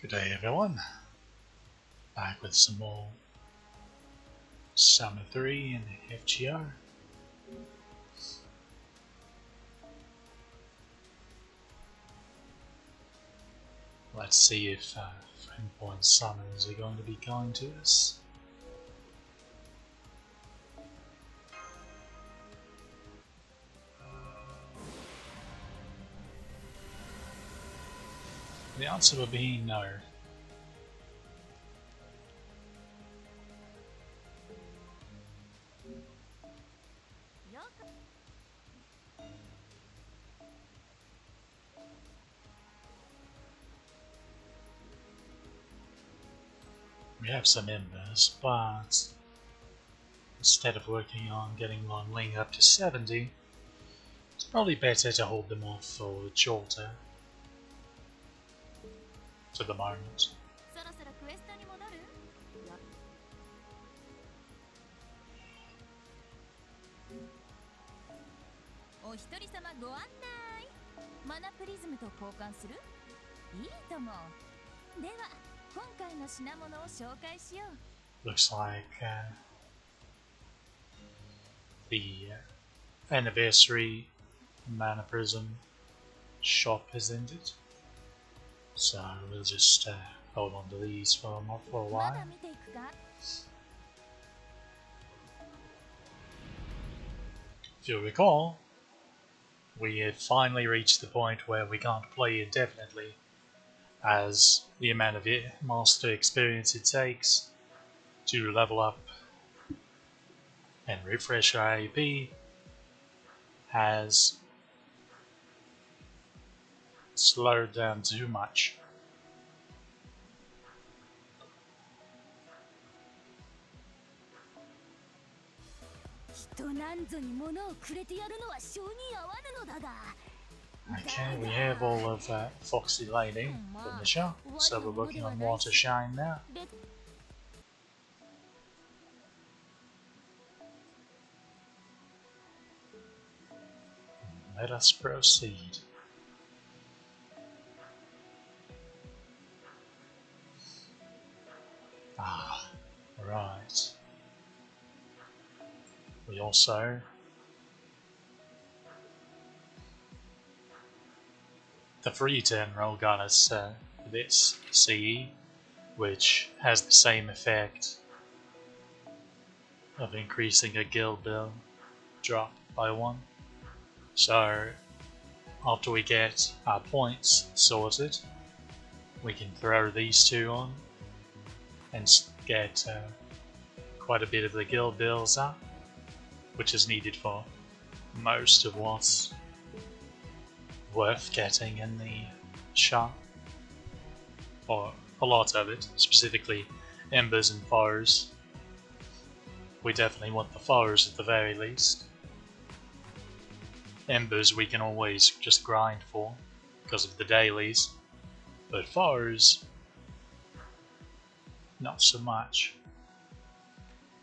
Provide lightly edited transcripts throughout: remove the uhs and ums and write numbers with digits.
Good day everyone, back with some more Summer 3 and FGO. Let's see if Friend Point summons are going to be kind to us. The answer will be no. We have some embers, but instead of working on getting Long Ling up to 70, it's probably better to hold them off for Jolter for the moment. Looks like the anniversary Mana Prism shop has ended, so we'll just hold on to these for a while. If you recall, we had finally reached the point where we can't play indefinitely, as the amount of master experience it takes to level up and refresh our AP has slowed down too much. Okay, we have all of Foxy Lady from the shop, so we're working on Water Shine now. Let us proceed. Right. We also the free turn roll got us this CE, which has the same effect of increasing a guild bill drop by 1. So after we get our points sorted, we can throw these two on and get quite a bit of the guild bills up, which is needed for most of what's worth getting in the shop, or a lot of it, specifically embers and fires. We definitely want the fires at the very least. Embers we can always just grind for because of the dailies, but fires not so much.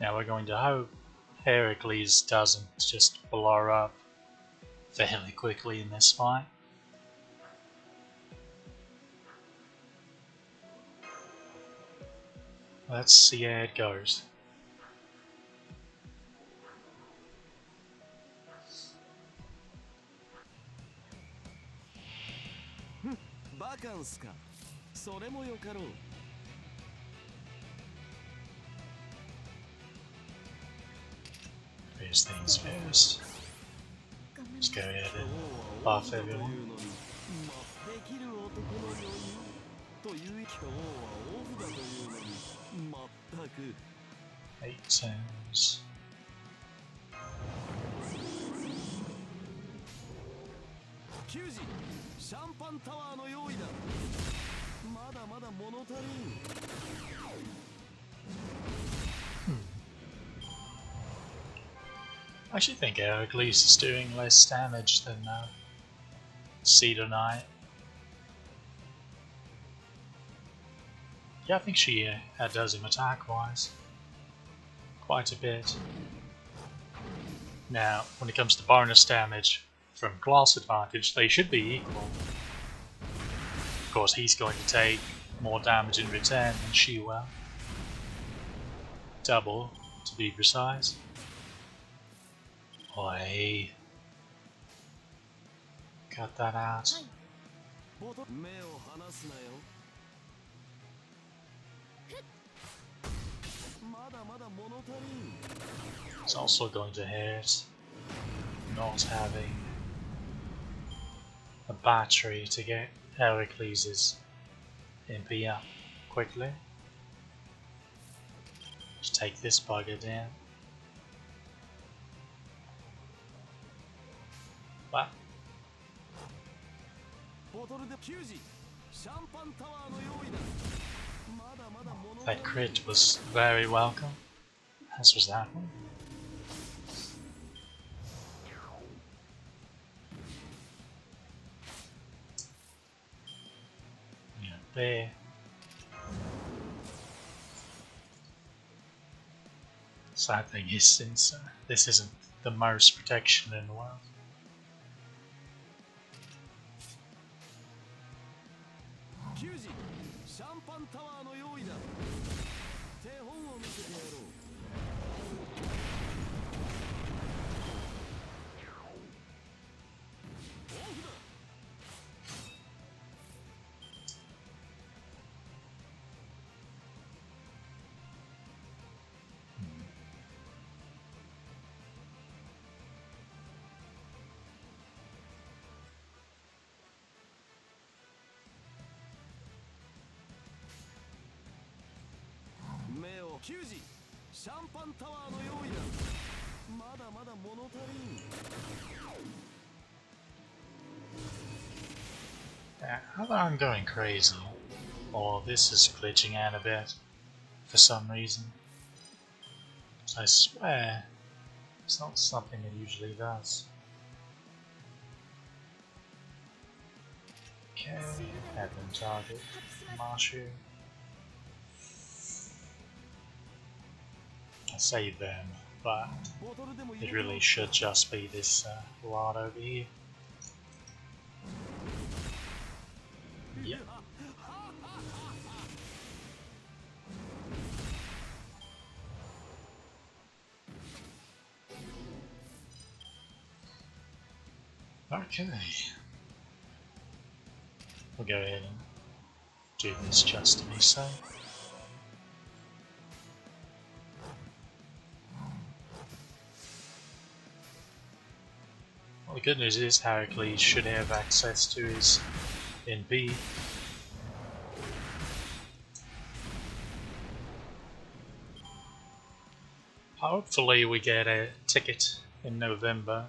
Now we're going to hope Heracles doesn't just blow up fairly quickly in this fight. Let's see how it goes. These things first. Let's go ahead and buff everyone. 8 turns. I actually think Heracles is doing less damage than Cedar Knight. Yeah, I think she outdoes him attack wise quite a bit. Now, when it comes to bonus damage from class advantage, they should be equal. Of course, he's going to take more damage in return than she will. Double, to be precise. Oi. Cut that out. It's also going to hurt not having a battery to get Heracles' MP up quickly. Just take this bugger down. Wow. That crit was very welcome, as was that one. Yeah, there. Sad thing is, since this isn't the most protection in the world. Either I'm going crazy, or this is glitching out a bit for some reason. I swear it's not something it usually does. Okay, have them target Marshu. I say them, but it really should just be this lot over here. Yep. Okay. We'll go ahead and do this just to be safe. Well, the good news is Heracles should have access to his NP. Hopefully we get a ticket in November.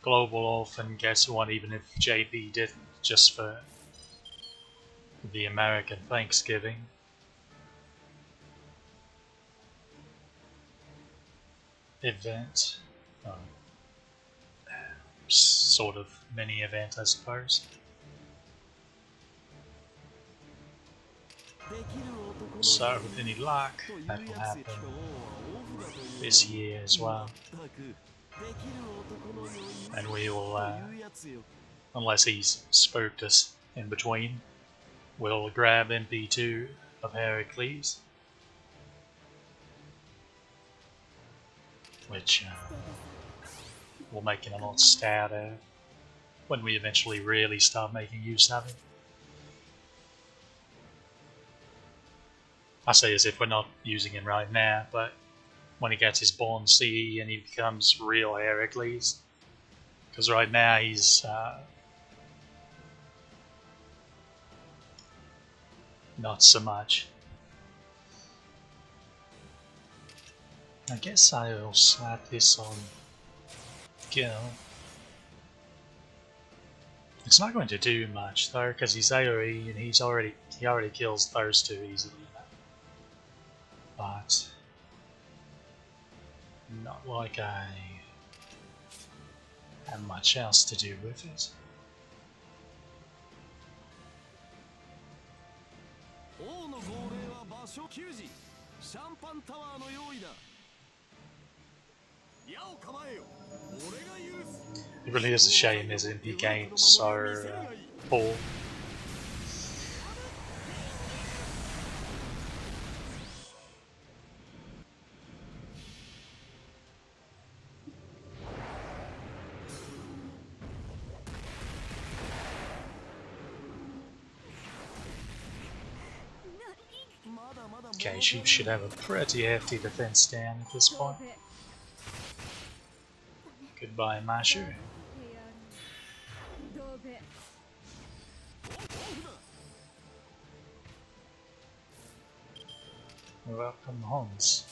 Global Orphan gets one even if JP didn't, just for the American Thanksgiving. Event. Sort of mini event, I suppose. So with any luck, that will happen this year as well. And we will, unless he's spooked us in between, we'll grab MP2 of Heracles, which will make it a lot stouter when we eventually really start making use of it. I say as if we're not using him right now, but when he gets his Born CE and he becomes real Heracles, because right now he's not so much. I guess I'll slap this on Gil. It's not going to do much though, because he's AoE and he already kills those two easily. But not like I have much else to do with it. It really is a shame his MP game's so poor. Okay, she should have a pretty hefty defense down at this point. Goodbye, Mashu. Welcome, Hans.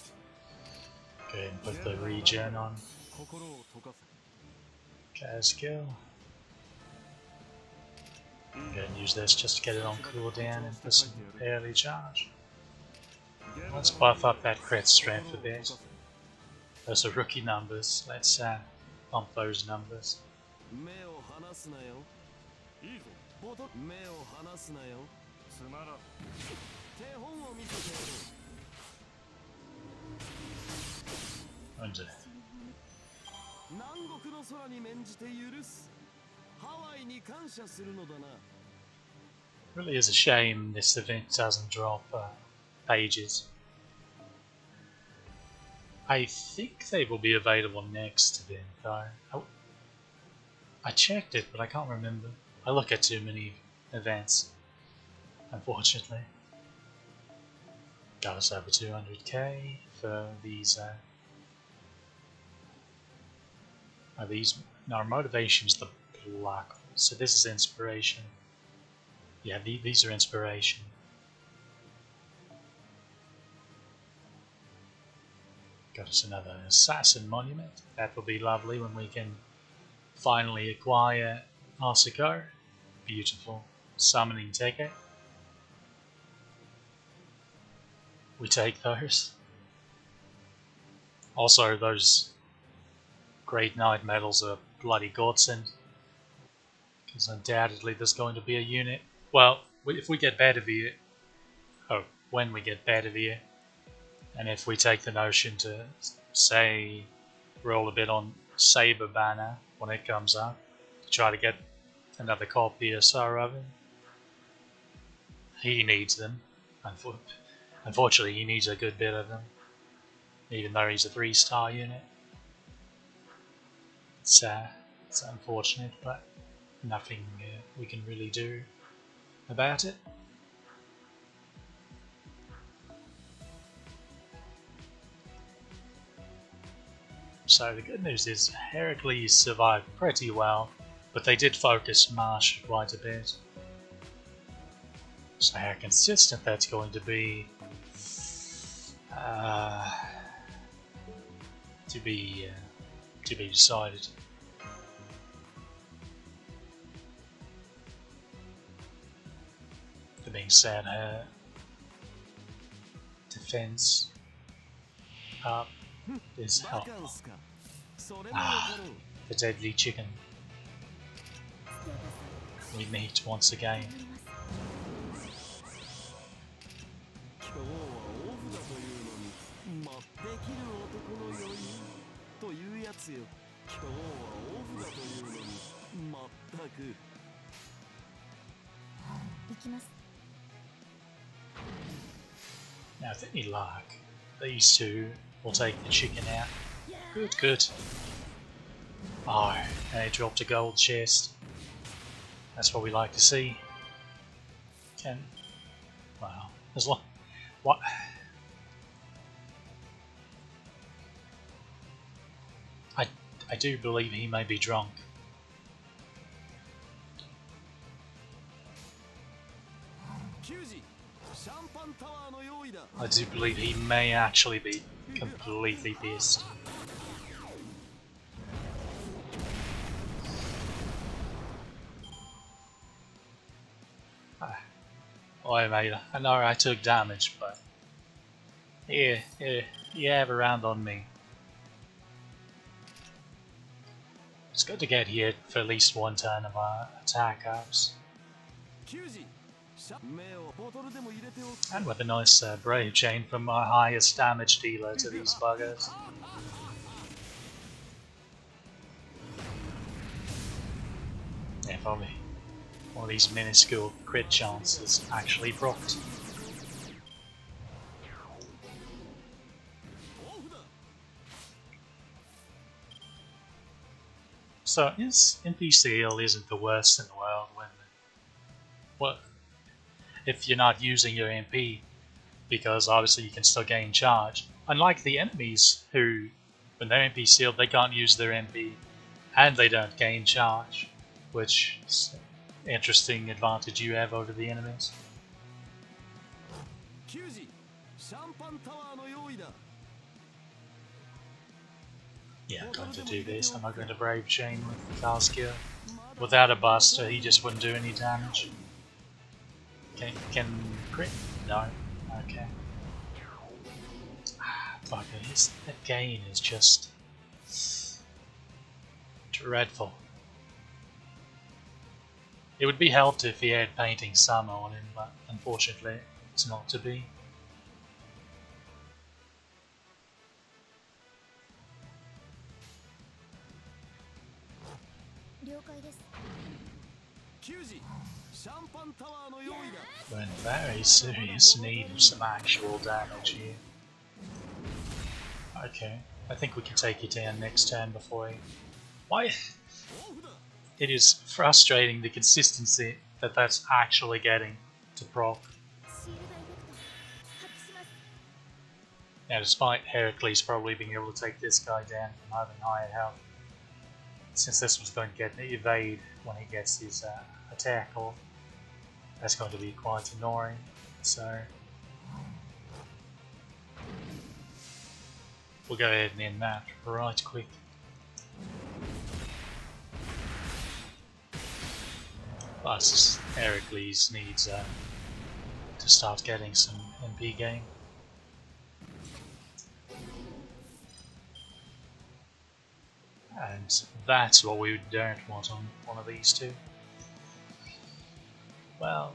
Go ahead and put the regen on Kazkill. Go ahead and use this just to get it on cooldown and put some early charge. Let's buff up that crit strength a bit. Those are rookie numbers. Let's bump those numbers. And, really is a shame this event doesn't drop pages. I think they will be available next event though. I checked it, but I can't remember. I look at too many events, unfortunately. Got us over 200k for these. Our motivation's the black. So this is inspiration. Yeah, these are inspiration. Got us another assassin monument. That will be lovely when we can finally acquire Asuko. Beautiful summoning ticket. We take those. Also, those Great Knight medals are bloody godsend. Because undoubtedly there's going to be a unit. Well, if we get Bedivere. Oh, when we get Bedivere. And if we take the notion to, say, roll a bit on Saber Banner when it comes up, to try to get another copy of Saravin. He needs them. Unfortunately, he needs a good bit of them, even though he's a 3-star unit. It's unfortunate, but nothing we can really do about it. So the good news is Heracles survived pretty well, but they did focus Marsh quite a bit. So how consistent that's going to be to be decided. That being said, her defense up is helpful. The deadly chicken. We meet once again. Now, with any luck, these two will take the chicken out. Good, good. Oh, and they dropped a gold chest. That's what we like to see. Well, as long. What? I do believe he may be drunk. I do believe he may actually be completely pissed. Oh mate, I know I took damage, but you have a round on me. It's good to get hit for at least one turn of our attack ups. And with a nice brave chain from our highest damage dealer to these buggers. Yeah, probably one of these minuscule crit chances actually propped. So NPCL isn't the worst in the world when if you're not using your MP, because obviously you can still gain charge. Unlike the enemies who, when they're MP sealed, they can't use their MP and they don't gain charge, which is an interesting advantage you have over the enemies. Yeah, I'm going to do this. I'm not going to Brave Chain with Kalskia. Without a Buster, he just wouldn't do any damage. Can crit? No. Okay. Bugger, that gain is just dreadful. It would be helped if he had Painting Summer on him, but unfortunately it's not to be. We're in very serious need of some actual damage here. Okay, I think we can take it down next turn before he... Why? It is frustrating the consistency that that's actually getting to proc. Now, despite Heracles probably being able to take this guy down from having higher health, since this was going to get an evade when he gets his attack off, that's going to be quite annoying. So we'll go ahead and end that right quick. Plus, Heracles needs to start getting some MP gain. And that's what we don't want on one of these two. Well,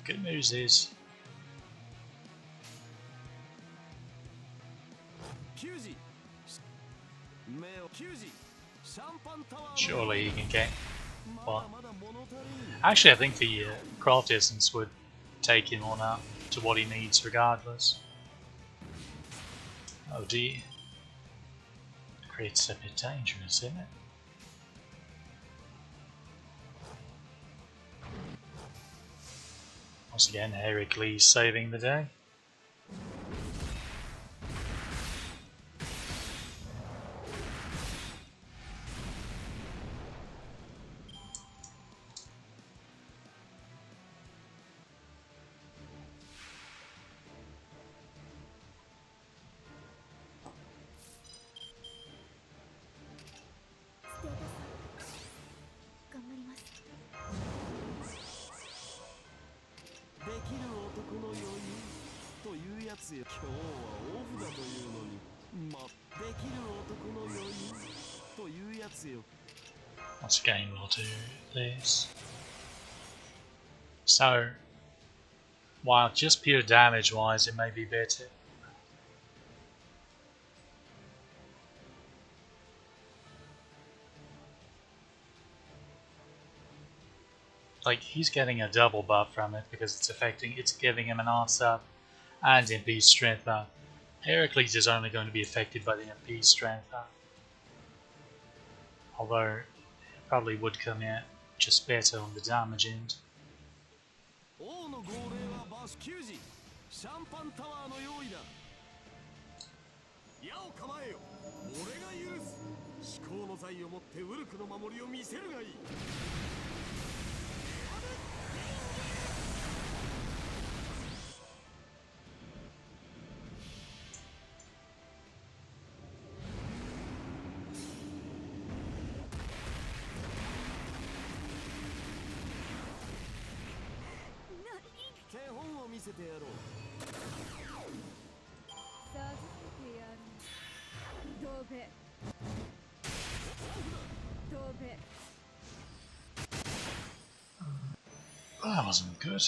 good news is surely he can get... Well, actually I think the Craft Essence would take him on up to what he needs regardless. Oh dear. Creates a bit dangerous, isn't it? Once again, Heracles saving the day. Once again, we'll do this. So, while just pure damage wise it may be better, like he's getting a double buff from it because it's giving him an arts up and MP strength up. Heracles is only going to be affected by the MP strength up. Although it probably would come out just better on the damage end. That wasn't good.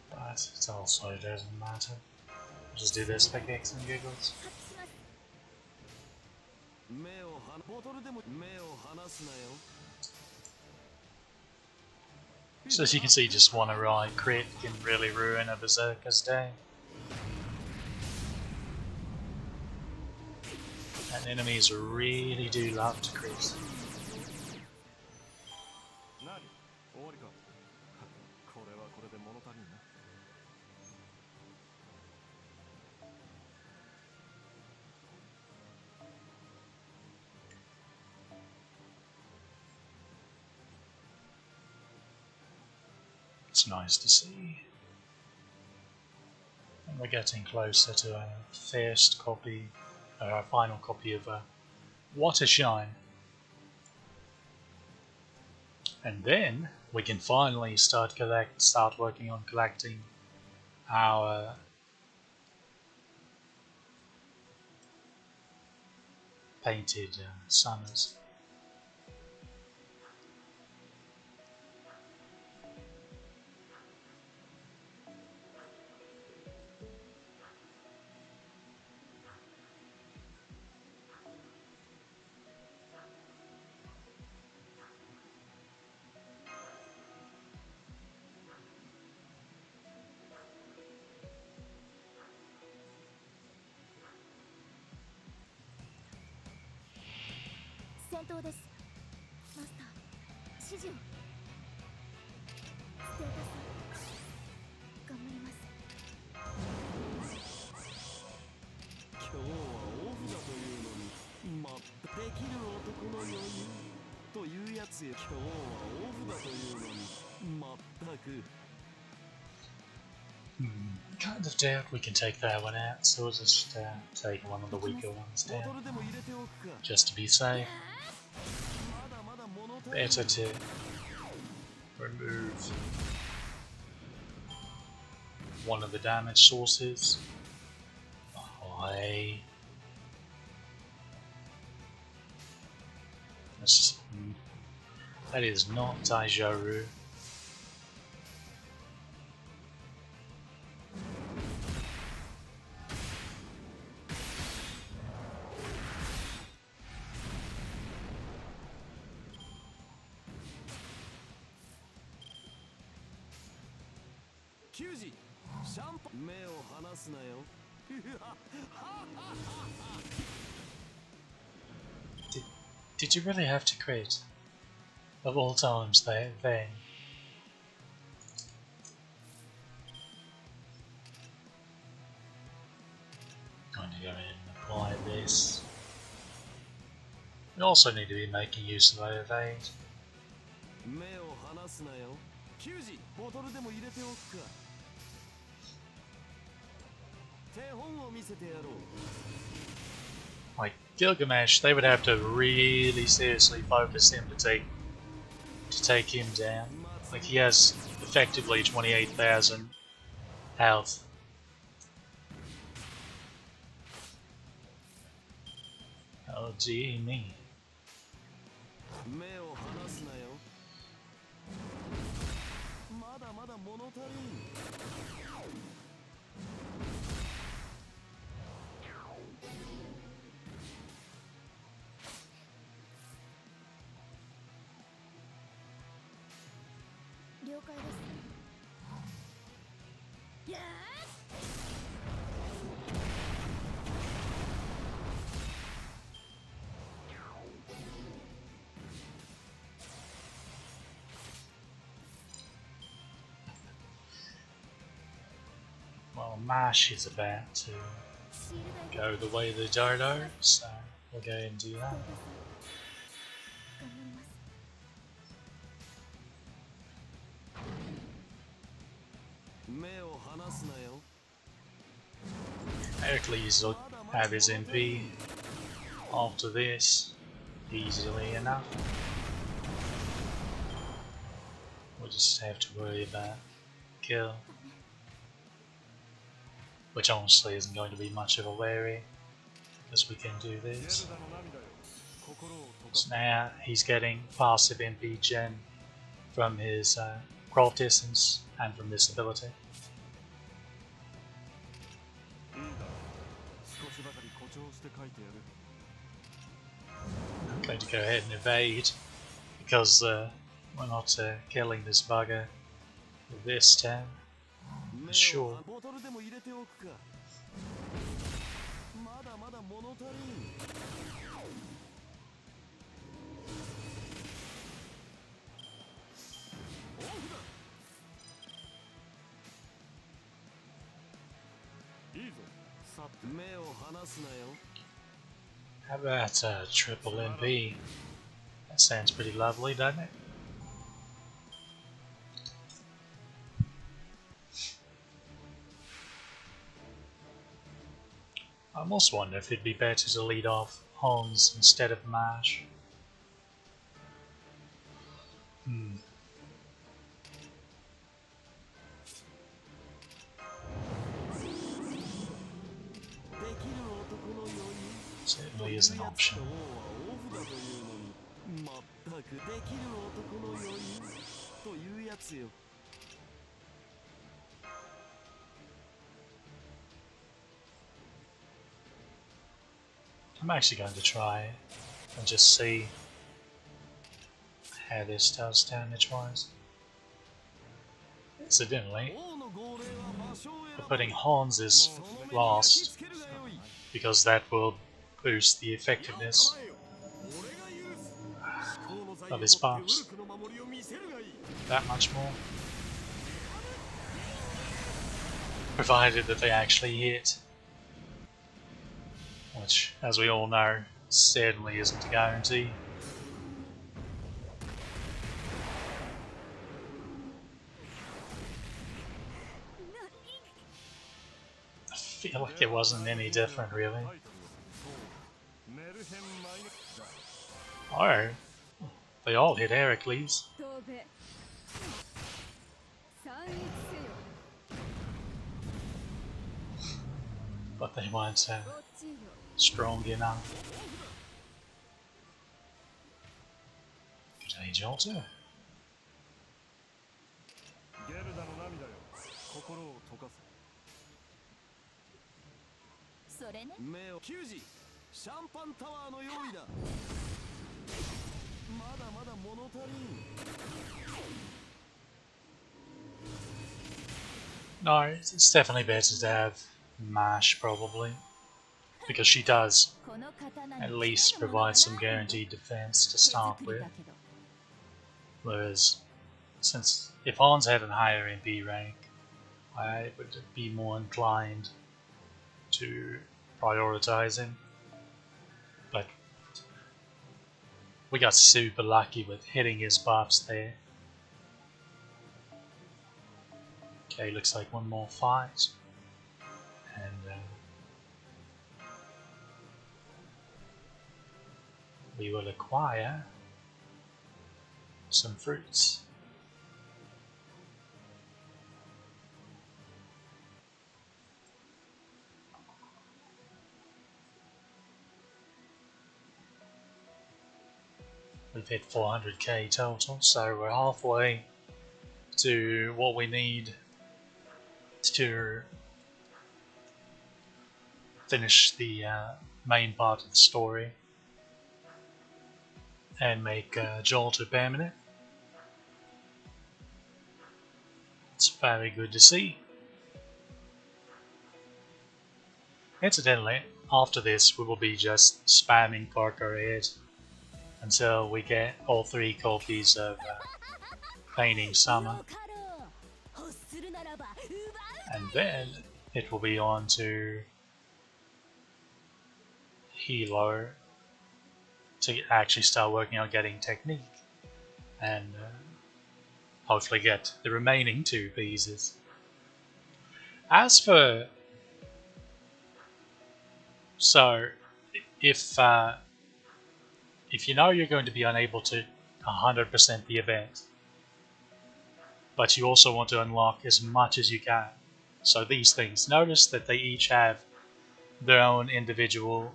But it also doesn't matter. Just do this for kicks and giggles. So as you can see, just one right crit can really ruin a Berserker's day. And enemies really do love to crit. It's nice to see. And we're getting closer to a first copy, or our final copy of What a Shine. And then we can finally start working on collecting our painted summers. Kind of doubt we can take that one out, so we'll just take one of the weaker ones down, just to be safe. Better to remove one of the damage sources. That is not Daijoru. Did you really have to crit? Of all times, then. Going to go ahead and apply this. We also need to be making use of evade. Like Gilgamesh, they would have to really seriously focus him to take him down. Like he has effectively 28,000 health. Oh gee me. Well, Mash is about to go the way of the dodo, so we'll go ahead and do that. Heracles will have his MP after this easily enough. We'll just have to worry about kill, which honestly isn't going to be much of a worry, because we can do this. So now he's getting passive MP gen from his crawl distance and from this ability. I'm going to go ahead and evade because We're not killing this bugger this time, for sure. How about triple MP? That sounds pretty lovely, doesn't it? I almost wonder if it'd be better to lead off Hans instead of Mash. Certainly is an option. I'm actually going to try and just see how this does damage wise. Incidentally, we're putting Hans as last because that will boost the effectiveness of his buffs that much more, provided that they actually hit, which, as we all know, certainly isn't a guarantee. I feel like it wasn't any different, really. Oh, they all hit Heracles. But they weren't strong enough. Good day, Jolter. No, it's definitely better to have Mash, probably, because she does at least provide some guaranteed defense to start with. Whereas, since if Hans had a higher MP rank, I would be more inclined to prioritize him. But we got super lucky with hitting his buffs there. Okay, looks like one more fight. And we will acquire some fruits. We've hit 400k total, so we're halfway to what we need to finish the main part of the story and make Jolter permanent. It's very good to see. Incidentally, after this we will be just spamming Farcared until we get all 3 copies of Painting Summer, and then it will be on to Hilo to actually start working on getting Technique and hopefully get the remaining 2 pieces. As for if you know you're going to be unable to 100% the event, but you also want to unlock as much as you can, so these things, notice that they each have their own individual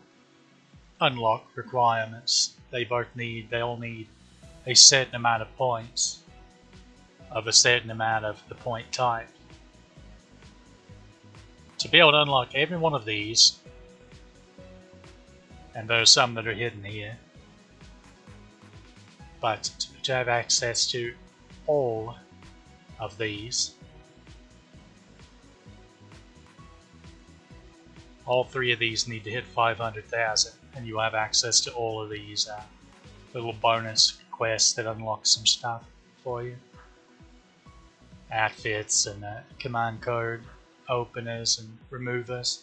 unlock requirements. They all need a certain amount of points of a certain amount of the point type. To be able to unlock every one of these, and there are some that are hidden here, But to have access to all of these, all 3 of these need to hit 500,000, and you have access to all of these little bonus quests that unlock some stuff for you. Outfits and command code openers and removers.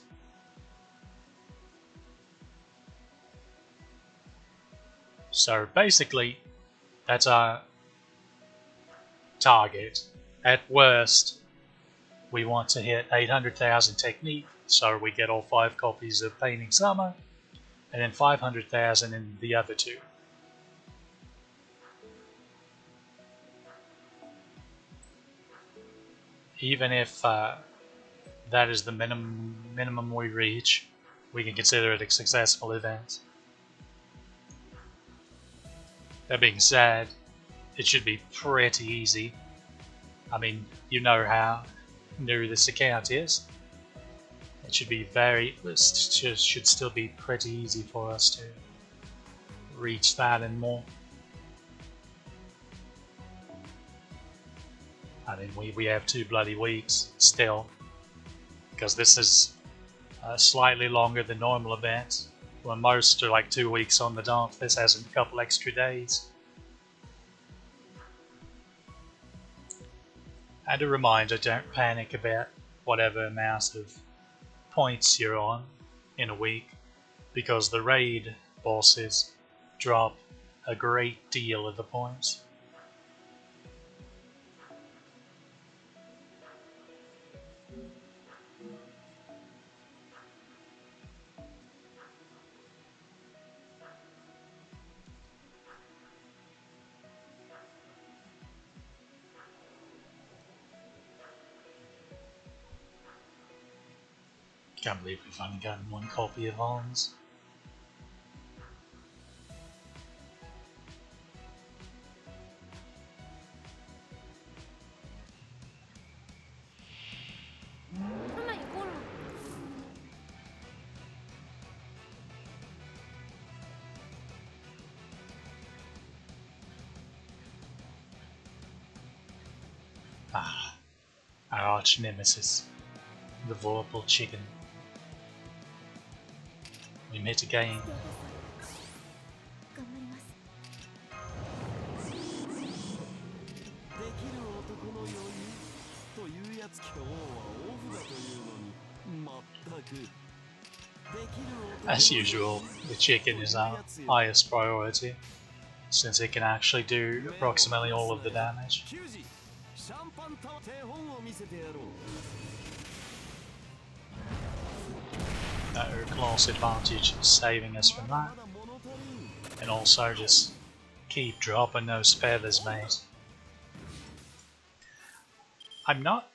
So basically, that's our target. At worst, we want to hit 800,000 technique, so we get all 5 copies of Painting Summer, and then 500,000 in the other 2. Even if that is the minimum we reach, we can consider it a successful event. That being said, it should be pretty easy. I mean, you know how new this account is. It should be should still be pretty easy for us to reach that and more. I mean, we have 2 bloody weeks still, because this is slightly longer than normal events. When most are like 2 weeks on the dot, this has a couple extra days. And a reminder, don't panic about whatever amount of points you're on in a week, because the raid bosses drop a great deal of the points. Can't believe we've only gotten 1 copy of Hans. Ah, our arch nemesis, the Vorpal chicken. We met again. As usual, the chicken is our highest priority, since it can actually do approximately all of the damage. Her class advantage saving us from that, and also just keep dropping those feathers, mate. I'm not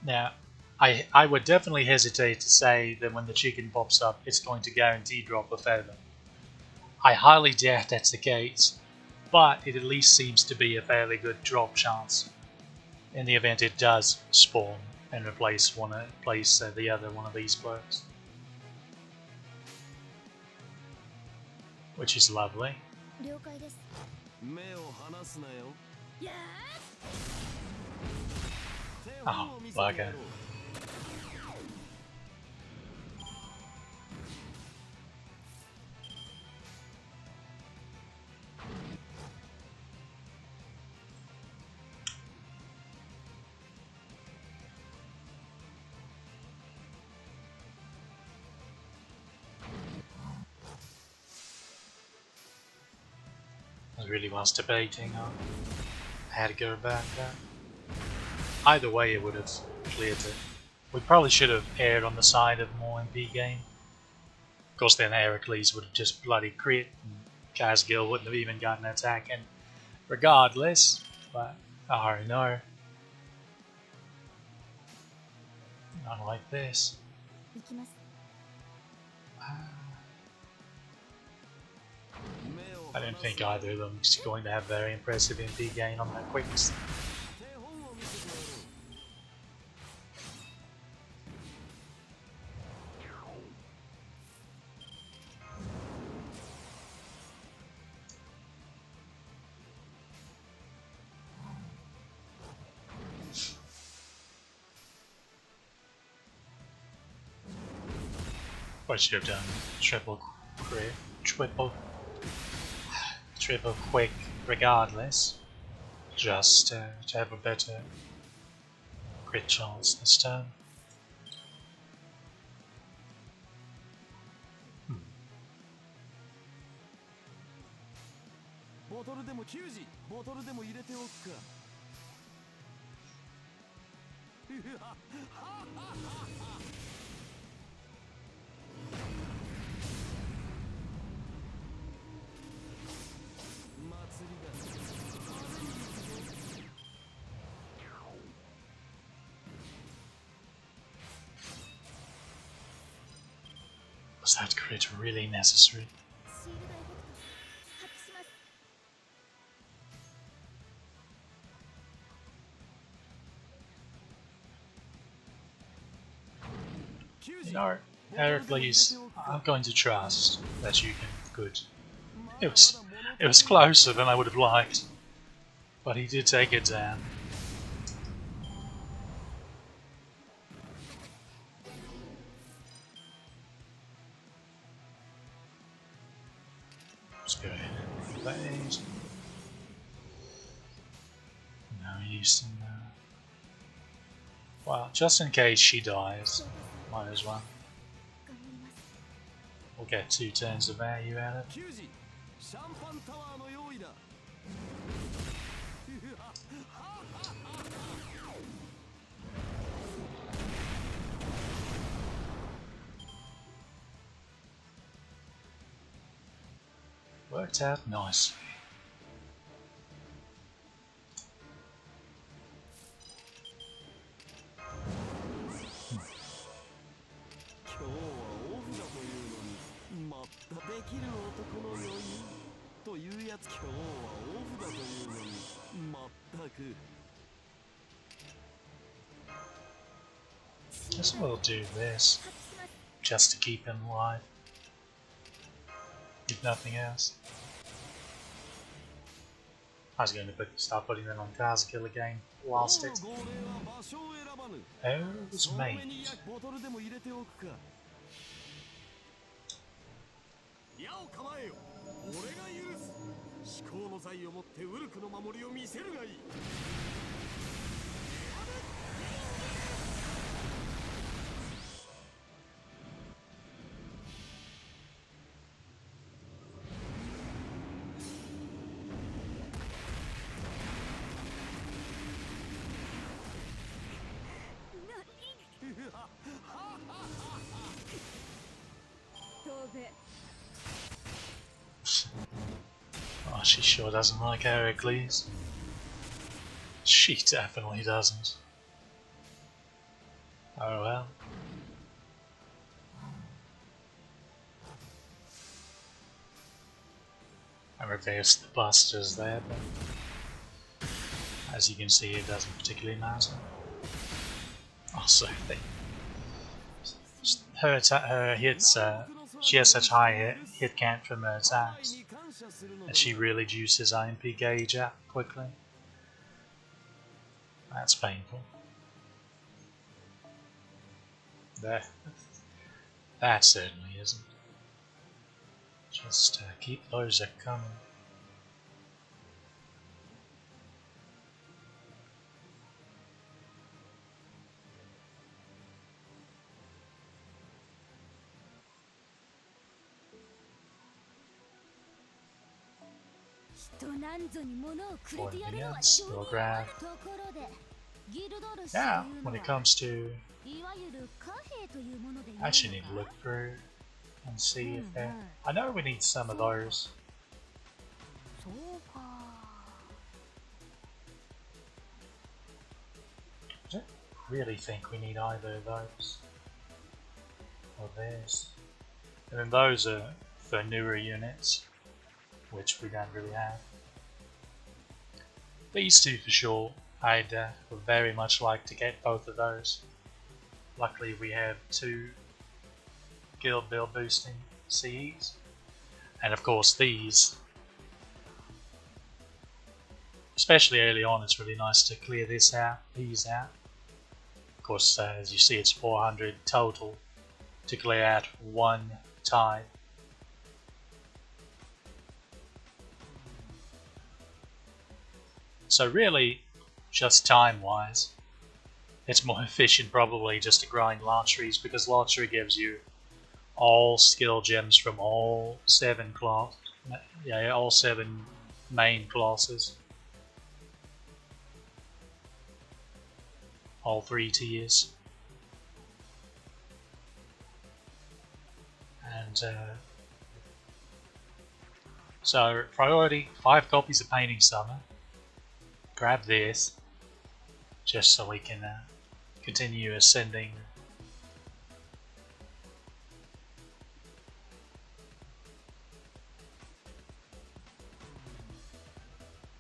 now. I would definitely hesitate to say that when the chicken pops up, it's going to guarantee drop a feather. I highly doubt that's the case, but it at least seems to be a fairly good drop chance in the event it does spawn and replace the other one of these blokes. Which is lovely. Oh, bugger. I really was debating on how to go about that. Either way, it would have cleared it. We probably should have erred on the side of more MP game. Of course, then Heracles would have just bloody crit, and Casgil wouldn't have even gotten an attack in regardless, but oh no. Not like this. I don't think either of them is going to have very impressive MP gain on that quickest. I should have done triple quick regardless, just to have a better crit chance this turn. Was that crit really necessary? You know, Heracles, I'm going to trust that you can good. It was closer than I would have liked, but he did take it down. Let's go ahead and blade. No use in that. Well, just in case she dies, might as well. We'll get 2 turns of value out of it. Worked out nicely. Guess we'll do this just to keep him alive, if nothing else. I was going to start putting them on Kazakill again, lost it. Oh, it was made. Oh, she sure doesn't like Heracles. She definitely doesn't. Oh well. I reversed the busters there, but as you can see, it doesn't particularly matter. Also, her hits, she has such high hit count from her attacks, and she really juices IMP gauge up quickly. That's painful. That certainly isn't. Just keep those coming. For minutes, we'll grab. Yeah, when it comes to, I actually need to look through and see if there. I know we need some of those. I don't really think we need either of those or this. And then those are for newer units, which we don't really have. These two for sure. I'd would very much like to get both of those. Luckily we have 2 guild build boosting CEs, and of course these, especially early on, it's really nice to clear these out. Of course, as you see, it's 400 total, to clear out one type. So really, just time-wise, it's more efficient probably just to grind lotteries, because lottery gives you all skill gems from all 7 all 7 main classes. All 3 tiers. And so priority 5 copies of Painting Summer. Grab this just so we can continue ascending.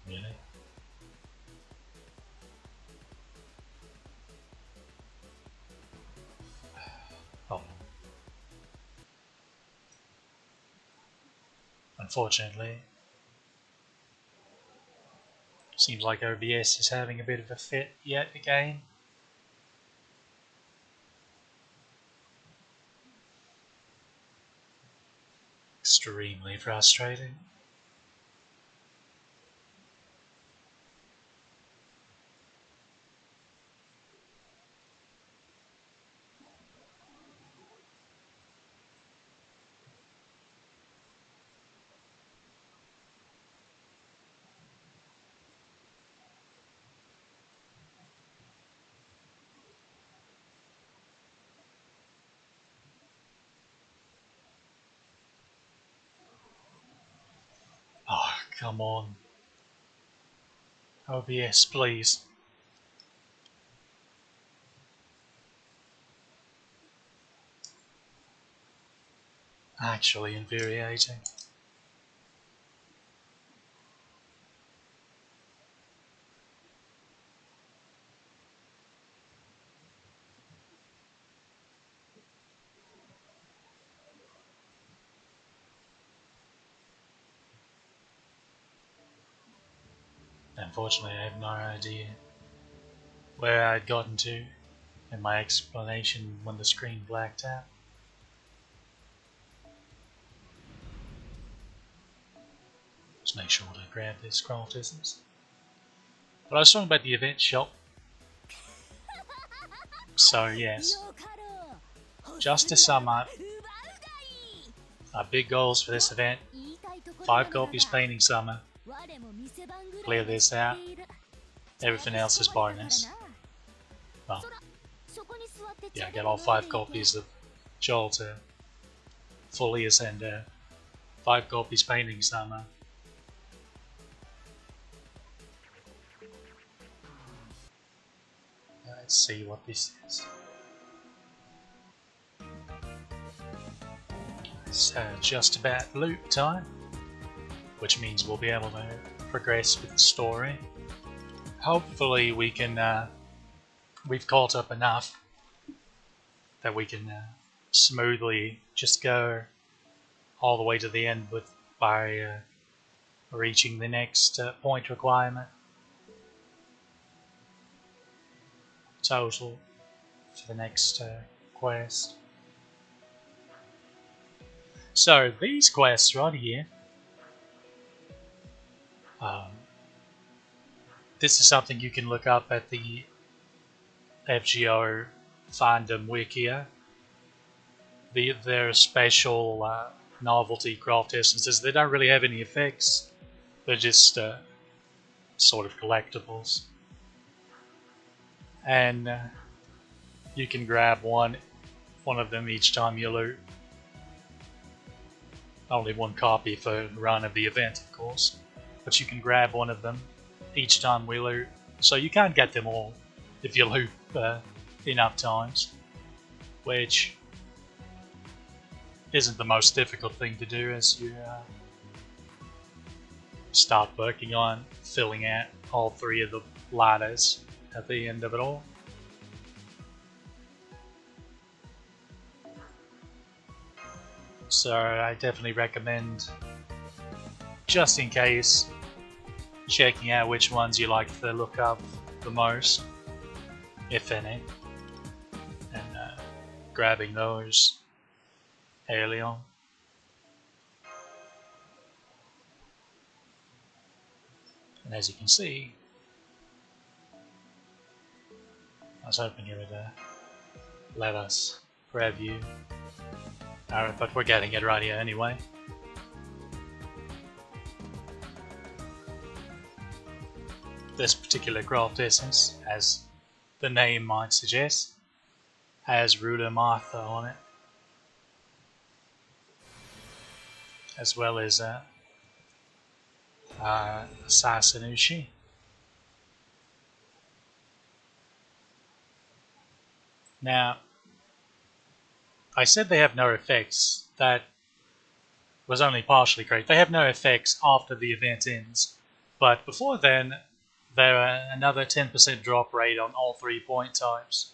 Really? Oh. Unfortunately, seems like OBS is having a bit of a fit yet again. Extremely frustrating. Oh, come on. OBS, please. Actually infuriating. Unfortunately, I have no idea where I'd gotten to in my explanation when the screen blacked out. Just make sure to grab this craft essence. But I was talking about the event shop. So yes, just to sum up, our big goals for this event: 5 copies Painting Summer, clear this out, everything else is bonus. Well, yeah, get all 5 copies of Joel to fully ascend her, 5 copies Painting Summer. Let's see what this is. It's just about loot time, which means we'll be able to progress with the story. Hopefully we can, we've caught up enough that we can smoothly just go all the way to the end by reaching the next point requirement total for the next quest. So these quests right here, this is something you can look up at the FGO fandom wikia. They're special novelty craft essences. They don't really have any effects. They're just sort of collectibles. And you can grab one of them each time you loot. Only 1 copy for the run of the event, of course, but you can grab one of them each time we loot. So you can't get them all if you loot enough times, which isn't the most difficult thing to do as you start working on filling out all 3 of the ladders at the end of it all. So I definitely recommend, just in case, checking out which ones you like to look up the most, if any, and grabbing those early on. And as you can see, I was hoping it would let us preview. Alright, but we're getting it right here anyway. This particular craft essence, as the name might suggest, has Ruler Martha on it, as well as Sasanushi. Now, I said they have no effects. That was only partially correct. They have no effects after the event ends, but before then, there are another 10% drop rate on all 3 point types.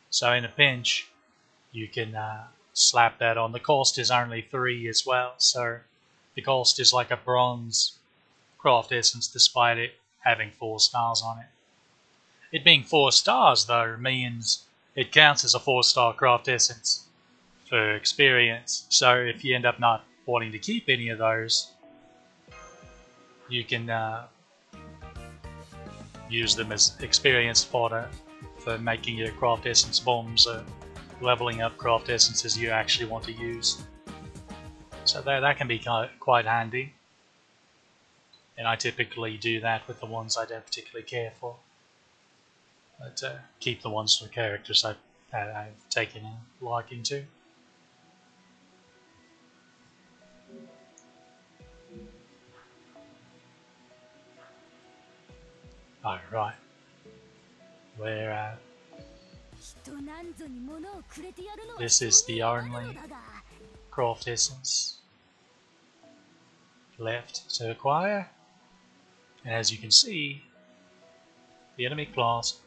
So in a pinch, you can slap that on. The cost is only 3 as well, so the cost is like a bronze craft essence despite it having 4 stars on it. It being 4 stars though means it counts as a 4-star craft essence for experience. So if you end up not wanting to keep any of those, you can use them as experience fodder for making your craft essence bombs or leveling up craft essences you actually want to use. So that can be quite handy. And I typically do that with the ones I don't particularly care for. But keep the ones for characters I've taken a liking to. Alright. Where this is the only craft essence left to acquire. And as you can see, the enemy class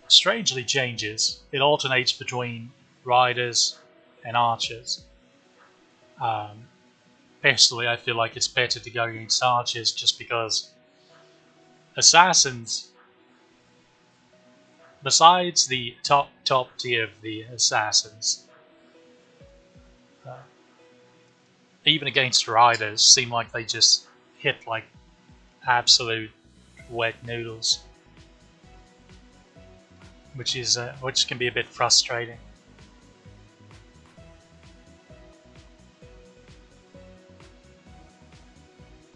strangely changes. It alternates between riders and archers. Personally, I feel like it's better to go against archers just because assassins, besides the top tier of the assassins, even against riders, seem like they just hit like absolute wet noodles, which can be a bit frustrating.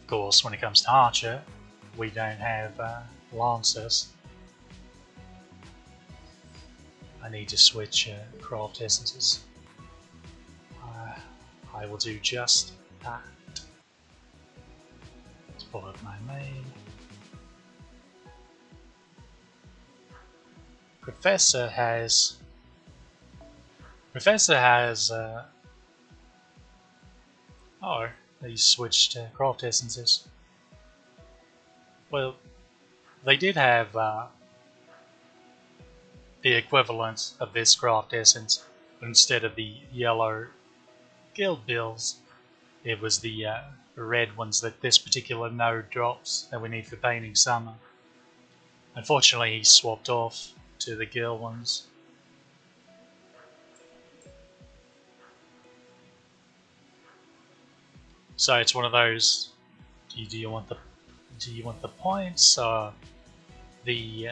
Of course, when it comes to Archer, we don't have Lancers. I need to switch craft essences. I will do just that. Let's pull up my main. Professor has oh, they switched craft essences. Well, they did have the equivalent of this craft essence, but instead of the yellow guild bills, it was the red ones that this particular node drops that we need for painting summer. Unfortunately, he swapped off to the guild ones. So it's one of those. Do you want the points or the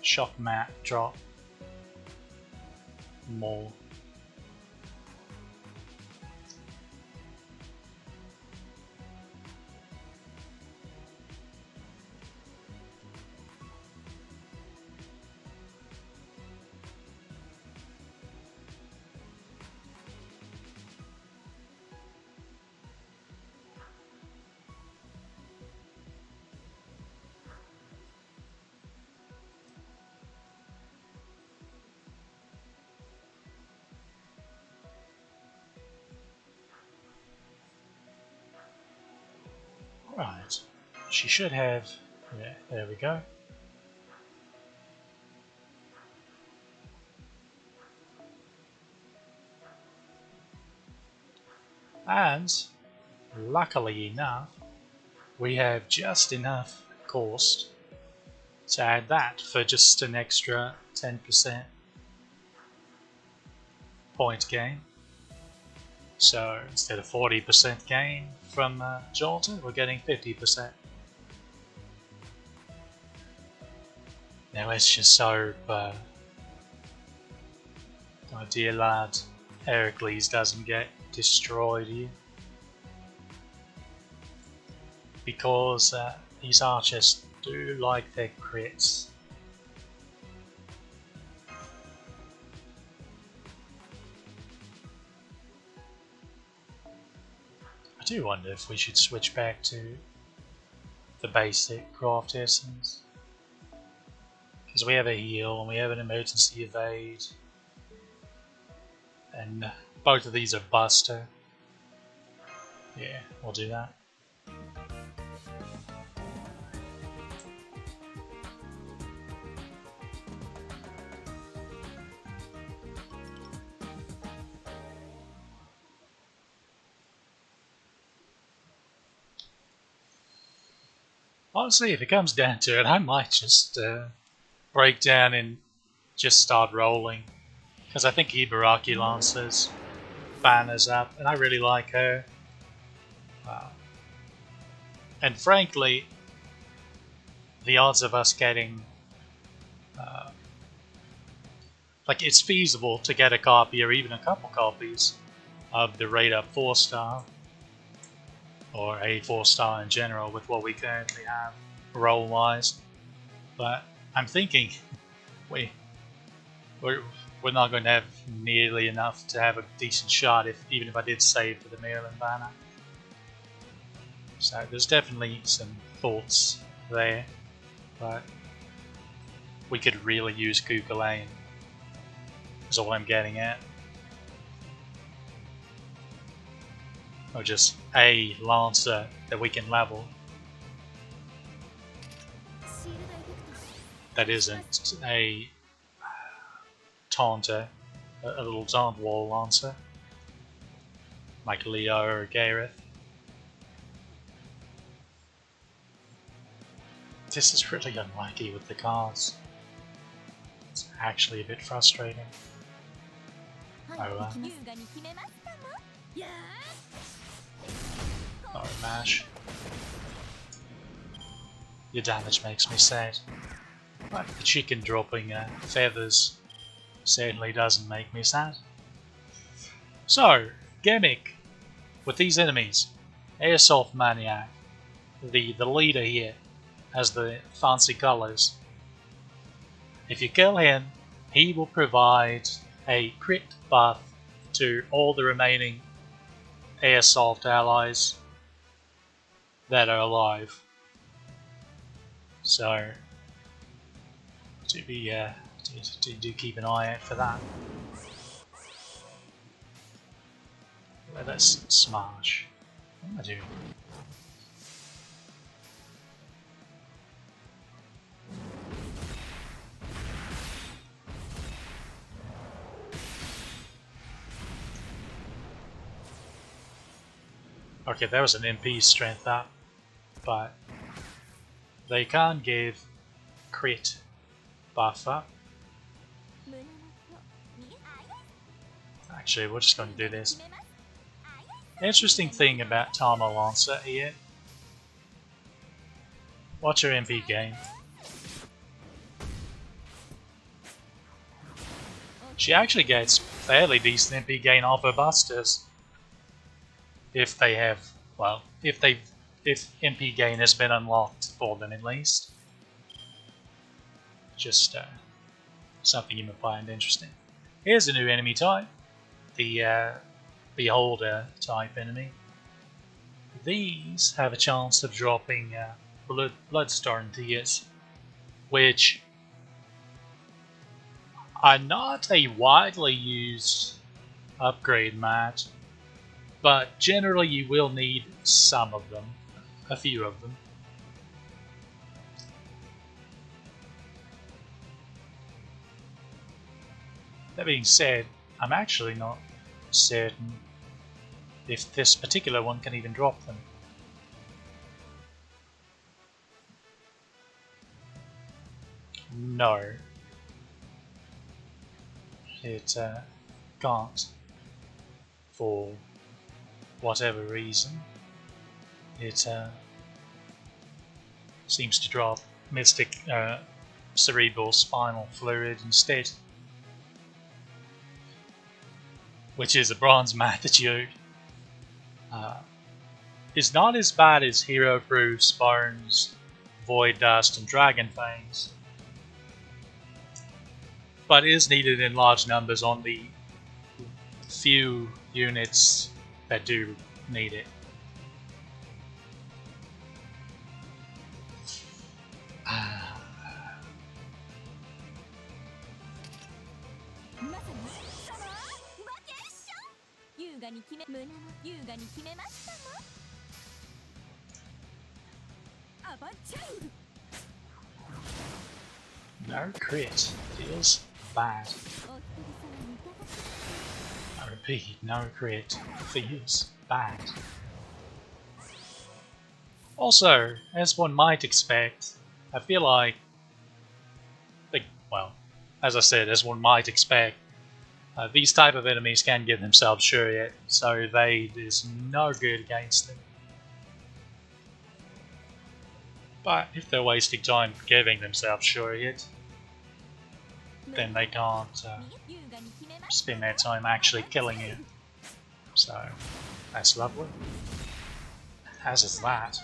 shop map drop more? Right, she should have, yeah, there we go. And luckily enough, we have just enough cost to add that for just an extra 10% point gain. So instead of 40% gain from Jolter, we're getting 50%. Now let's just hope my dear lad Heracles doesn't get destroyed here, because these archers do like their crits. I do wonder if we should switch back to the basic craft essence, because we have a heal and we have an emergency evade, and both of these are buster. Yeah, we'll do that. Honestly, if it comes down to it, I might just break down and just start rolling, because I think Ibaraki Lancer's banner's up, and I really like her. And frankly, the odds of us getting like, it's feasible to get a copy or even a couple copies of the Raid Up 4-star, or a 4-star in general, with what we currently have roll wise. But I'm thinking we're not going to have nearly enough to have a decent shot, even if I did save for the Maryland banner. So there's definitely some thoughts there, but we could really use Kuka Lane, is all I'm getting at. Or just a Lancer that we can level that isn't a taunter, a little taunt wall Lancer like Leo or Gareth. This is really unlucky with the cards. It's actually a bit frustrating. Oh, oh, mash. Your damage makes me sad. But the chicken dropping feathers certainly doesn't make me sad. So, gimmick with these enemies. Airsoft Maniac, the leader here, has the fancy colors. If you kill him, he will provide a crit buff to all the remaining Airsoft allies that are alive. So do keep an eye out for that. Let us smash. What am I doing? Okay, there was an MP strength up, but they can't give crit buff up. Actually, we're just going to do this. Interesting thing about Tama Lancer here. Watch her MP gain. She actually gets fairly decent MP gain off her busters. If they have, well, if MP gain has been unlocked for them at least. Just something you might find interesting. Here's a new enemy type, the Beholder type enemy. These have a chance of dropping Bloodstorm Tears, which are not a widely used upgrade match, but generally you will need some of them, a few of them. That being said, I'm actually not certain if this particular one can even drop them. no, it can't, for whatever reason. It seems to drop Mystic Cerebral Spinal Fluid instead, which is a bronze mat attitude. It's not as bad as Hero Proofs, Bones, Void Dust, and Dragon Fangs, but is needed in large numbers on the few units that do need it. No crit feels bad. I repeat, no crit feels bad. Also, as one might expect, I feel like, well, as I said, as one might expect, these type of enemies can give themselves sure hit, so evade is no good against them. But if they're wasting time giving themselves sure hit, then they can't spend their time actually killing you. So that's lovely. As is that.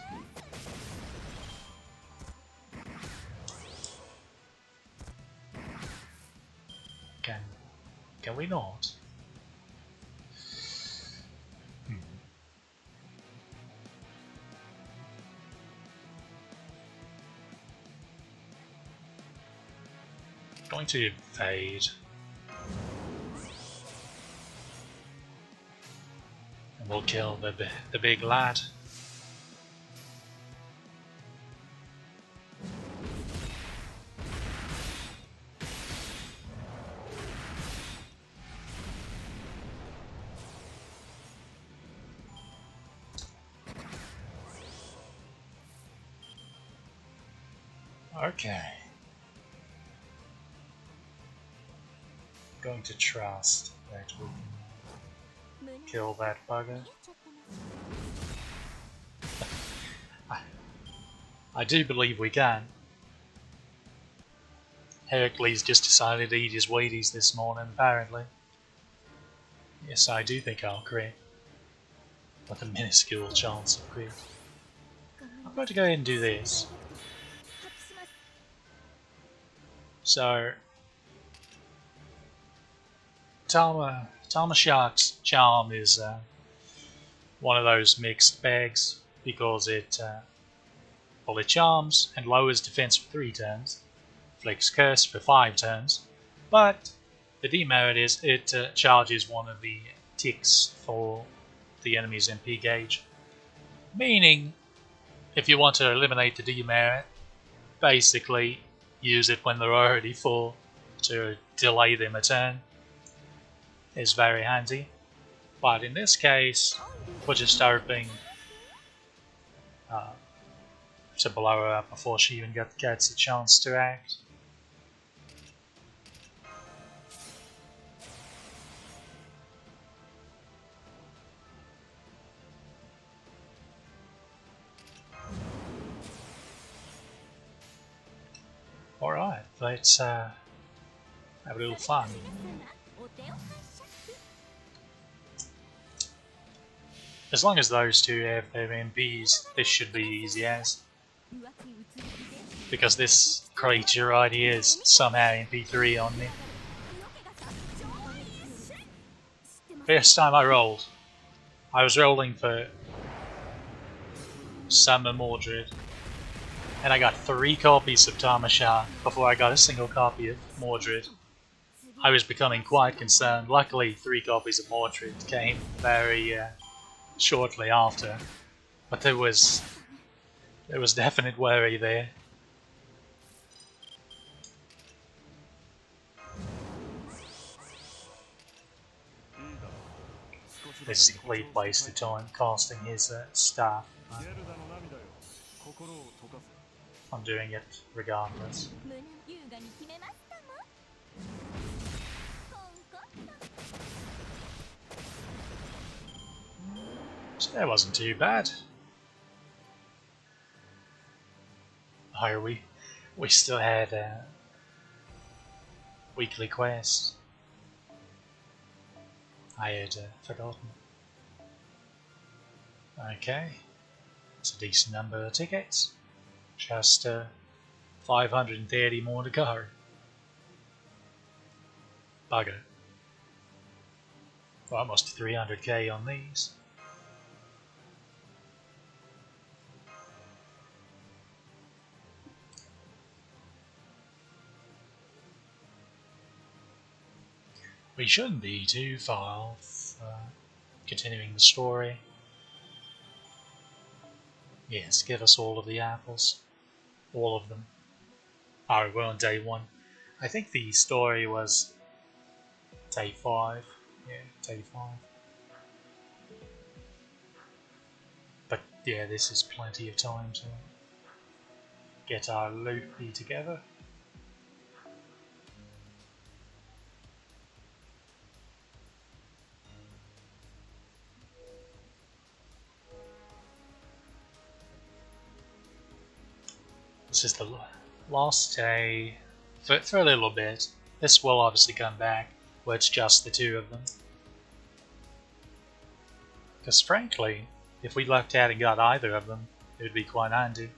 Can we not? Going to evade. And we'll kill the big lad. Okay. Going to trust that we can kill that bugger. I do believe we can. Heracles just decided to eat his Wheaties this morning, apparently. Yes, I do think I'll crit. With a minuscule chance of crit. I'm going to go ahead and do this. So, Tamashark's charm is one of those mixed bags because it charms and lowers defense for 3 turns, flicks curse for 5 turns, but the demerit is it charges one of the ticks for the enemy's MP gauge, meaning if you want to eliminate the demerit, basically use it when they're already full to delay them a turn. Is very handy, but in this case we're just hoping to blow her up before she even gets a chance to act. Alright, let's have a little fun. As long as those two have their MPs, this should be easy as. Because this creature already is somehow MP3 on me. First time I rolled, I was rolling for Summer Mordred, and I got 3 copies of Tamashark before I got a single copy of Mordred. I was becoming quite concerned. Luckily, 3 copies of Mordred came very shortly after, but there was definite worry there. This is a complete waste of time casting his staff. I'm doing it regardless. So that wasn't too bad. Oh, we still had a weekly quest. I had forgotten. Okay, it's a decent number of tickets. Just 530 more to go. Bugger. Well, almost 300k on these. We shouldn't be too far off continuing the story. Yes, give us all of the apples. All of them. Oh, we're on day 1. I think the story was day 5. Yeah, day 5. But yeah, this is plenty of time to get our loot together. This is the last day for a little bit. This will obviously come back where it's just the 2 of them. Because frankly, if we lucked out and got either of them, it would be quite handy.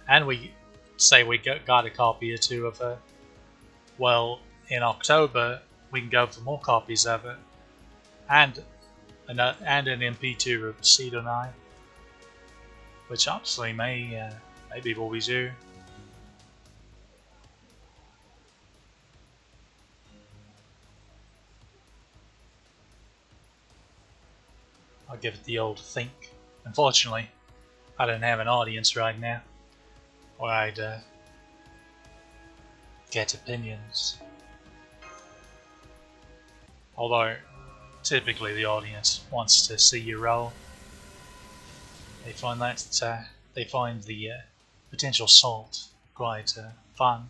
And we say we got a copy or 2 of her. Well, in October, we can go for more copies of it. And an MP2 of Cedar Knight. Which obviously may be what we do. I'll give it the old think. Unfortunately, I don't have an audience right now, or I'd get opinions. Although, typically the audience wants to see you roll. They find the potential salt quite fun.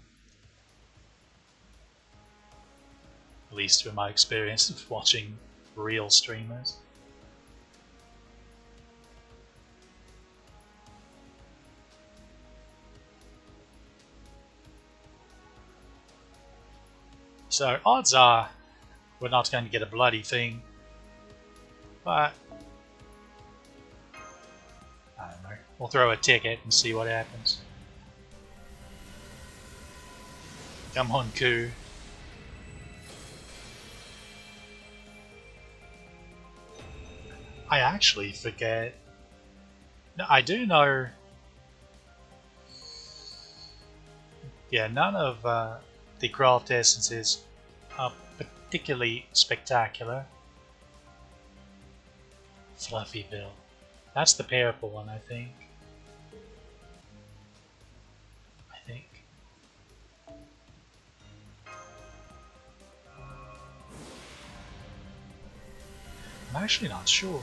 At least from my experience of watching real streamers. So odds are we're not going to get a bloody thing, but I don't know. We'll throw a ticket and see what happens. Come on, Ku. I actually forget. No, I do know. Yeah, none of the craft essences are particularly spectacular. Fluffy Bill. That's the purple one, I think. I'm actually not sure.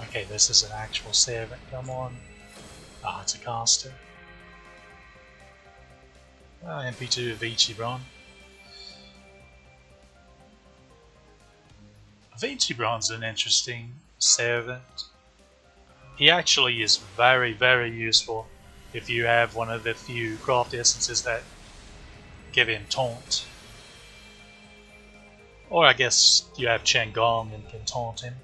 Okay, this is an actual servant. Come on. Ah, it's a caster. MP2 of Ichibron. Ichibron's an interesting servant. He actually is very, very useful if you have one of the few craft essences that give him taunt. Or I guess you have Chen Gong and can taunt him.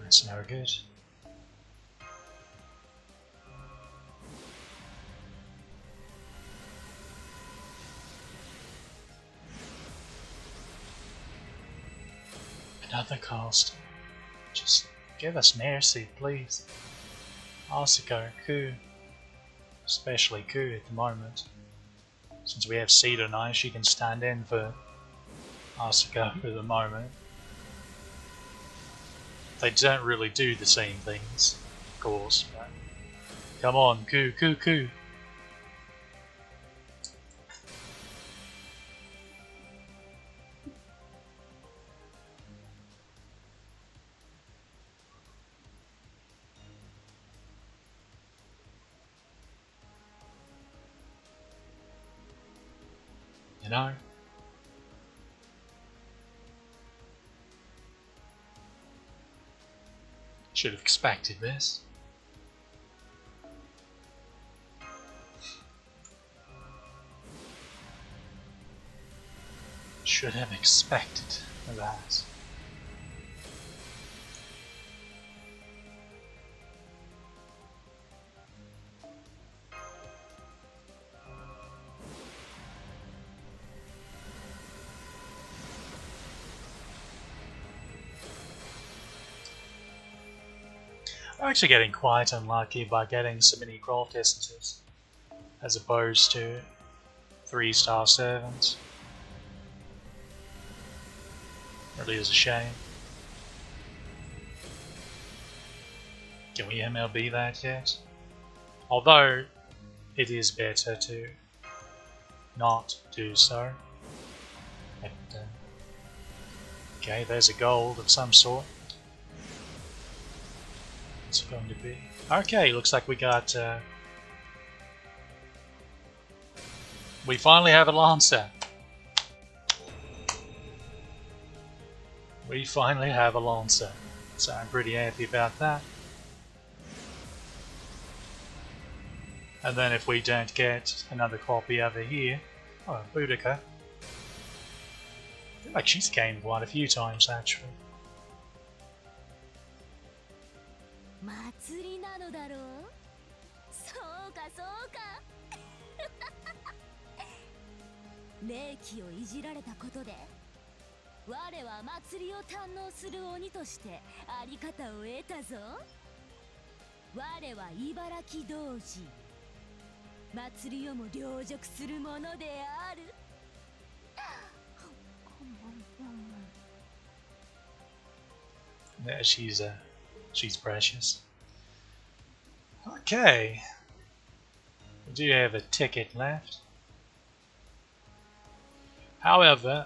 That's no good. Another cast. Just give us mercy, please. Asuka, Ku. Especially Ku at the moment. Since we have Cedar Knight, she can stand in for Asuka for the moment. They don't really do the same things, of course, but come on, Ku. You know? Should have expected this. Should have expected that. I'm actually getting quite unlucky by getting so many craft essences as opposed to 3-star servants. Really is a shame. Can we MLB that yet? Although it is better to not do so. But, okay, there's a gold of some sort. It's going to be okay. Looks like we got we finally have a Lancer. We finally have a Lancer, so I'm pretty happy about that. And then if we don't get another copy over here, oh, Boudica. I feel like she's came quite a few times actually. 祭りなのだろう。そうかそうか。霊気をいじられたことで、我は祭りを堪能する鬼としてあり方を得たぞ。我は茨城童子。祭りをも陵辱するものである。Yeah, she's precious. Okay. We do have a ticket left. However,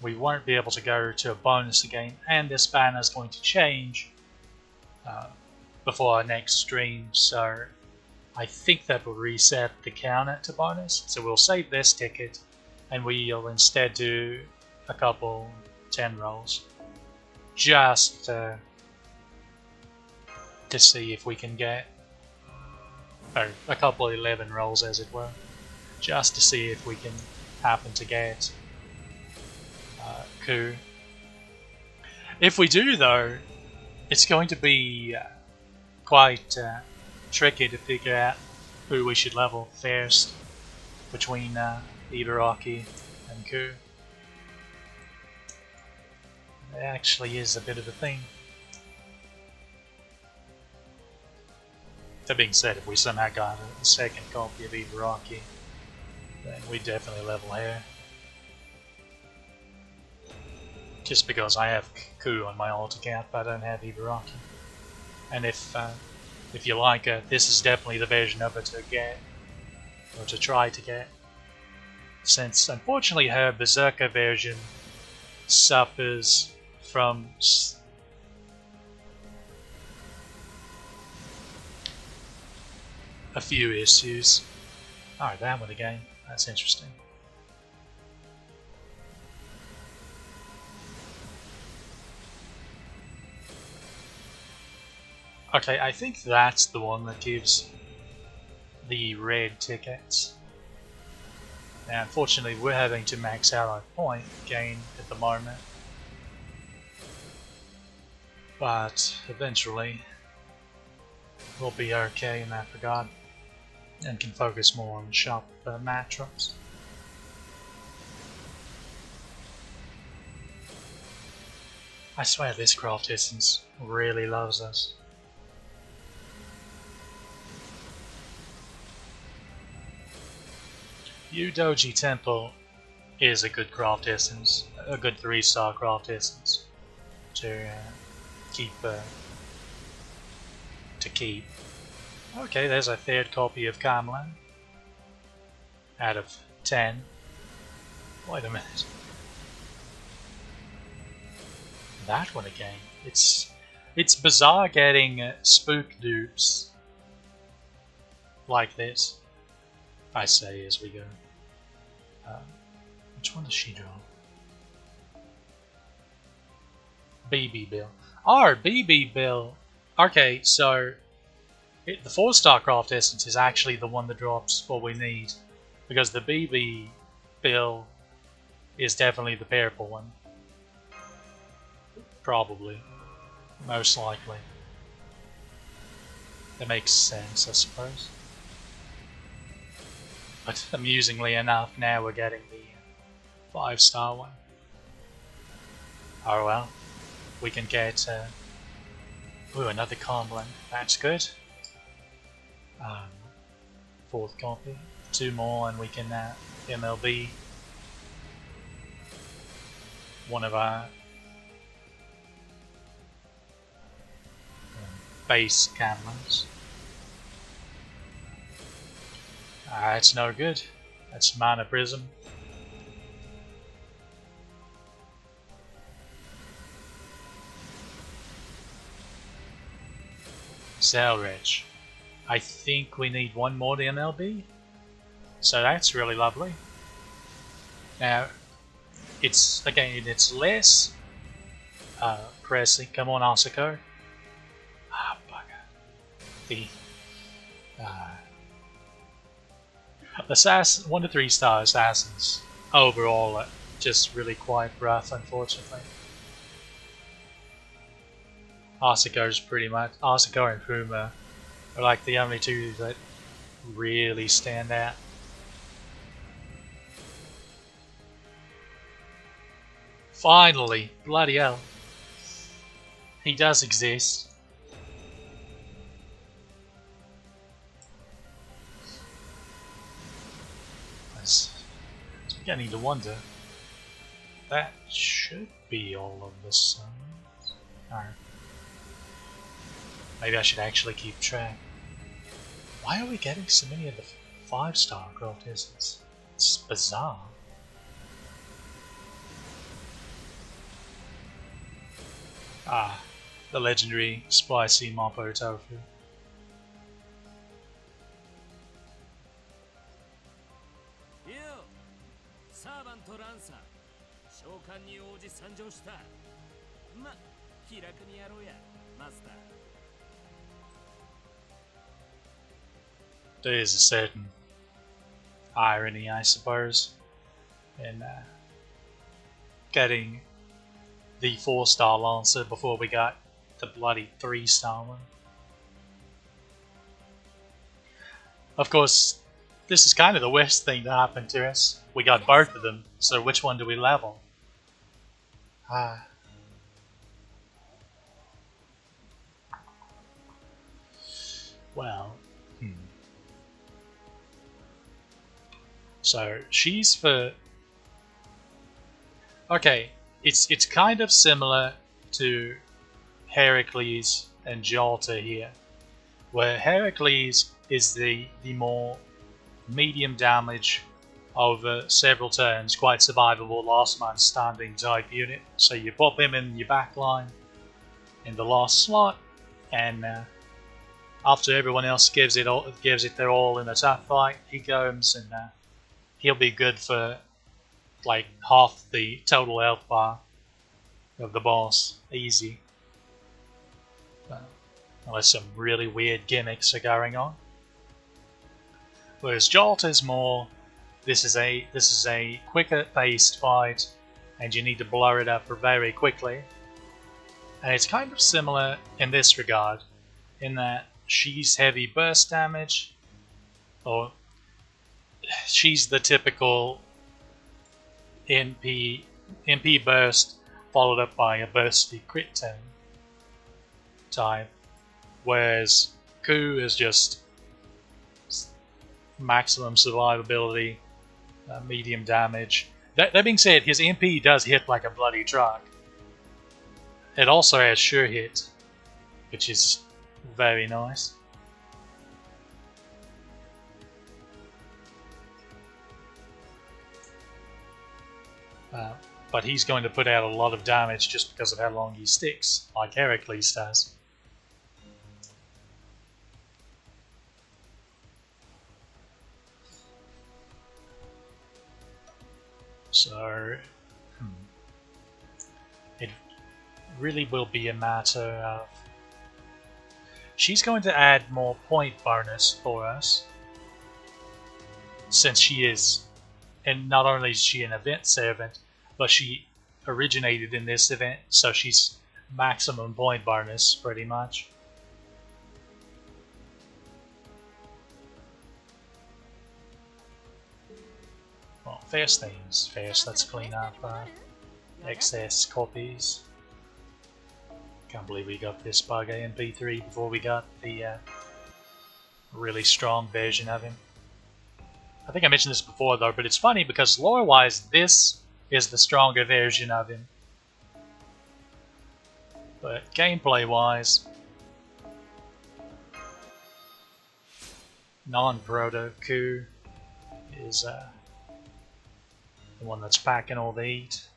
we won't be able to go to a bonus again, and this banner is going to change before our next stream, so I think that will reset the counter to bonus. So we'll save this ticket, and we'll instead do a couple 10 rolls. Just to see if we can get a couple of 11 rolls, as it were, just to see if we can happen to get Ku. If we do though, it's going to be quite tricky to figure out who we should level first between Ibaraki and Ku. It actually is a bit of a thing. That being said, if we somehow got a second copy of Ibaraki, then we definitely level her. Just because I have Ku on my alt account, but I don't have Ibaraki. And if you like her, this is definitely the version of her to get, or to try to get. Since unfortunately her Berserker version suffers from a few issues. Alright, that one again. That's interesting. Okay, I think that's the one that gives the red tickets. Now, unfortunately, we're having to max out our point gain at the moment. But eventually, we'll be okay in that regard, and can focus more on shop matchups. I swear this craft essence really loves us. Yudoji Temple is a good craft essence, a good 3-star craft essence to keep. Okay, there's a third copy of Camlan. Out of 10. Wait a minute. That one again. It's bizarre getting spook dupes like this. I say as we go. Which one does she draw? BB Bill. Oh, BB Bill. Okay, so the 4-star craft essence is actually the one that drops what we need, because the BB Bill is definitely the purple one. Probably. Most likely. That makes sense, I suppose. But amusingly enough, now we're getting the 5-star one. Oh well. We can get ooh, another Camlan. That's good. 4th copy. 2 more and we can MLB one of our base Camlans. It's no good. That's Mana Prism. Selridge. I think we need one more to MLB. So that's really lovely. Now, it's less pressing. Come on, Asako. Ah, bugger. The 1 to 3 star assassins overall are just really quite rough, unfortunately. Asako's pretty much. Asako and Puma are like the only two that really stand out. Finally! Bloody hell. He does exist. I was beginning to wonder. That should be all of the suns. Maybe I should actually keep track. Why are we getting so many of the 5-star craft essence? It's bizarre. Ah, the legendary spicy Mapo Tofu. There is a certain irony, I suppose, in getting the 4-star Lancer before we got the bloody 3-star one. Of course, this is kind of the worst thing that happened to us. We got both of them, so which one do we level? Well, So she's for... Okay, it's kind of similar to Heracles and Jalta here, where Heracles is the more medium damage over several turns, quite survivable last man standing type unit. So you pop him in your back line in the last slot, and after everyone else gives it their all in a tough fight, he goes and he'll be good for like half the total health bar of the boss, easy. Unless some really weird gimmicks are going on. Whereas Jolt is more, this is a quicker paced fight, and you need to blow it up very quickly. And it's kind of similar in this regard, in that she's heavy burst damage, or she's the typical MP burst followed up by a bursty crit 10 type, whereas Ku is just maximum survivability, medium damage. That being said, his MP does hit like a bloody truck. It also has sure hit, which is very nice. But he's going to put out a lot of damage just because of how long he sticks, like Heracles does. So it really will be a matter of... She's going to add more point bonus for us, since she is, and not only is she an event servant, but she originated in this event, so she's maximum point bonus pretty much. Well, first things first, let's clean up excess copies. Can't believe we got this bug AMP3 before we got the really strong version of him. I think I mentioned this before though, but it's funny because lore-wise, this is the stronger version of him. But gameplay-wise, non-proto Ku is the one that's packing all the heat.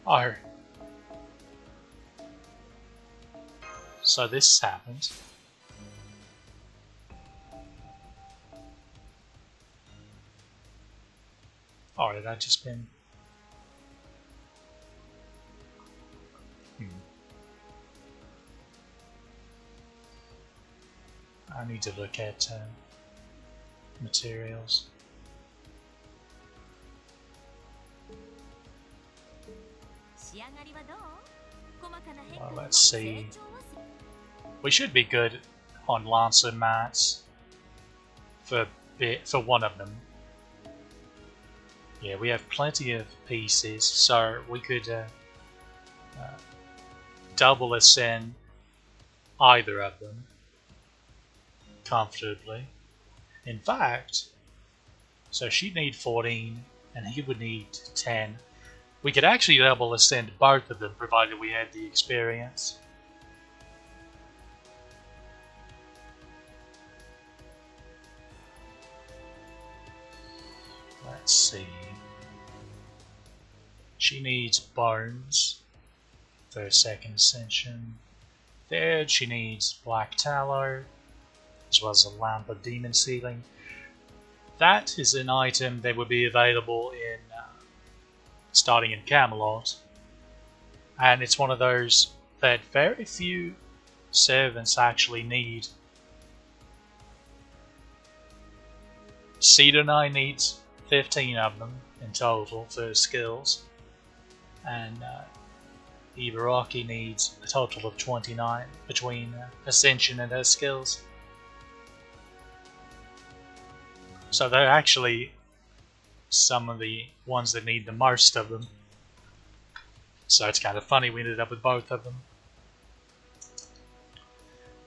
Oh. So this happened. Or did I just been... I need to look at materials. Well, let's see. We should be good on Lancer mats for one of them. Yeah, we have plenty of pieces, so we could double ascend either of them comfortably. In fact, so she'd need 14 and he would need 10. We could actually double ascend both of them provided we had the experience. Let's see. She needs bones for second ascension. Third, she needs black tallow, as well as a lamp of demon sealing. That is an item that would be available in starting in Camelot, and it's one of those that very few servants actually need. Sidonai needs 15 of them in total for skills, and Ibaraki needs a total of 29 between Ascension and her skills. So they're actually some of the ones that need the most of them. So it's kind of funny we ended up with both of them.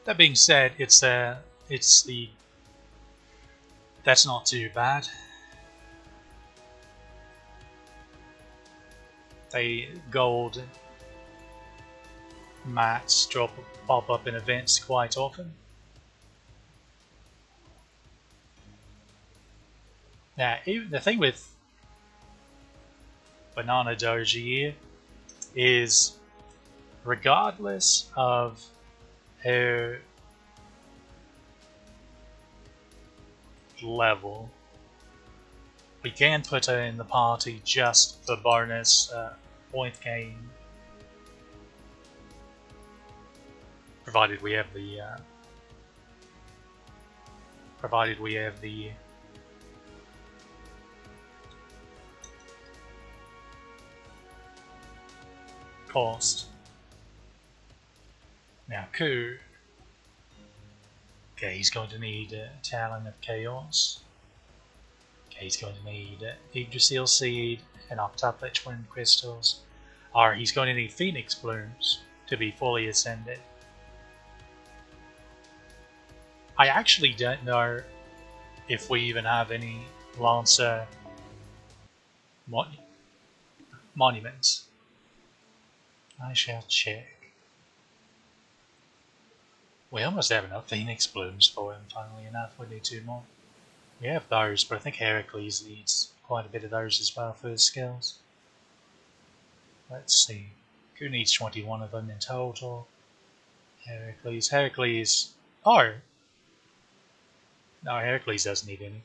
That being said, that's not too bad. The gold mats pop up in events quite often. Now, even the thing with Banana Doji here is, regardless of her level, we can put her in the party just for bonus point gain, provided we have the cost. Now Ku, okay, he's going to need Talon of Chaos. Okay, he's going to need Yggdrasil Seed and Octuplet Twin Crystals. Or he's going to need Phoenix Blooms to be fully ascended. I actually don't know if we even have any Lancer monuments. I shall check. We almost have enough Phoenix Blooms for him, funnily enough. We need 2 more. We have those, but I think Heracles needs quite a bit of those as well for his skills. Let's see. Who needs 21 of them in total? Heracles. Oh! No, Heracles doesn't need any.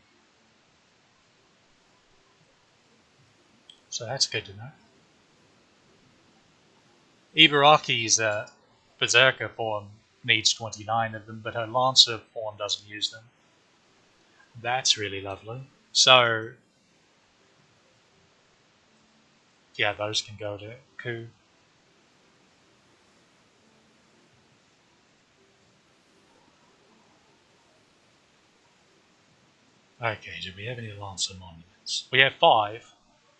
So that's good to know. Ibaraki's Berserker form needs 29 of them, but her Lancer form doesn't use them. That's really lovely. So, yeah, those can go to Ku. Okay, do we have any Lancer monuments? We have 5,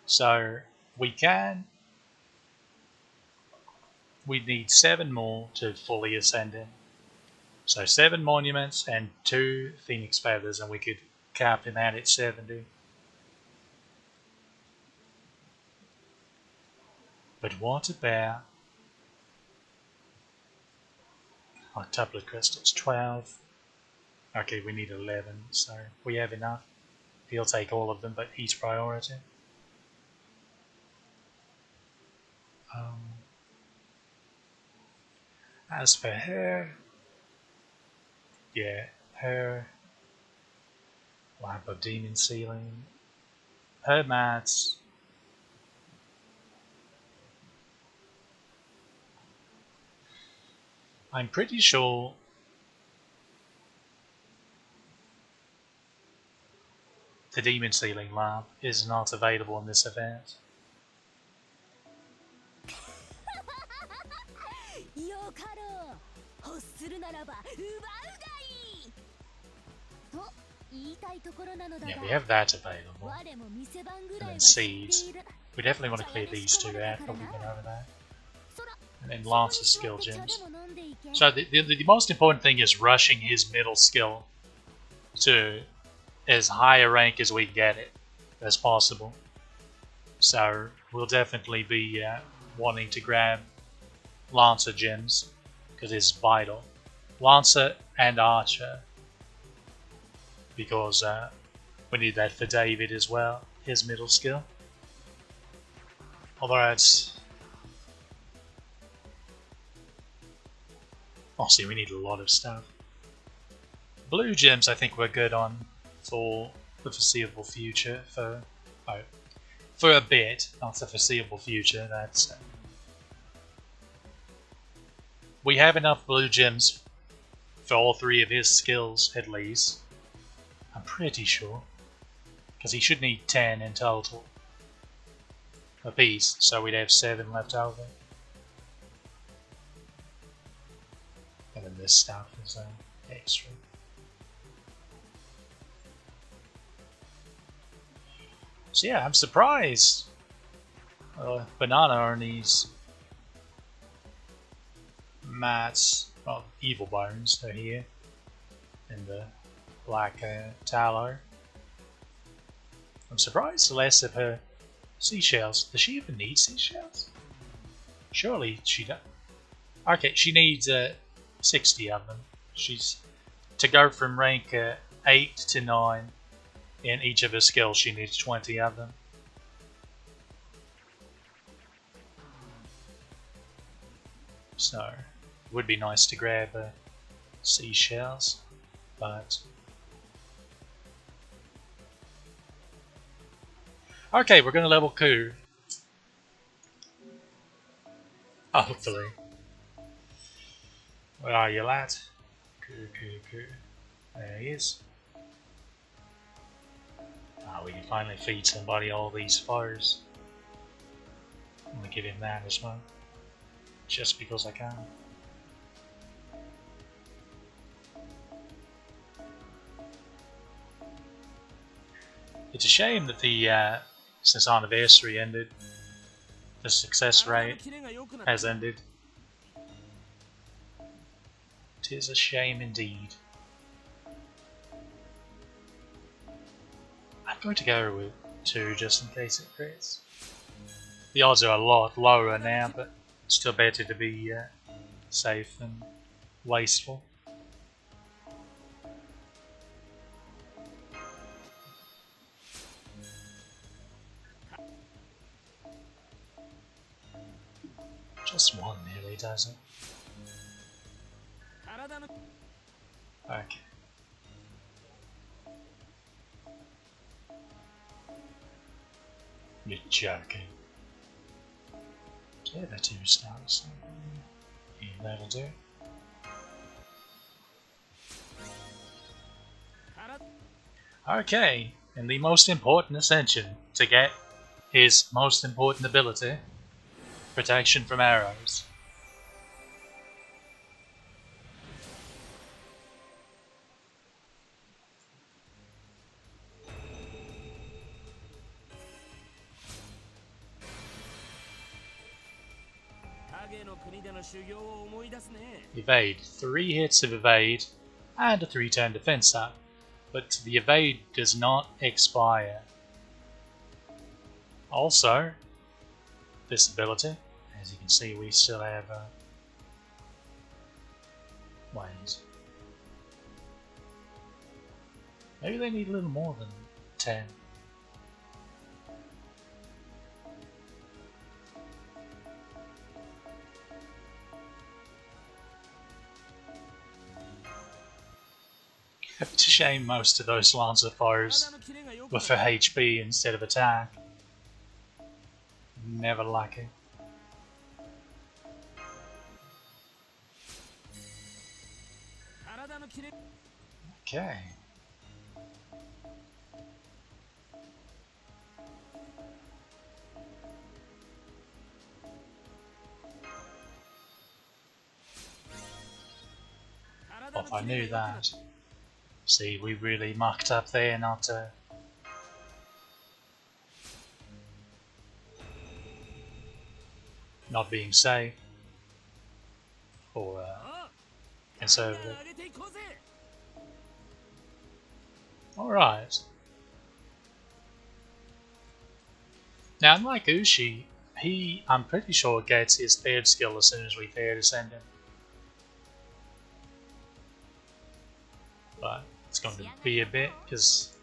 so we need 7 more to fully ascend in. So 7 monuments and 2 Phoenix Feathers, and we could cap him out at 70. But what about Octuplet Crystals? 12. Okay, we need 11, so we have enough. He'll take all of them, but he's priority. As for her, yeah, her Lamp of Demon Sealing, her mats. I'm pretty sure the Demon Sealing lamp is not available in this event. Yeah, we have that available. And then Seeds. We definitely want to clear these 2 out, but we've been over that. And then Lancer skill gems. So the most important thing is rushing his middle skill to as high a rank as we get it as possible. So we'll definitely be wanting to grab Lancer gems because it's vital. Lancer and Archer, because we need that for David as well, his middle skill. Although it's... Oh, see, we need a lot of stuff. Blue gems I think we're good on for the foreseeable future. For a bit, not the foreseeable future. That's we have enough blue gems for all 3 of his skills at least. I'm pretty sure, because he should need 10 in total a piece, so we'd have 7 left over. And then this stuff is extra. So yeah, I'm surprised Banana Arnie's mats, well, Evil Bones are here in the Black Tallow. I'm surprised less of her seashells. Does she even need seashells? Surely she does. Okay, she needs 60 of them. She's to go from rank 8 to 9 in each of her skills. She needs 20 of them. So it would be nice to grab seashells, but okay, we're gonna level Ku. Hopefully. Where are you, lad? Ku. There he is. Ah, we can finally feed somebody all these fires. I'm gonna give him that as well. Just because I can. It's a shame that the since anniversary ended, the success rate has ended. It is a shame indeed. I'm going to go with 2 just in case it crits. The odds are a lot lower now, but still better to be safe than wasteful. Just one nearly does it. Okay. You're joking. Yeah, the 2 stars. Yeah, that'll do. Okay, and the most important ascension to get his most important ability, protection from arrows. Evade. 3 hits of evade and a 3-turn defense up, but the evade does not expire. Also, this ability, as you can see, we still have ways. Maybe they need a little more than 10. It's a shame most of those Lancer fires were for HP instead of attack. Never lucky. Okay. Well, if I knew that. See, we really mucked up there not being safe or conservative. Alright. Now, unlike Ushi, I'm pretty sure, gets his 3rd skill as soon as we 3rd ascend him. But it's going to be a bit, because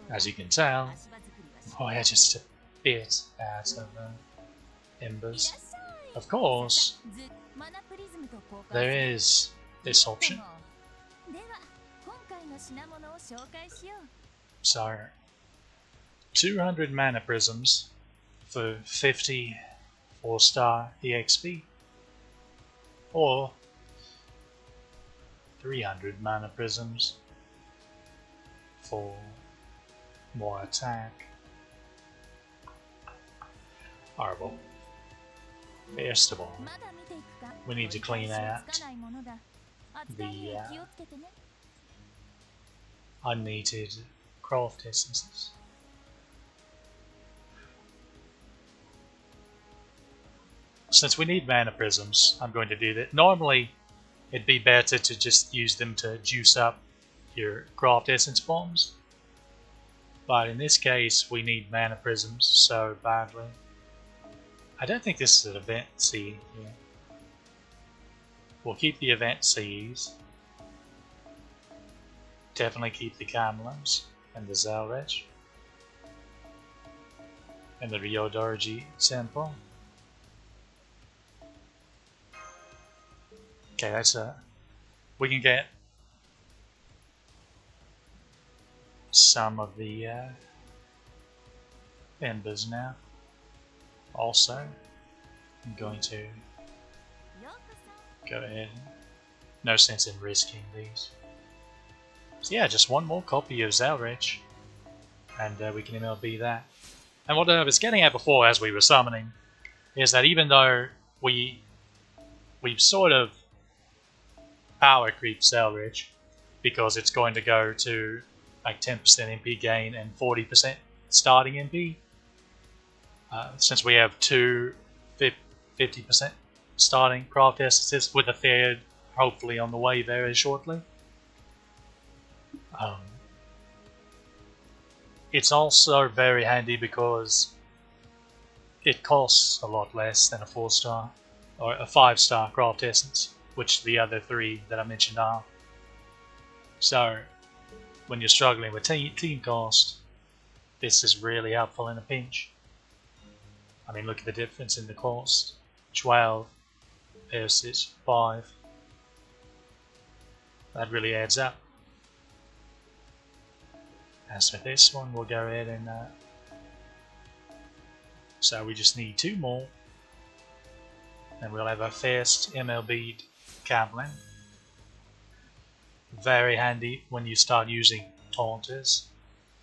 as you can tell, we're just a bit out of embers. Of course, there is this option. So, 200 mana prisms for 50 4-star EXP, or 300 mana prisms for more attack. Horrible. First of all, we need to clean out the unneeded craft essences. Since we need mana prisms, I'm going to do that. Normally, it'd be better to just use them to juice up your craft essence bombs. But in this case, we need mana prisms so badly. I don't think this is an event C here. We'll keep the event Cs. Definitely keep the Camelons and the Zelrech. And the Ryodorji Temple. Okay, that's we can get some of the embers now. Also, I'm going to go ahead. No sense in risking these. So yeah, just one more copy of Zelrech, and we can MLB that. And what I was getting at before, as we were summoning, is that even though we've sort of power creep Zelrech, because it's going to go to like 10% MP gain and 40% starting MP. Since we have 2 50% starting craft essences, with a 3rd hopefully on the way very shortly. It's also very handy because it costs a lot less than a 4-star or a 5-star craft essence, which the other 3 that I mentioned are. So when you're struggling with team cost, this is really helpful in a pinch. I mean, look at the difference in the cost. 12 versus 5. That really adds up. As for this one, we'll go ahead and so we just need 2 more, and we'll have our first MLB Kaplan. Very handy when you start using taunters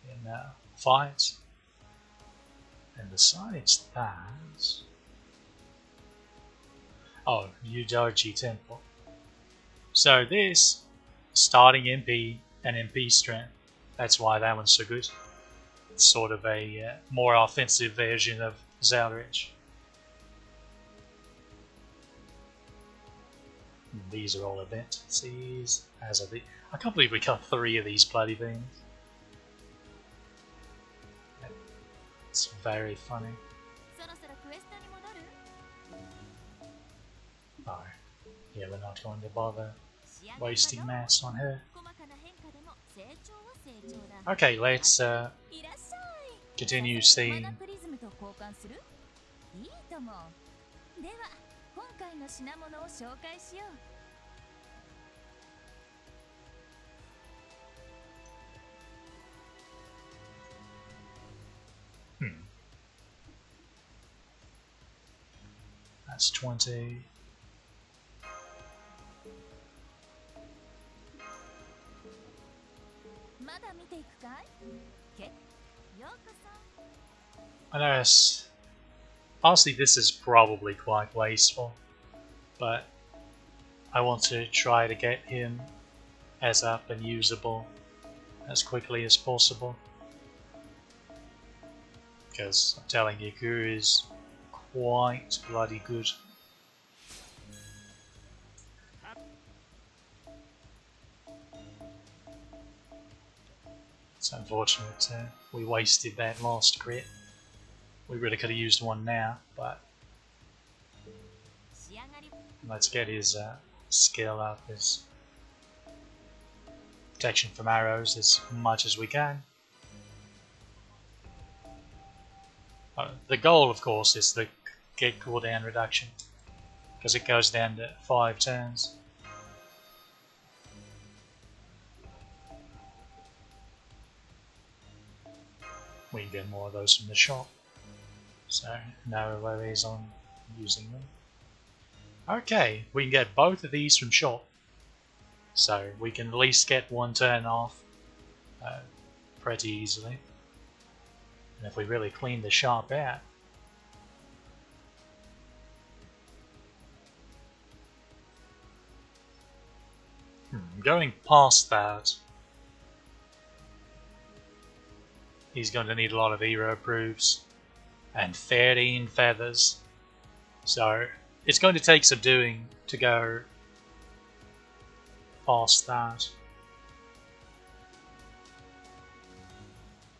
in fights. And besides that, oh, Yudoji Temple. So this starting MP and MP strength. That's why that one's so good. It's sort of a more offensive version of Zeldritch. These are all events. As of the, I can't believe we got 3 of these bloody things. It's very funny. Oh, yeah, we're not going to bother wasting mass on her. Okay, let's continue seeing. That's 20. I know honestly this is probably quite wasteful, but I want to try to get him as up and usable as quickly as possible, because I'm telling you, Guru is quite bloody good. It's unfortunate we wasted that last crit. We really could have used one now, but let's get his skill up, his protection from arrows as much as we can. The goal, of course, is to get cooldown reduction, because it goes down to 5 turns. We can get more of those from the shop, so no worries on using them. Okay, we can get both of these from shop, so we can at least get 1 turn off pretty easily. And if we really clean the shop out, going past that, he's going to need a lot of hero proofs and 13 feathers, so it's going to take some doing to go past that.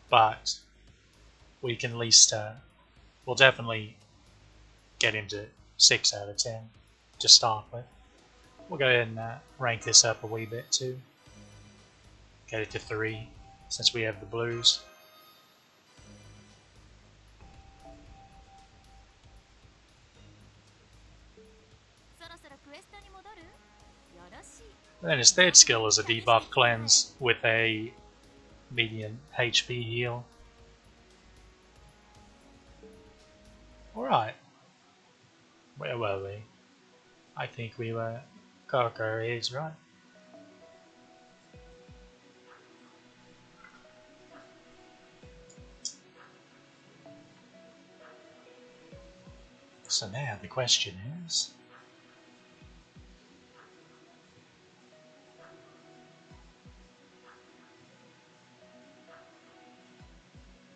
But we can at least, we'll definitely get him to 6 out of 10 to start with. We'll go ahead and rank this up a wee bit too. Get it to 3 since we have the blues. And then his third skill is a debuff cleanse with a medium HP heal. Alright. Where were we? I think we were Coco is right. So now the question is,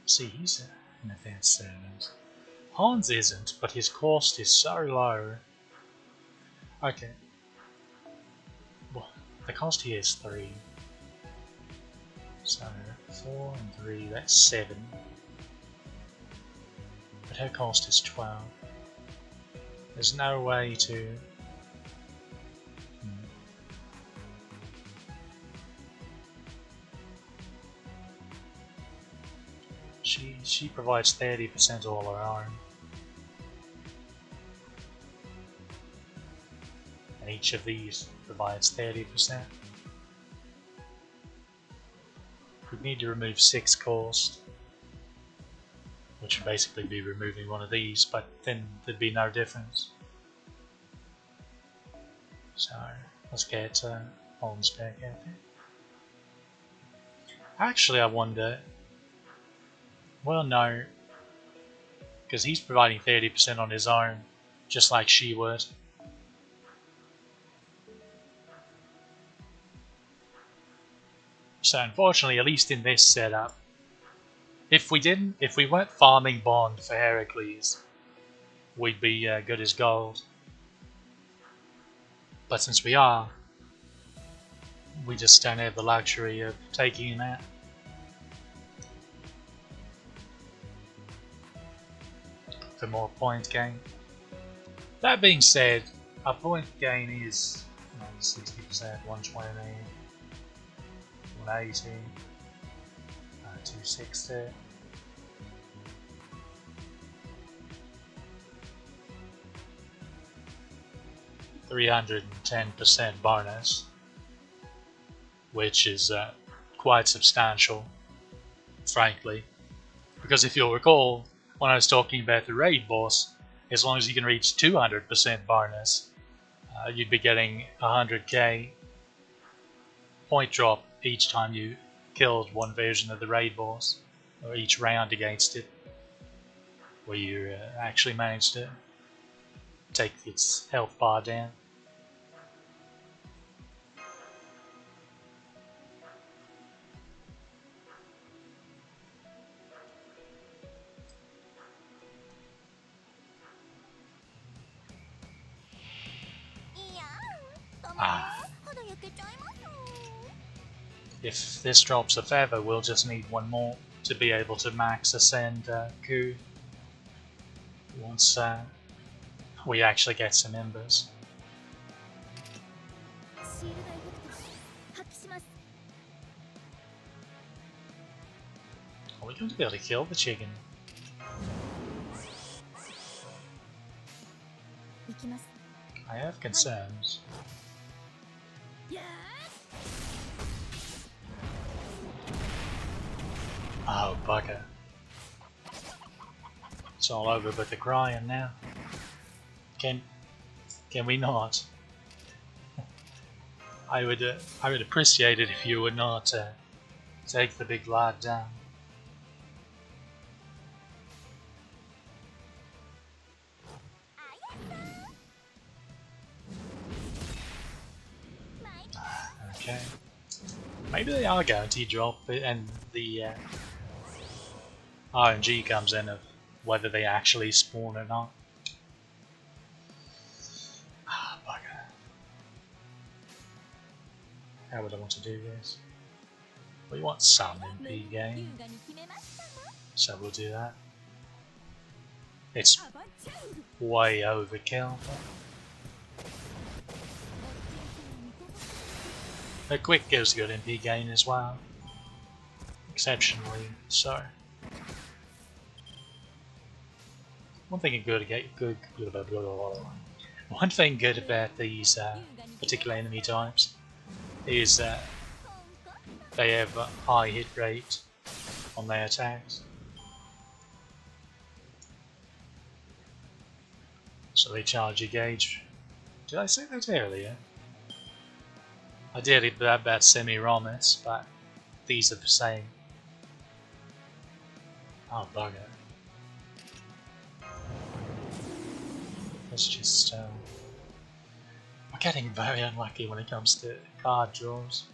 see, he's an advanced servant. Hans isn't, but his cost is so low. Okay. Well, the cost here is 3. So 4 and 3, that's 7. but her cost is 12. There's no way to... She provides 30% all her own. And each of these provides 30%. We'd need to remove 6 cost, which would basically be removing one of these, but then there'd be no difference. So let's get Holmes back out there. Actually, I wonder. Well, no, because he's providing 30% on his own, just like she would. So unfortunately, at least in this setup, if we weren't farming Bond for Heracles, we'd be good as gold. But since we are, we just don't have the luxury of taking him out. For more point gain. That being said, our point gain is 60%, 120, 180, 260. %310 bonus, which is quite substantial, frankly, because if you'll recall, when I was talking about the raid boss, as long as you can reach 200% bonus, you'd be getting 100k point drop each time you killed one version of the raid boss, or each round against it, where you actually managed to take its health bar down. If this drops a feather, we'll just need one more to be able to max ascend Ku once we actually get some embers. Are we going to be able to kill the chicken? I have concerns. Oh, bugger. It's all over but the crying now. Can we not? I would appreciate it if you would not take the big lad down. Okay. Maybe they are guaranteed drop, and the RNG comes in of whether they actually spawn or not. Ah, bugger. How would I want to do this? We want some MP gain, so we'll do that. It's way overkill. But quick gives good MP gain as well. Exceptionally so. One thing good about these particular enemy types is that they have a high hit rate on their attacks. So they charge your gauge. Did I say that earlier? I did it about Semiramis, but these are the same. Oh, bugger. Let's just... we're getting very unlucky when it comes to card draws.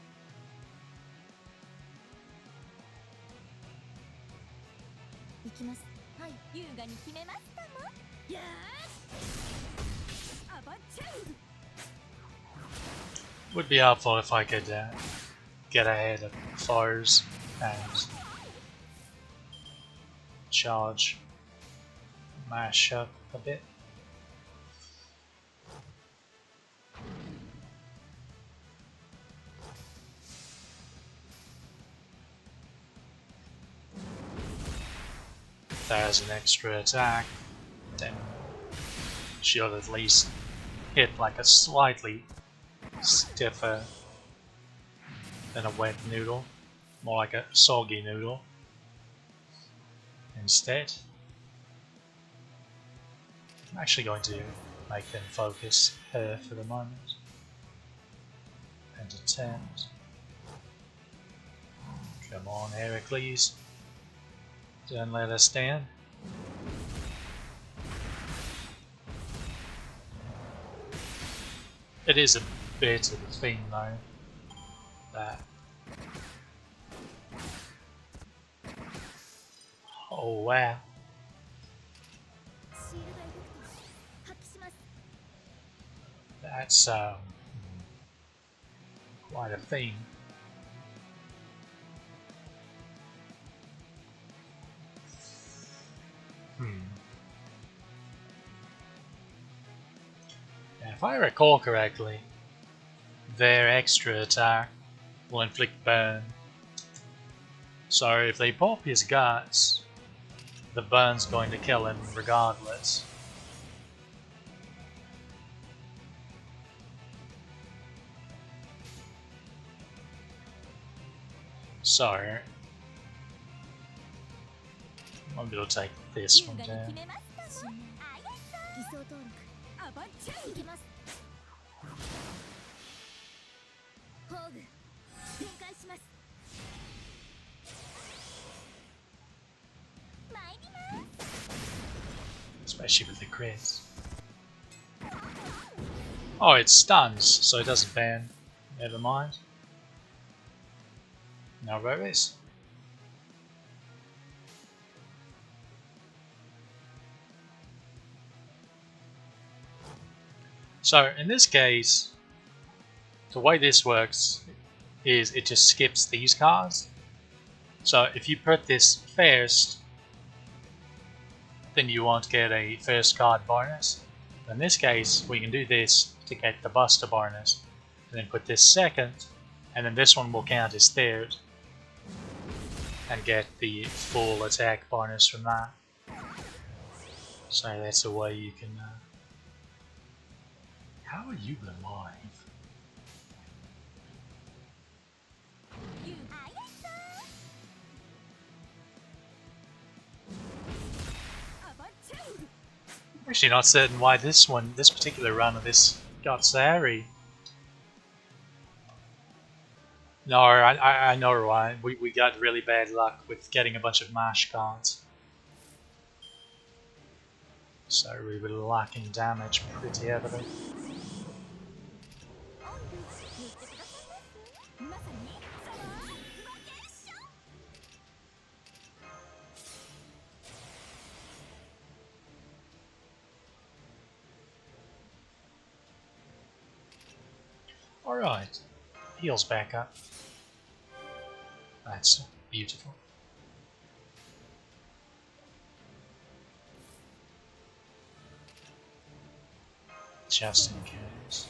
Would be helpful if I could get ahead of foes and charge mash up a bit. There's an extra attack, then she'll at least hit like a slightly stiffer than a wet noodle, more like a soggy noodle instead. I'm actually going to make them focus her for the moment and attempt. Come on, Heracles. Don't let us down. It is a bit of a thing though, that oh wow, that's quite a thing. Now, if I recall correctly, their extra attack will inflict burn. So if they pop his guts, the burn's going to kill him regardless. So maybe we'll take this one down. Especially with the crits. Oh, it stuns, so it doesn't ban. Never mind. Now where is? So in this case, the way this works is it just skips these cards. So if you put this first, then you won't get a first card bonus. In this case, we can do this to get the Buster bonus, and then put this second, and then this one will count as third, and get the full attack bonus from that. So that's a way you can... How are you alive? I'm actually not certain why this particular run of this got Sari. No, I know why. We got really bad luck with getting a bunch of mash cards. So we were lacking damage pretty heavily. Alright, heals back up. That's beautiful. Just in case.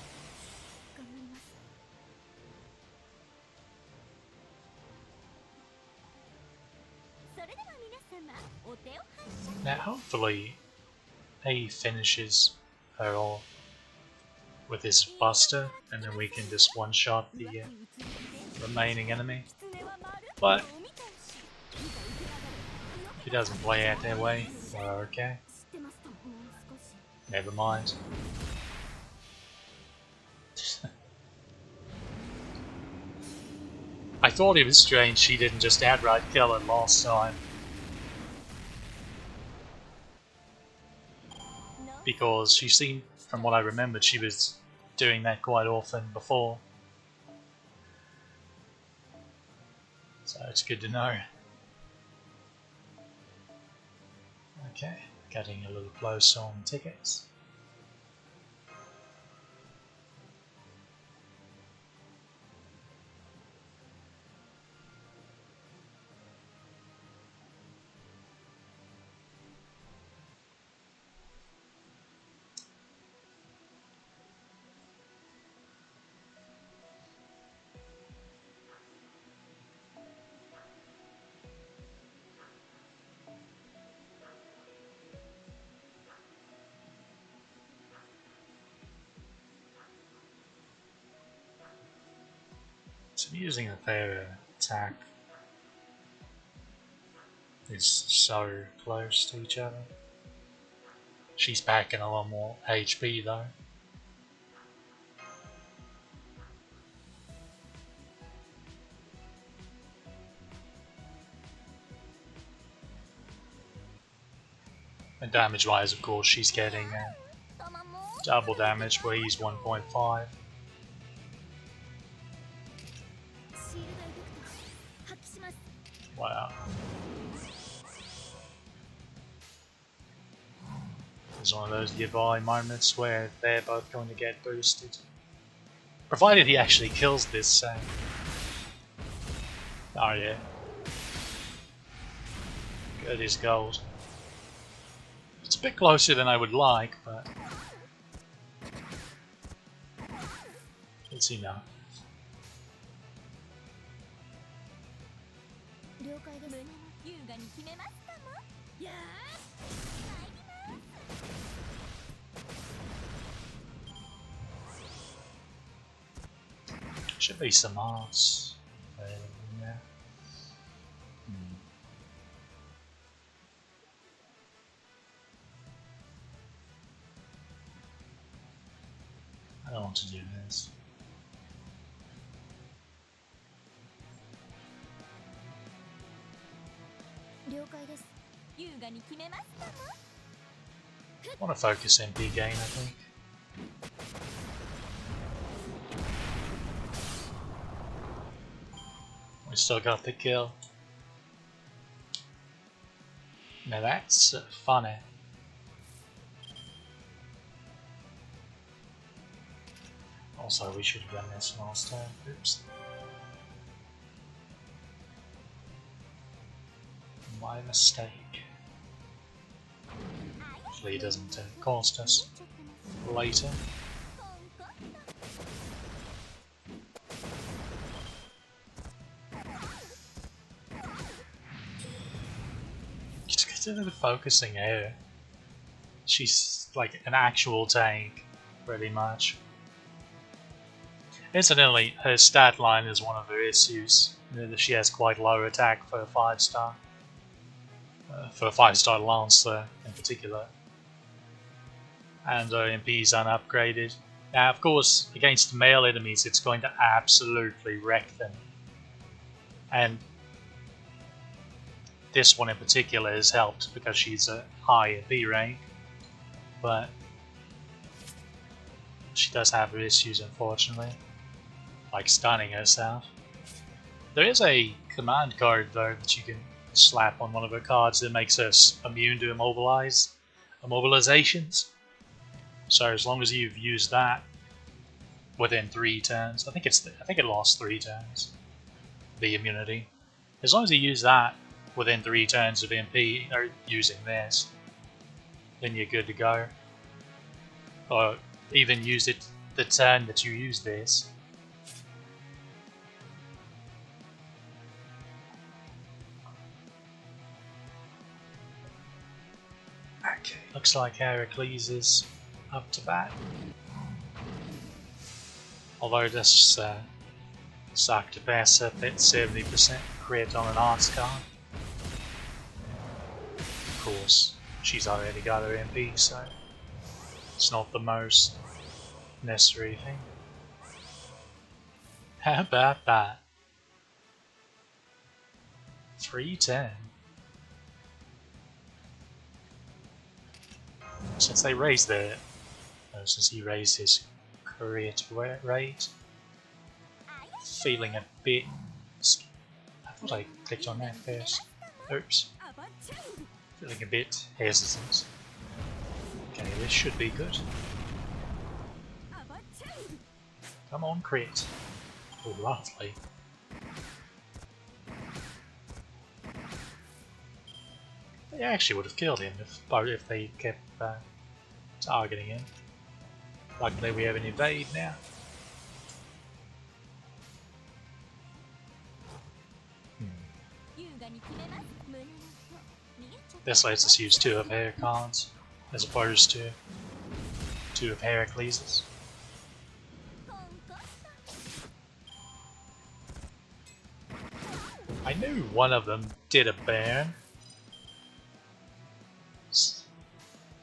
Now hopefully he finishes her off with his Buster, and then we can just one-shot the remaining enemy. But if it doesn't play out that way, we're okay. Never mind. I thought it was strange she didn't just outright kill it last time. Because she seemed, from what I remembered, she was doing that quite often before. So it's good to know. Okay, getting a little close on tickets. So using a fair attack is so close to each other. She's packing a lot more HP though. And damage wise, of course, she's getting double damage where he's 1.5. Wow. It's one of those Yavai moments where they're both going to get boosted. Provided he actually kills this oh yeah. Good as gold. It's a bit closer than I would like, but it's enough. Should be some hearts. Yeah. I don't want to do this. I want to focus MP gain, I think. We still got the kill. Now that's funny. Also, we should have done this last time. Oops. My mistake. Hopefully it doesn't cost us later. Just get to the focusing here. She's like an actual tank, pretty much. Incidentally, her stat line is one of her issues. She has quite low attack for a 5-star. For a 5-star Lancer in particular. And her MP is unupgraded. Now, of course, against male enemies, it's going to absolutely wreck them. And this one in particular has helped because she's a high MP rank. But she does have her issues, unfortunately. Like stunning herself. There is a command card though that you can slap on one of her cards that makes her immune to immobilizations. So as long as you've used that within 3 turns, I think it lasts 3 turns. The immunity. As long as you use that within 3 turns of MP or using this, then you're good to go. Or even use it the turn that you use this. Okay, looks like Heracles is up to bat. Although this sucked to pass up at 70% crit on an arts card. Of course, she's already got her MP, so it's not the most necessary thing. How about that? 310. Since they raised the, since he raised his crit rate, feeling a bit. I thought I clicked on that first. Oops. Feeling a bit hesitant. Okay, this should be good. Come on, crit. Oh, lovely. They actually would have killed him if they kept targeting him. Luckily we have an evade now. This lets us use 2 of her cards as opposed to 2 of Heracles'. I knew one of them did a burn.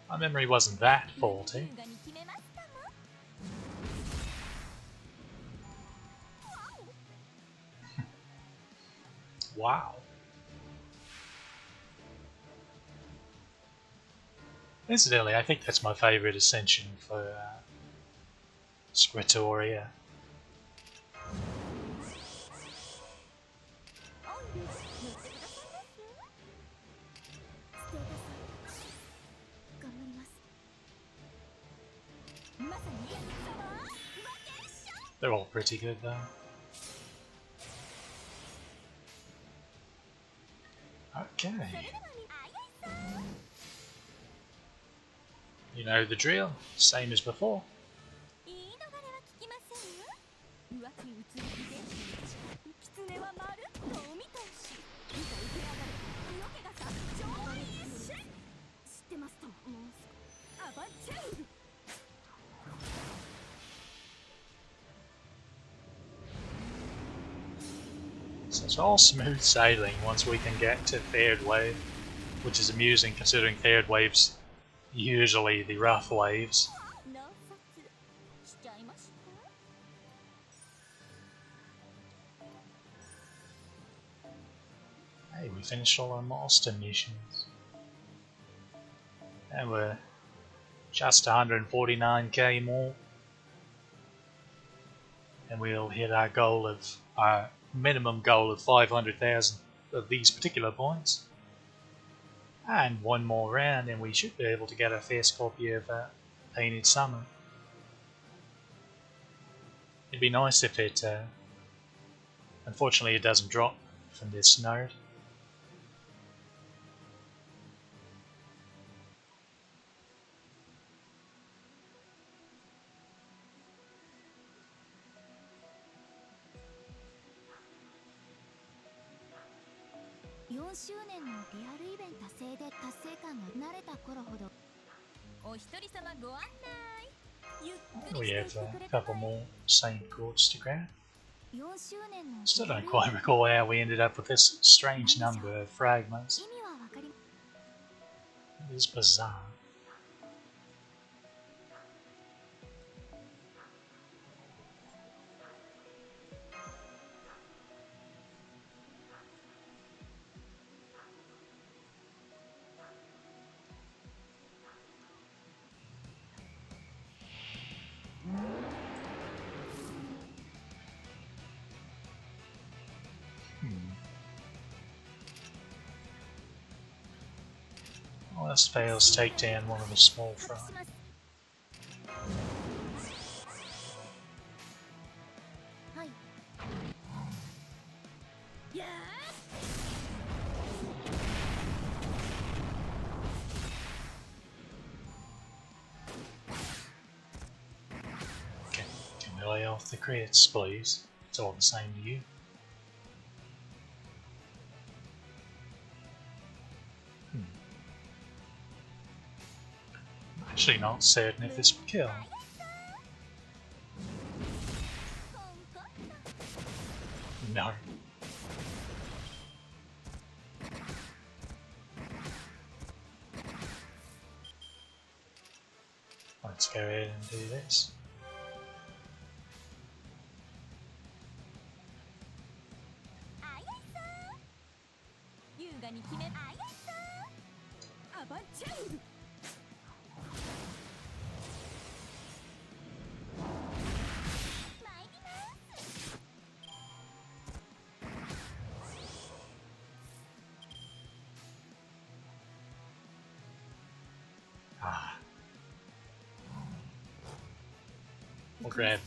My memory wasn't that faulty. Wow. Incidentally, I think that's my favourite ascension for Scriptoria. They're all pretty good though. Okay. You know the drill, same as before. So it's all smooth sailing once we can get to third wave, which is amusing considering third wave's usually the rough waves. Hey, we finished all our master missions. And we're just 149k more. And we'll hit our goal of our minimum goal of 500,000 of these particular points. And one more round and we should be able to get our first copy of Painted Summer. It'd be nice if it, unfortunately it doesn't drop from this node. We have a couple more Saint Courts to grab. Still don't quite recall how we ended up with this strange number of fragments. It is bizarre. Well, this fails to take down one of the small fry. Can we lay off the crits, please? It's all the same to you. Actually not certain if this would kill. No. Let's go ahead and do this. We'll grab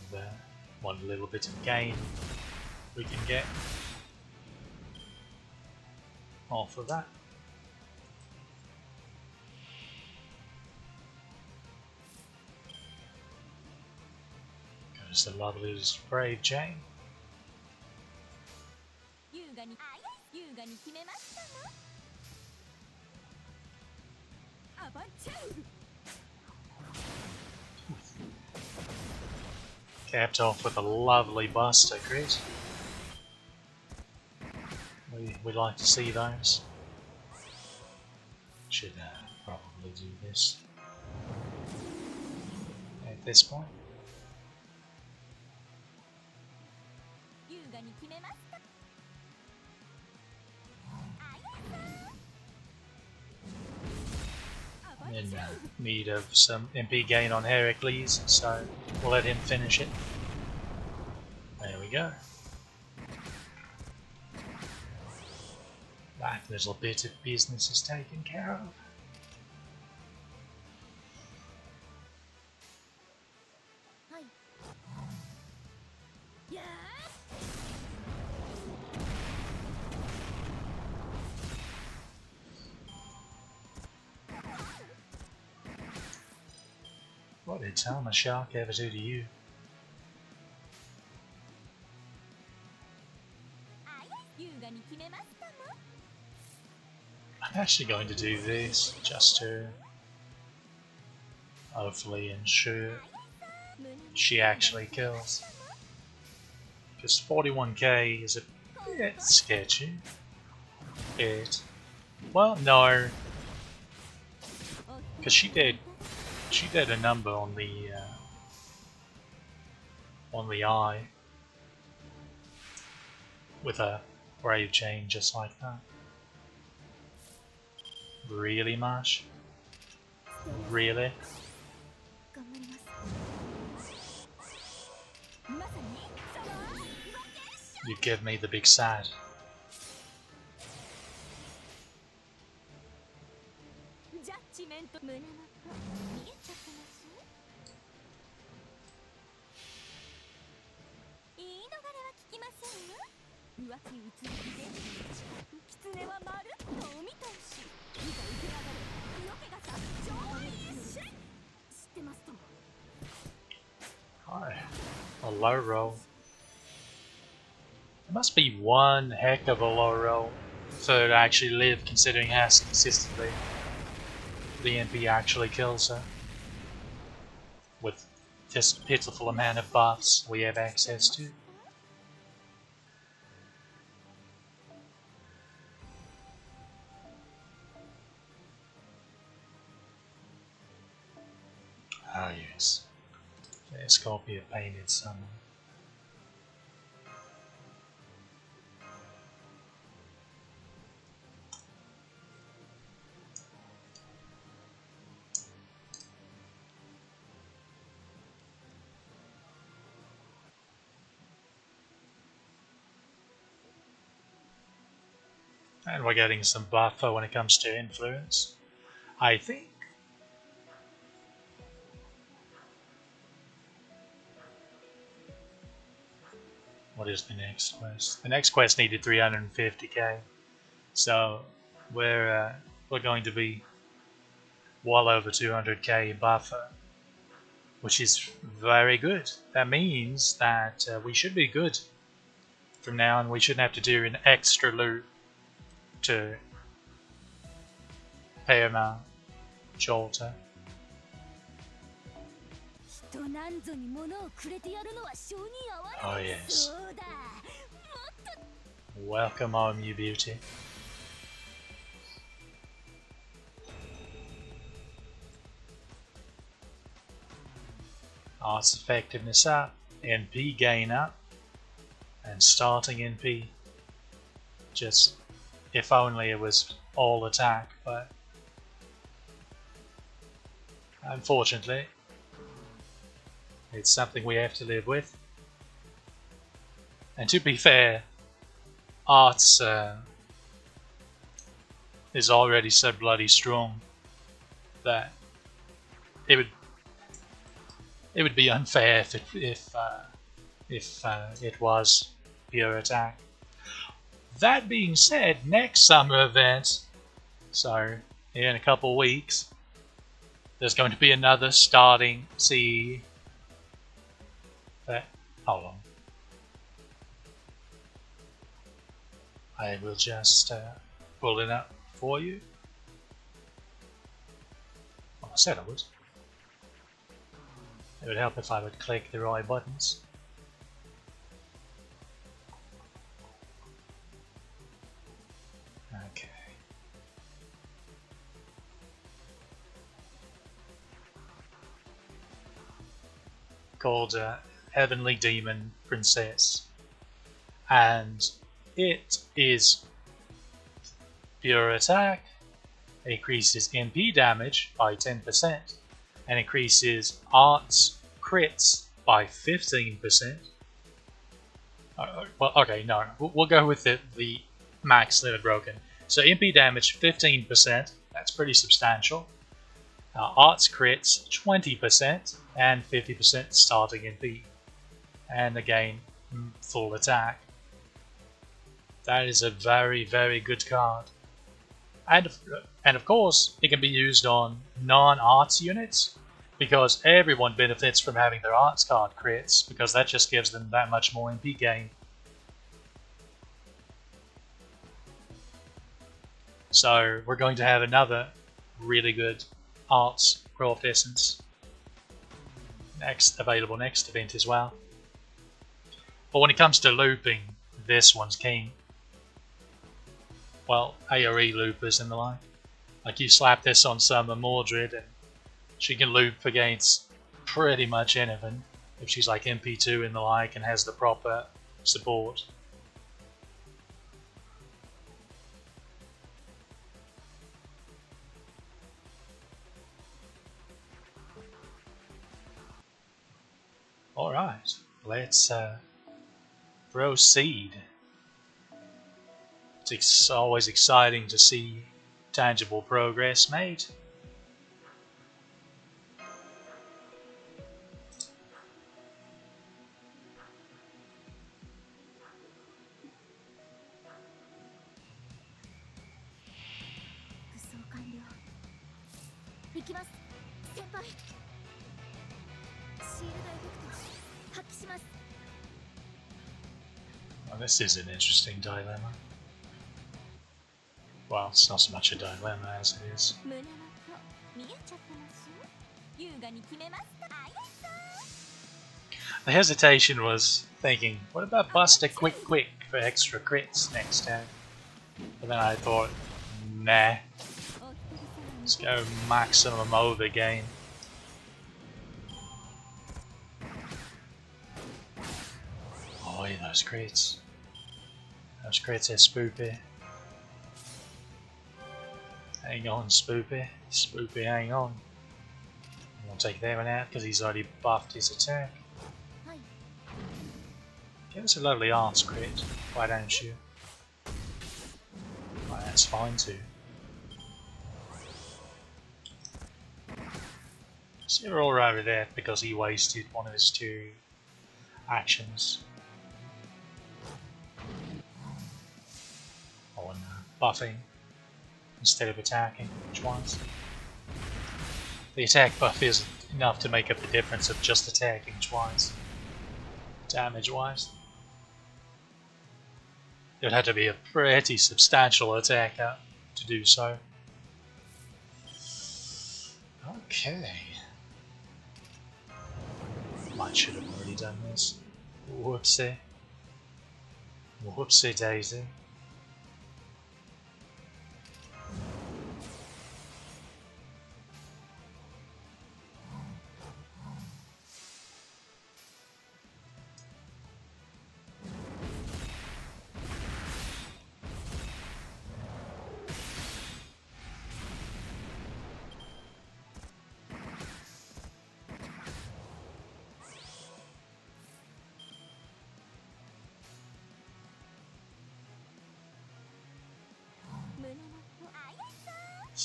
one little bit of gain we can get off of that. Goes the lovely Brave Jane. Capped off with a lovely buster, Chris. We we'd like to see those. Should probably do this at this point. 優雅に決めますか。In need of some MP gain on Heracles, so we'll let him finish it. There we go. That little bit of business is taken care of. What did Talma Shark ever do to you? I'm actually going to do this just to hopefully ensure she actually kills. Because 41k is a bit sketchy. Well, no. Because she did a number on the eye with a brave chain just like that. Really, Marsh? Really? You give me the big sad. Hi. A low roll. It must be one heck of a low roll for her to actually live, considering how consistently the MP actually kills her. With this pitiful amount of buffs we have access to. Oh yes, the Scorpio painted someone. And we're getting some buffer when it comes to influence, I think. What is the next quest? The next quest needed 350k, so we're going to be well over 200k buffer, which is very good. That means that we should be good from now on. We shouldn't have to do an extra loop to Paramount Jolter. Oh yes. Welcome home, you beauty. Arts effectiveness up, NP gain up, and starting NP. Just, if only it was all attack, but unfortunately it's something we have to live with. And to be fair, Arts is already so bloody strong that it would be unfair if it was pure attack. That being said, next summer event, so in a couple weeks, there's going to be another starting CE. Hold on. I will just pull it up for you. Well, I said I would. It would help if I would click the right buttons. called Heavenly Demon Princess, and it is pure attack, increases MP damage by 10%, and increases arts crits by 15%. Well, okay, no, we'll go with the max limit broken. So MP damage 15%, that's pretty substantial. Arts crits 20% and 50% starting MP. And again, full attack. That is a very, very good card. And of course, it can be used on non-arts units, because everyone benefits from having their arts card crits, because that just gives them that much more MP gain. So we're going to have another really good arts Craft Essence available next event as well. But when it comes to looping, this one's king. Well, AoE loopers and the like. Like, you slap this on Summer Mordred and she can loop against pretty much anything if she's like MP2 and the like and has the proper support. Alright, let's proceed. It's always exciting to see tangible progress made. Well, this is an interesting dilemma. Well, it's not so much a dilemma as it is. The hesitation was thinking, what about Buster Quick for extra crits next turn? But then I thought, nah. Let's go maximum overgain. Oh yeah, those crits. Those crits are spoopy. Hang on, Spoopy. Spoopy, hang on. We'll take that one out because he's already buffed his attack. Give us a lovely arts crit, why don't you? Well, that's fine too. 0 over that because he wasted one of his 2 actions on buffing instead of attacking twice. The attack buff isn't enough to make up the difference of just attacking twice, damage wise. It would have to be a pretty substantial attack to do so. Okay. Might should have already done this. Whoopsie. Whoopsie daisy.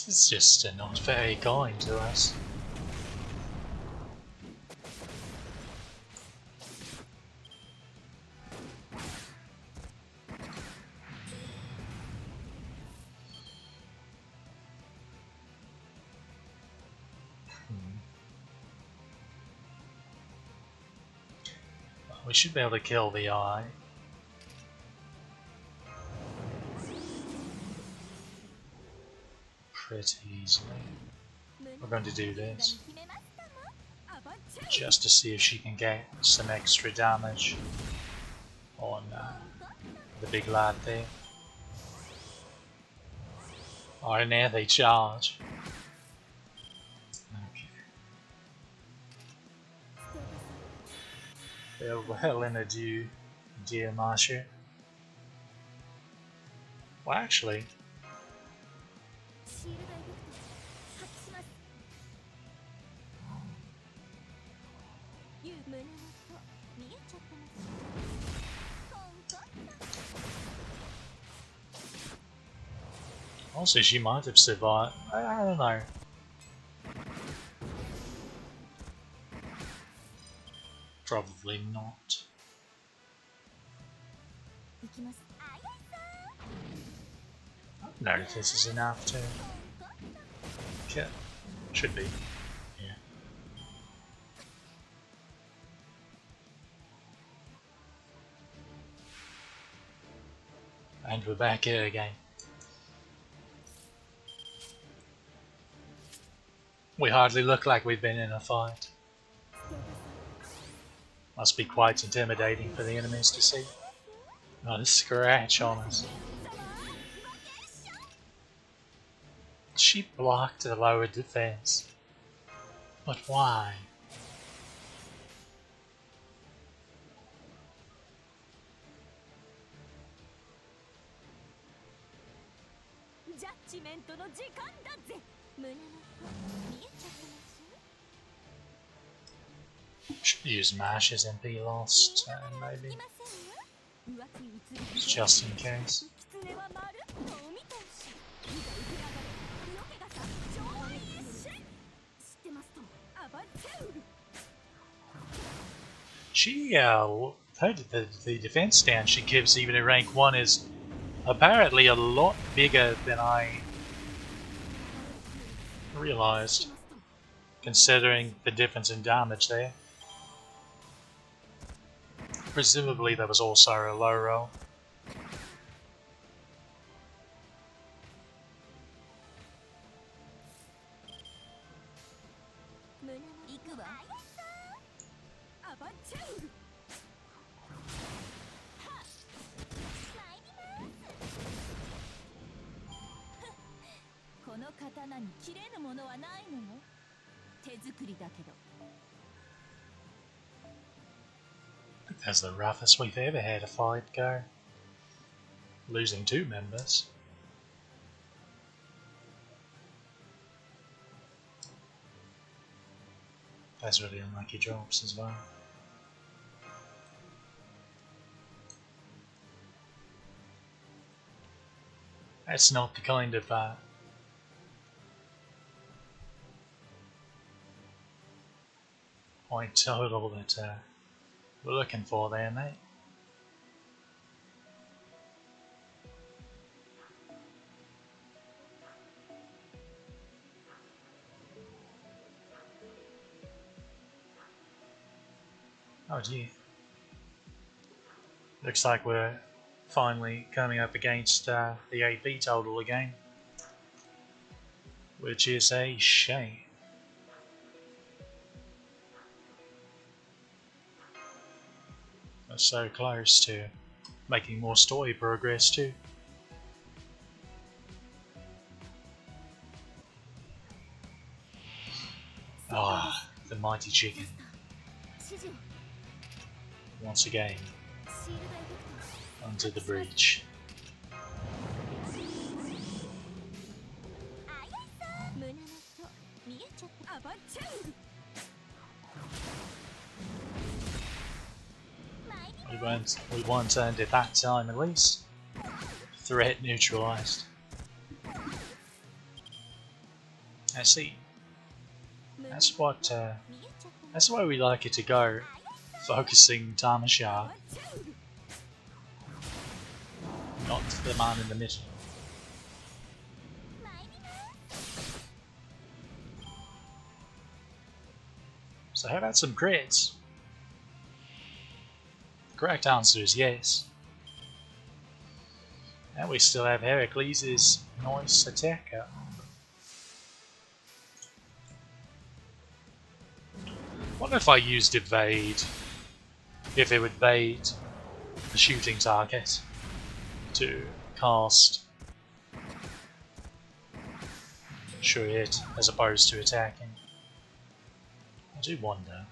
This is just not very kind to us. We should be able to kill the eye. Pretty easily. We're going to do this just to see if she can get some extra damage on the big lad there. Oh, and there they charge. Okay. well in a due, dear Marcia. Well, actually, シールドエフェクト発揮します。胸の音見えちゃってます。コンコン also she might have survived. I don't know. Probably not. いきます。あやさ No, this is enough to. Yeah, should be. Yeah. And we're back here again. We hardly look like we've been in a fight. Must be quite intimidating for the enemies to see. Not a scratch on us. She blocked the lower defense. But why? ジャッジメントの時間だぜ。胸の音見えちゃってます。 Should use Mash's MP last turn, maybe. Just in case. She, the defense stance she gives even at rank 1 is apparently a lot bigger than I realized, considering the difference in damage there. Presumably there was also a low roll. That's the roughest we've ever had a fight go. Losing 2 members. That's really unlucky drops as well. That's not the kind of point total that we're looking for there, mate. Oh gee. Looks like we're finally coming up against the AP total again, which is a shame. We're so close to making more story progress too. Ah, the mighty chicken. Once again, onto the breach. We weren't earned it that time at least. Threat neutralized. I see. That's the way we like it to go. Focusing Tamashar, not the man in the middle. So how about some crits? The correct answer is yes. And we still have Heracles' nice attacker. What if I used evade? If it would bait the shooting target to cast sure hit as opposed to attacking. I do wonder.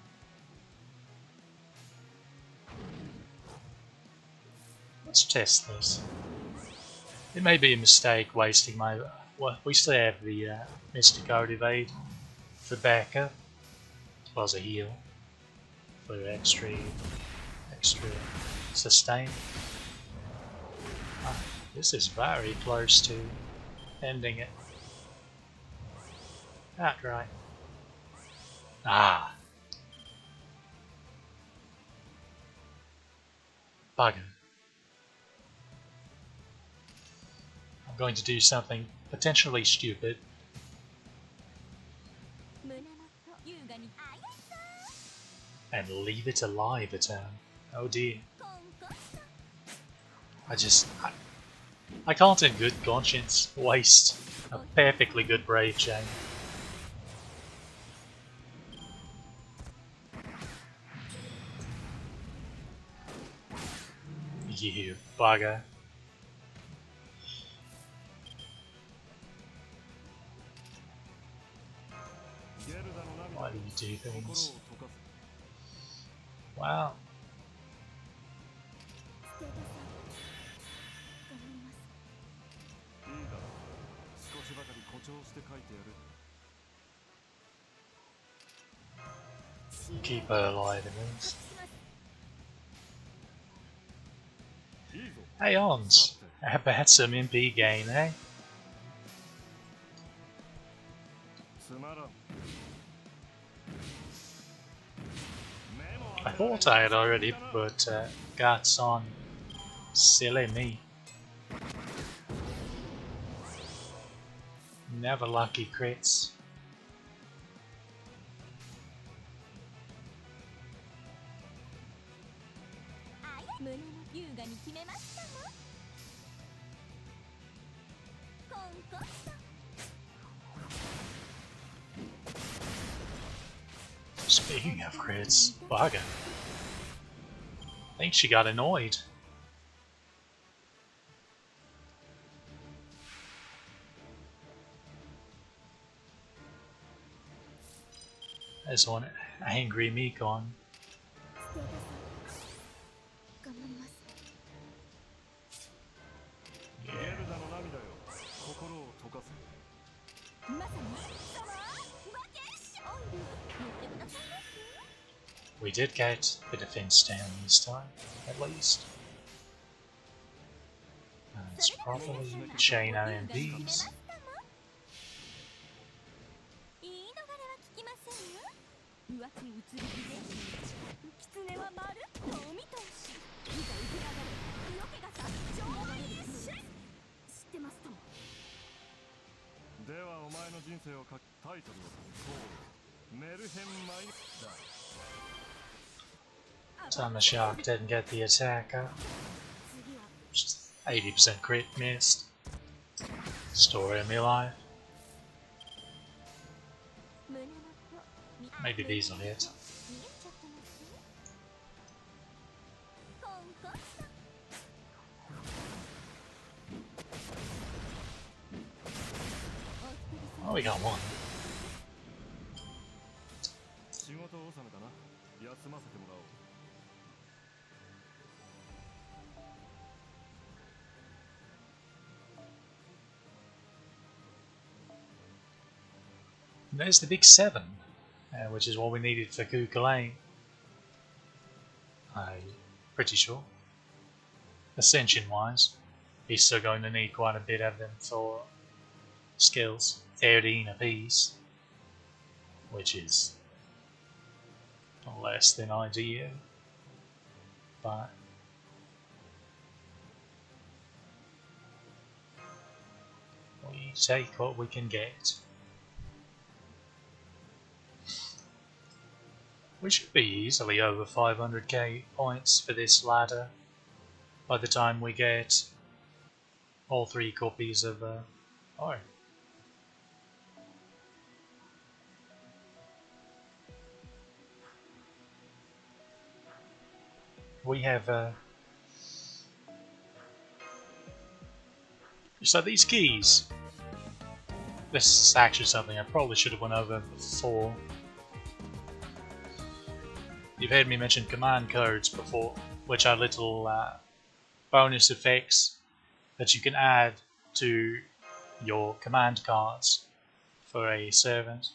Let's test this. It may be a mistake wasting my... Well, we still have the Mystic Art Evade for backup, as well as a heal for extra sustain. Ah, this is very close to ending it. Outright. Ah. Bugger. I'm going to do something potentially stupid. And leave it alive a turn. Oh dear. I can't in good conscience waste a perfectly good Brave Chain. You bugger. Why do you do things? Wow. Keep her alive at least. Hey Ons, how about some MP gain, eh? I thought I had already, but guts on. Silly me. Never lucky crits. Speaking of crits, bugger. I think she got annoyed. There's one angry Mekon. We did get the defense down this time, at least. Let's properly chain our MPs. Time the Shark didn't get the attack up. Just 80% crit missed. Story of my life. Maybe these will hit. Oh, we got one. And there's the big 7, which is what we needed for Kukulane. I'm pretty sure. Ascension wise, he's still going to need quite a bit of them for skills. 13 apiece, which is less than ideal, but we take what we can get. We should be easily over 500k points for this ladder by the time we get all 3 copies of art. We have so these keys, this is actually something I probably should have went over before. You've heard me mention command codes before, which are little bonus effects that you can add to your command cards for a servant.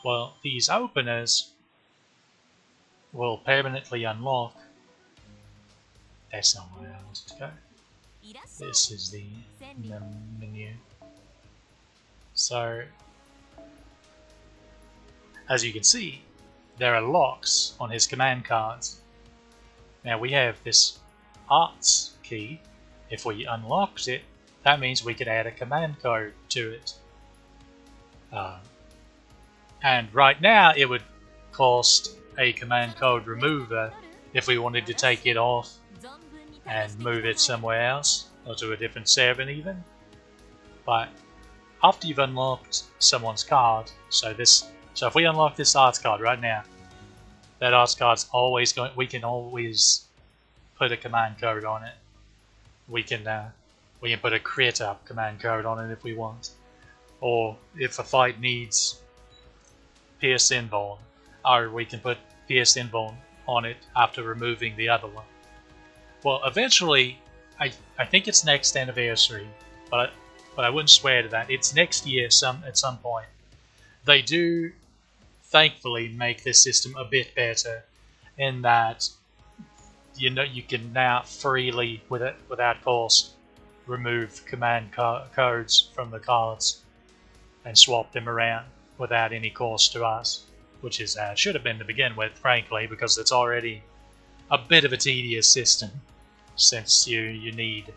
Well, these openers will permanently unlock. That's not where I wanted to go. This is the menu. So, as you can see, there are locks on his command cards. Now we have this arts key. If we unlocked it, that means we could add a command code to it. And right now it would cost a command code remover if we wanted to take it off and move it somewhere else, or to a different servant even. But after you've unlocked someone's card, so if we unlock this arts card right now, that arts card's always going. We can always put a command code on it. We can put a crit up command code on it if we want, or if a fight needs Pierce Invuln, or we can put Pierce Invuln on it after removing the other one. Well, eventually, I think it's next anniversary, but I wouldn't swear to that. It's next year at some point. They do, thankfully, make this system a bit better in that you can now freely, without cost, remove command codes from the cards and swap them around without any cost to us, which is should have been to begin with, frankly, because it's already a bit of a tedious system, since you need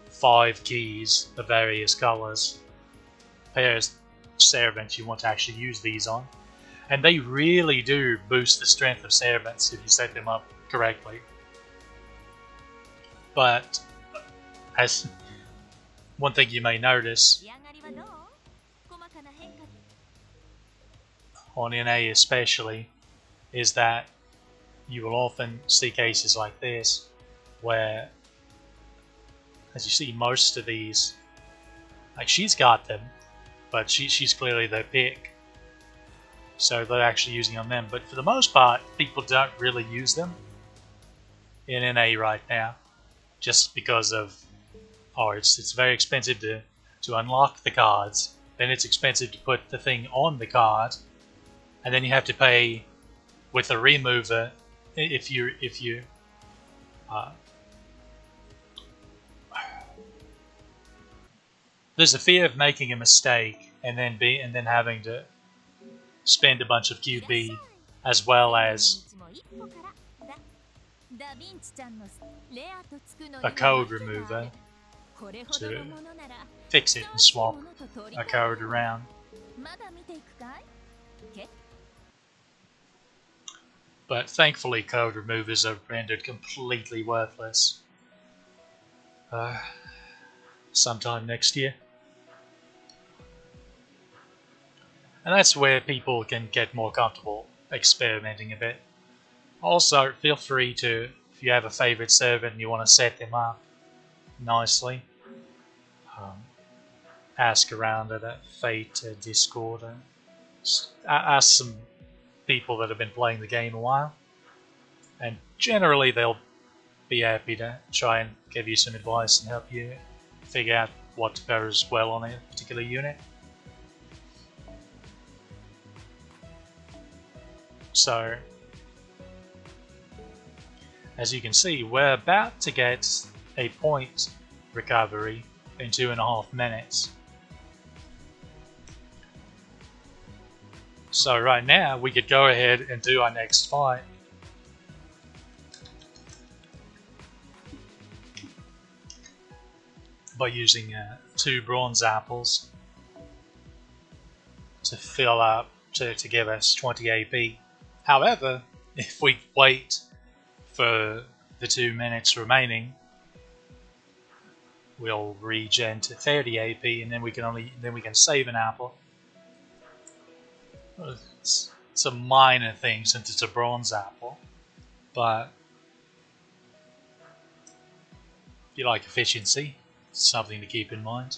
5 keys of various colors per servant you want to actually use these on. And they really do boost the strength of servants if you set them up correctly. But as one thing you may notice on NA especially is that you will often see cases like this where, as you see, most of these, like, she's got them, but she's clearly their pick, so they're actually using on them. But for the most part, people don't really use them in NA right now, just because of it's very expensive to unlock the cards, then it's expensive to put the thing on the card, and then you have to pay with a remover if you there's a fear of making a mistake and then having to spend a bunch of QB as well as a code remover to fix it and swap a code around. But thankfully code removers are rendered completely worthless sometime next year. And that's where people can get more comfortable experimenting a bit. Also, feel free to, if you have a favorite servant and you want to set them up nicely, ask around at a Fate Discord and ask some people that have been playing the game a while, and generally they'll be happy to try and give you some advice and help you figure out what goes well on a particular unit. So, as you can see, we're about to get a point recovery in 2.5 minutes. So right now we could go ahead and do our next fight. By using 2 bronze apples to fill up to give us 20 AP. However, if we wait for the 2 minutes remaining, we'll regen to 30 AP, and then we can save an apple. It's a minor thing since it's a bronze apple, but if you like efficiency, it's something to keep in mind.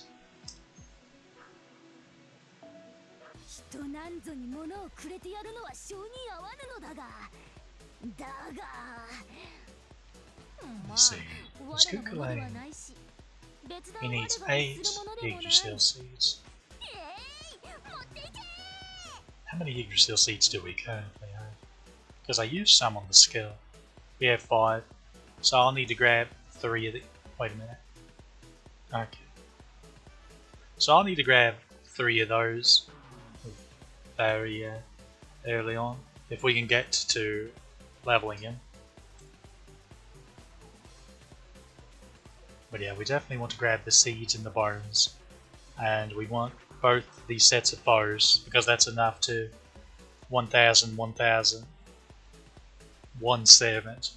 人なんぞに物をくれてやるのは性に合わぬのだが Let's see. Let's Google. He needs 8 Yggdrasil seeds. How many Yggdrasil seeds do we currently have? Because I used some on the skill. We have 5. So I'll need to grab 3 of the... Wait a minute. Okay. So I'll need to grab 3 of those very early on, if we can get to leveling him. But yeah, we definitely want to grab the seeds and the bones, and we want both these sets of bows, because that's enough to 1000, 1000, 1 servant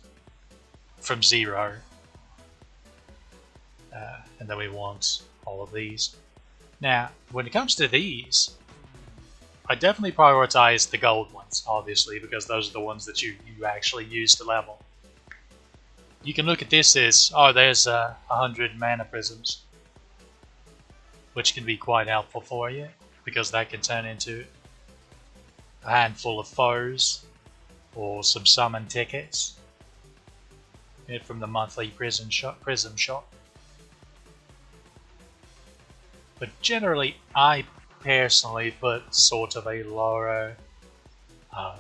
from 0. And then we want all of these. Now, when it comes to these, I definitely prioritize the gold ones, obviously, because those are the ones that you actually use to level. You can look at this as, oh, there's 100 mana prisms, which can be quite helpful for you, because that can turn into a handful of foes, or some summon tickets from the monthly prism shop. But generally, I personally put sort of a lower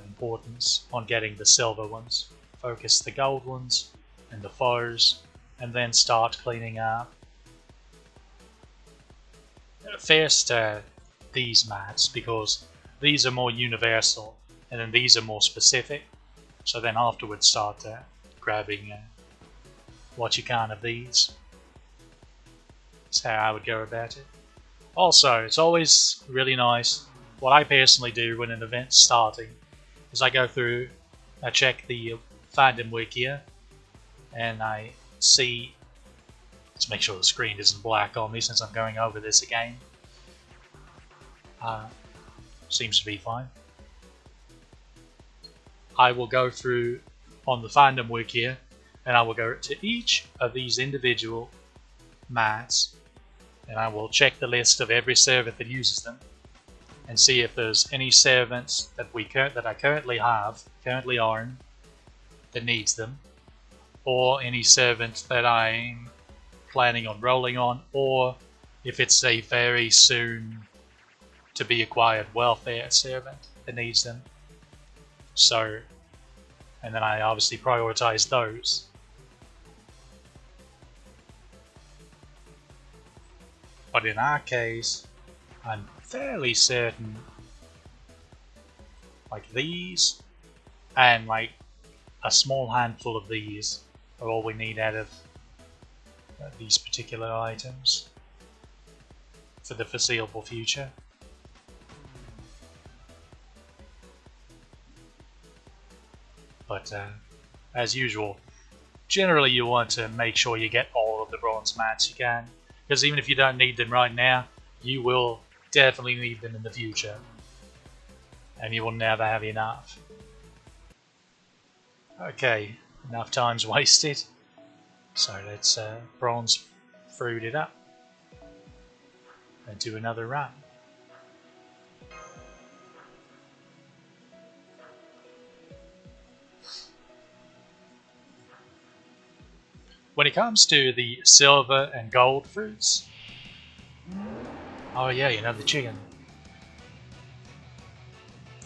importance on getting the silver ones. Focus the gold ones and the foes, and then start cleaning up. First, these mats, because these are more universal, and then these are more specific. So then afterwards start grabbing what you can of these. That's how I would go about it. Also, it's always really nice. What I personally do when an event's starting is I go through, I check the fandom wiki, and I see, let's make sure the screen isn't black on me since I'm going over this again. Seems to be fine. I will go through on the fandom wiki, and I will go to each of these individual mats, and I will check the list of every servant that uses them, and see if there's any servants that I currently own, that needs them, or any servant that I'm planning on rolling on, or if it's a very soon to be acquired welfare servant that needs them. So, and then I obviously prioritize those. But in our case, I'm fairly certain, like these, and like a small handful of these are all we need out of these particular items for the foreseeable future. But as usual, generally you want to make sure you get all of the bronze mats you can, because even if you don't need them right now, you will definitely need them in the future, and you will never have enough. Okay, enough time's wasted, so let's bronze fruit it up and do another run. When it comes to the silver and gold fruits, oh yeah, you know, the chicken.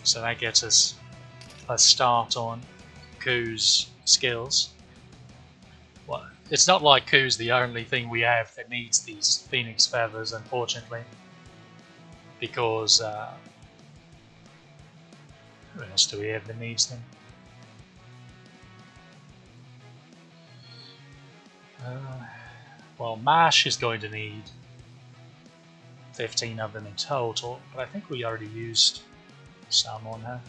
So that gets us a start on Ku's skills. Well, it's not like Ku's the only thing we have that needs these phoenix feathers, unfortunately, because who else do we have that needs them? Well, Mash is going to need 15 of them in total, but I think we already used some on her.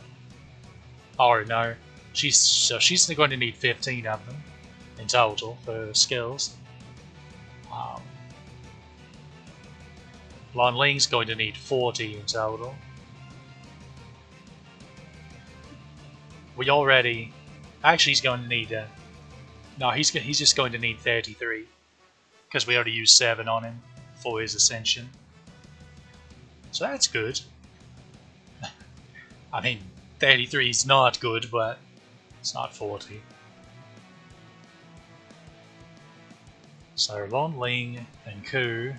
Oh no, she's going to need 15 of them in total for skills. Lon Ling's going to need 40 in total. We already, actually he's going to need no, he's just going to need 33, because we already used 7 on him for his ascension. So that's good. I mean, 33 is not good, but it's not 40. So Lon Ling and Ku.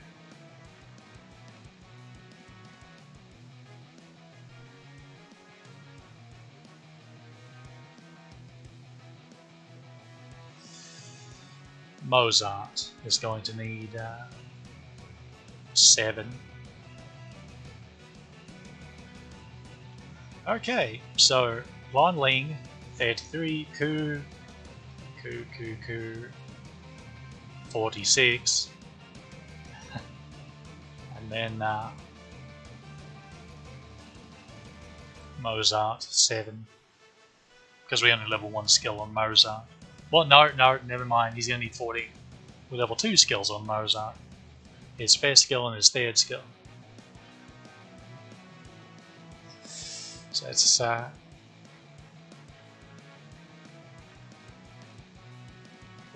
Mozart is going to need 7. Okay, so Lon Ling, 33, Ku, 46, and then Mozart, 7, because we only level 1 skill on Mozart. Well, no, never mind, he's going to need 14. We level 2 skills on Mozart. His first skill and his third skill. So it's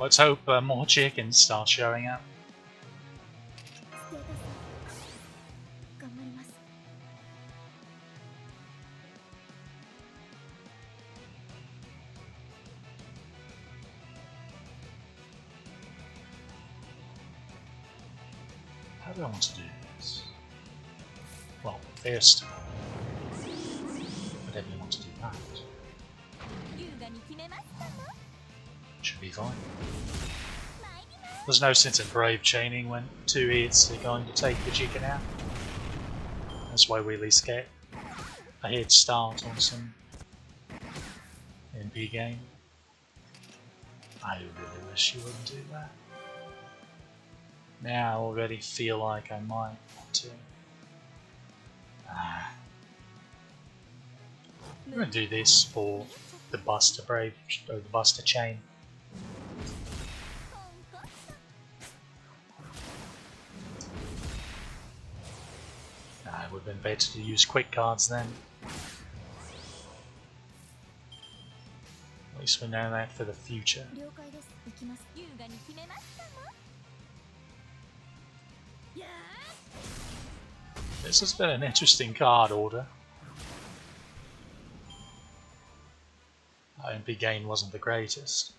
let's hope more chickens start showing up. How do I want to do this? Well, first, I definitely want to do that. Should be fine. There's no sense in brave chaining when 2 hits are going to take the chicken out. That's why we at least get a head start on some MP game. I really wish you wouldn't do that. Now I already feel like I might want to. I'm going to do this for the Buster Brave, or the Buster Chain. It would have been better to use quick cards then. At least we know that for the future. This has been an interesting card order. Our MP gain wasn't the greatest.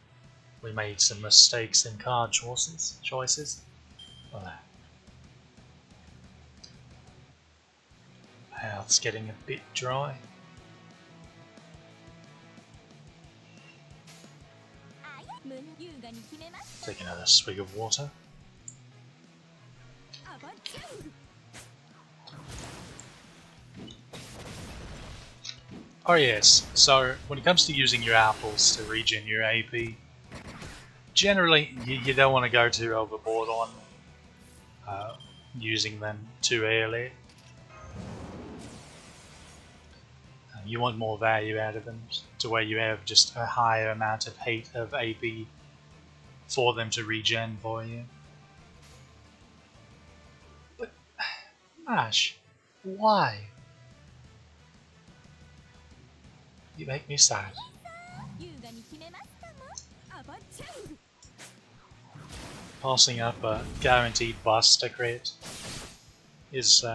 We made some mistakes in card choices. Mouth's getting a bit dry. Take another swig of water. Oh yes, so when it comes to using your apples to regen your AP, generally you don't want to go too overboard on using them too early. You want more value out of them to where you have just a higher amount of AP for them to regen for you. But Mash, why? You make me sad. Passing up a guaranteed Buster crit is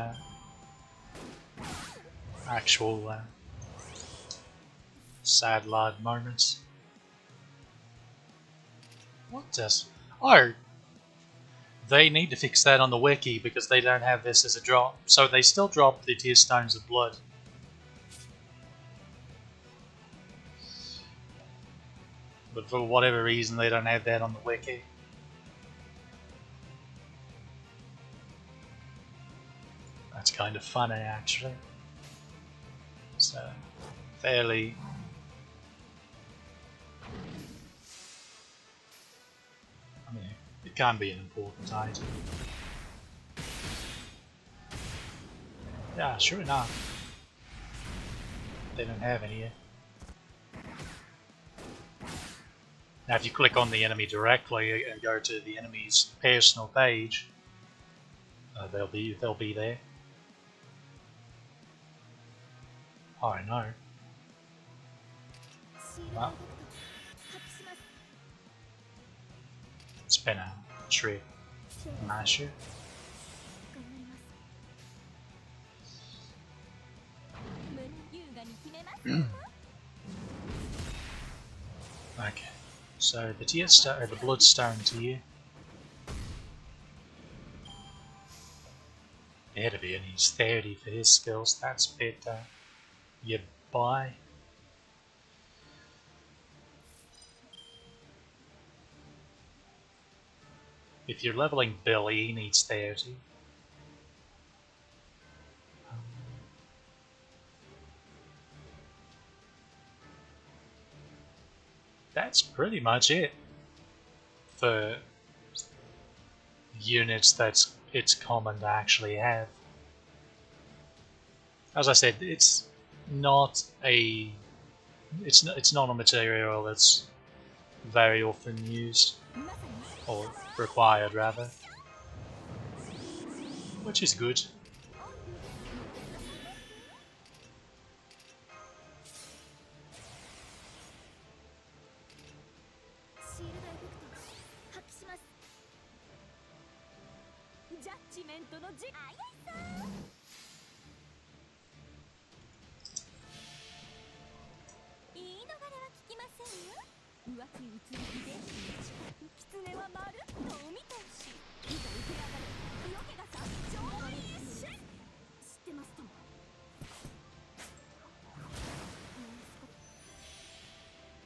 actual sad lad moments. What does... Oh! They need to fix that on the wiki because they don't have this as a drop. So they still drop the Tear Stones of Blood. But for whatever reason they don't have that on the wiki. That's kind of funny actually. So, fairly... I mean, it can be an important item. Yeah, sure enough. They don't have any yet. Now if you click on the enemy directly and go to the enemy's personal page, they'll be there. Oh no. Well, it's been a trip, Mashu. Okay, so the Bloodstone tier Better and he's 30 for his skills. That's better. You buy. If you're leveling Billy, he needs 30. That's pretty much it for units that it's common to actually have. As I said, it's not a material that's very often used or required rather, which is good.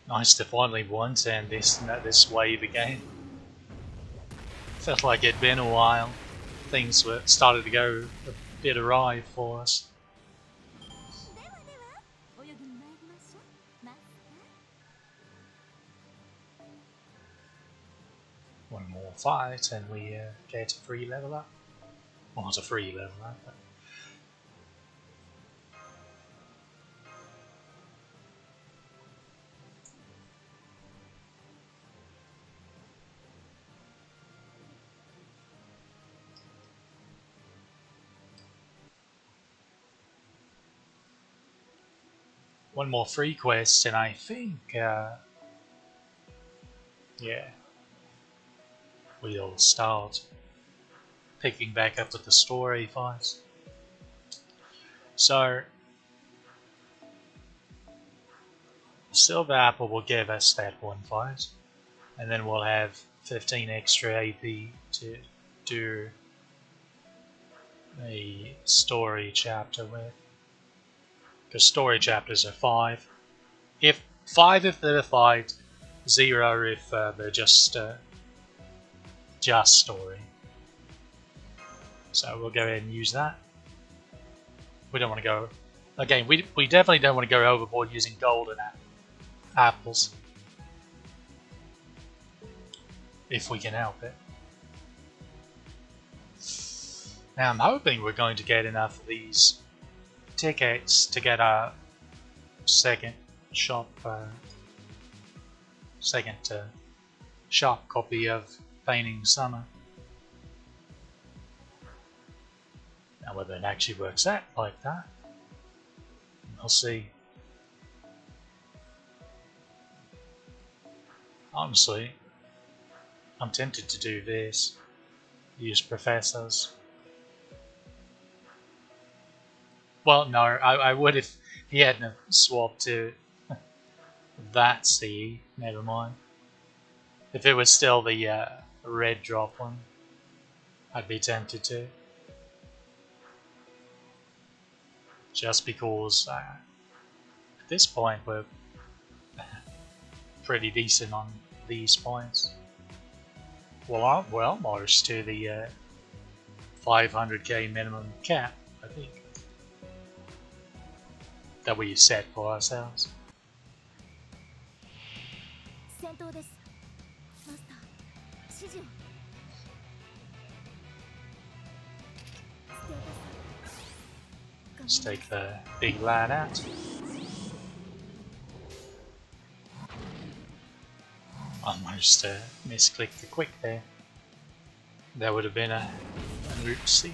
Nice to finally once end this wave again. Felt like it'd been a while. Things were started to go a bit awry for us. One more fight and we get a free level up. Well, not a free level up, but one more free quest, and I think, yeah, we'll start picking back up with the story fights. So, Silver Apple will give us that one fight, and then we'll have 15 extra AP to do a story chapter with. Because story chapters are 5. If they're a fight, 0 if they're just story. So we'll go ahead and use that. We don't want to go again. We definitely don't want to go overboard using golden apples if we can help it. Now I'm hoping we're going to get enough of these tickets to get our second shop copy of Painting Summer. Now whether it actually works out like that, we'll see. Honestly, I'm tempted to do this. Use professors. Well, no, I would if he hadn't swapped to that CE. Never mind. If it was still the red drop one, I'd be tempted to. Just because at this point we're pretty decent on these points. Well, we're almost to the 500k minimum cap, I think, that we set for ourselves. Let's take the big lad out. Almost misclicked the quick there. That would have been an oopsie.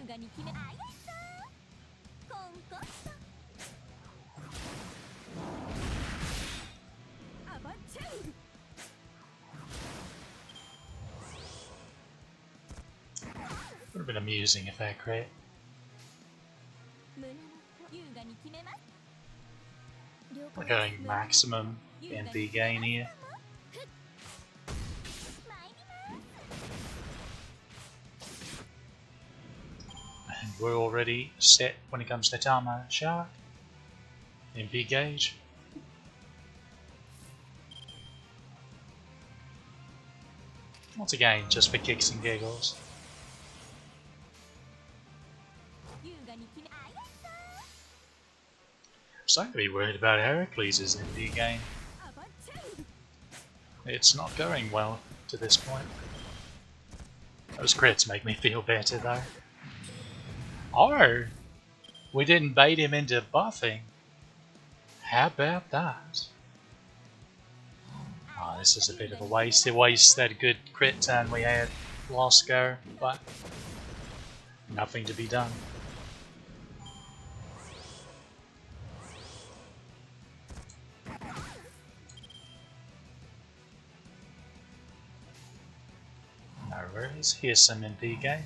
雅に決めあやさコンコットアバチェウ Would have been amusing if that crit. 胸の優雅に決めます We're going maximum MP gain here. And we're already set when it comes to Tama Shark. MP gauge. Once again, just for kicks and giggles. 優雅に決めあやさ I'm starting to be worried about Heracles' MP gain. アバチェウ It's not going well to this point. Those crits make me feel better though. Oh! We didn't bait him into buffing. How about that? Oh, this is a bit of a waste. It wastes that good crit turn we had last go, but nothing to be done. No worries, here's some MP gain.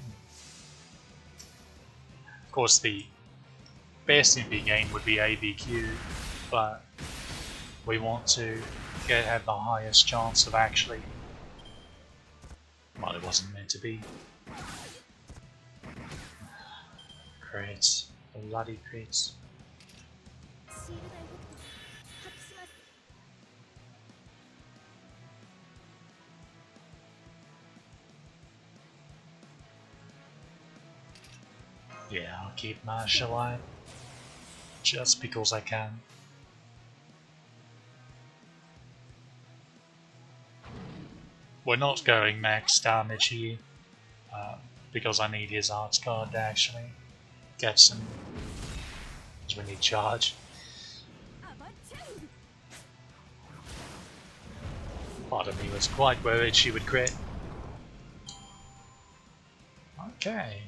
Of course, the best MP gain would be ABQ, but we want to have the highest chance of actually. Well, it wasn't meant to be. Crits. Bloody crits. シールドエフェクト発揮します Yeah, I'll keep Marsh alive. Just because I can. We're not going max damage here, because I need his arts card to actually get some. Because we need charge. アバチェウ Part of me was quite worried she would crit. Okay.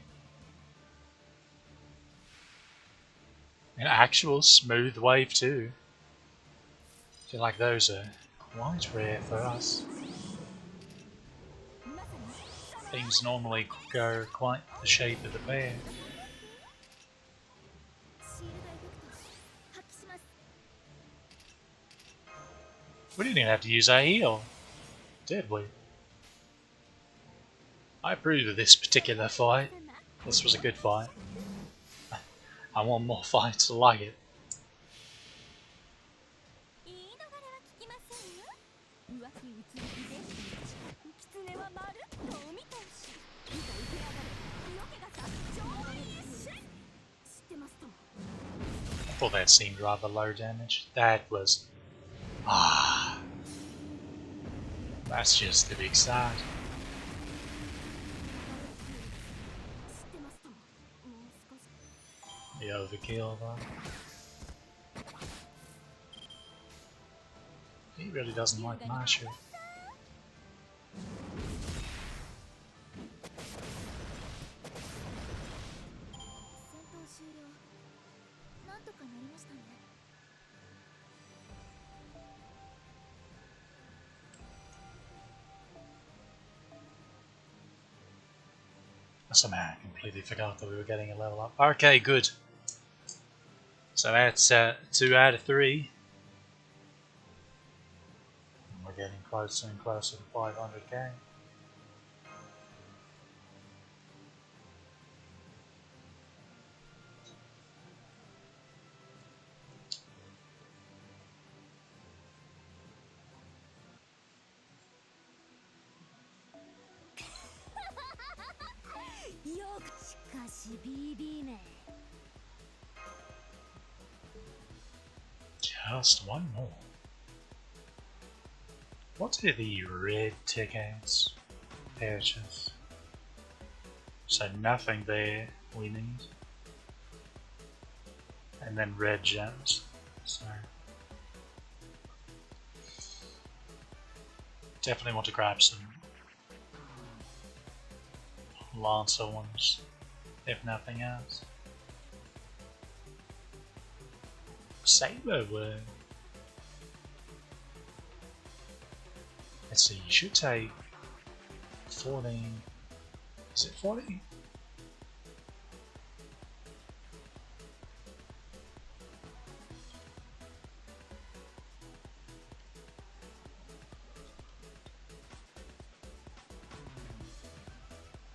An actual smooth wave too. I feel like those are quite rare for us. まさに Things normally go quite the shape of the bear. シールドエフェクト発揮します We didn't even have to use our heal, did we? I approve of this particular fight. This was a good fight. I want more fights like it. 言い逃れは聞きませんよ浮気うつりで狐はまるっとお見通し見と受け上がれ色気がさ上位一瞬知ってますとも I thought that seemed rather low damage. That was... Ah... That's just the big start. 知ってますとももう少し The overkill though. He really doesn't like Marsha. 戦闘終了なんとかなりましたね Somehow I completely forgot that we were getting a level up. Okay, good. So that's 2 out of 3. And we're getting closer and closer to 500k. BB め Just one more. What are the red tickets? Purchase. So nothing there we need. And then red gems. So definitely want to grab some Lancer ones. if nothing else. Saber wound. Let's see, you should take 14. Is it 14?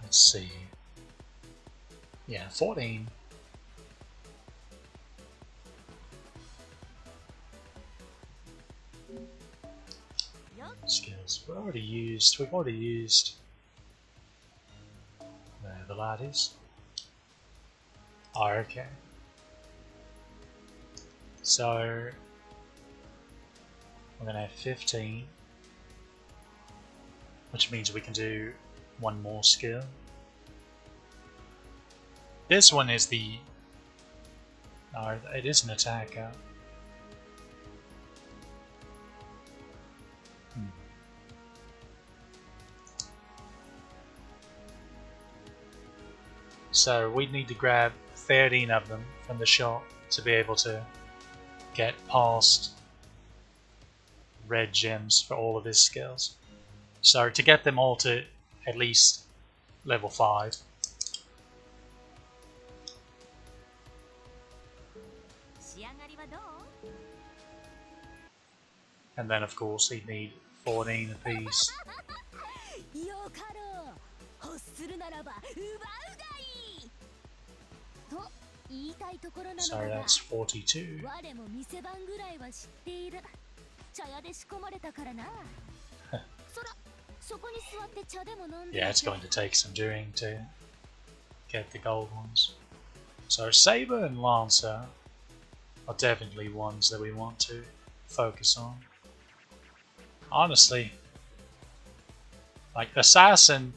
Let's see. Yeah, 14. Skills. We've already used the laddies. Oh, okay. So we're gonna have 15, which means we can do one more skill. This one is the... No, it is an attacker. So we'd need to grab 13 of them from the shop to be able to get past red gems for all of his skills. So to get them all to at least level 5. And then of course he'd need 14 apiece. So that's 42. Yeah, it's going to take some doing to get the gold ones. So Saber and Lancer are definitely ones that we want to focus on. Honestly, like Assassin,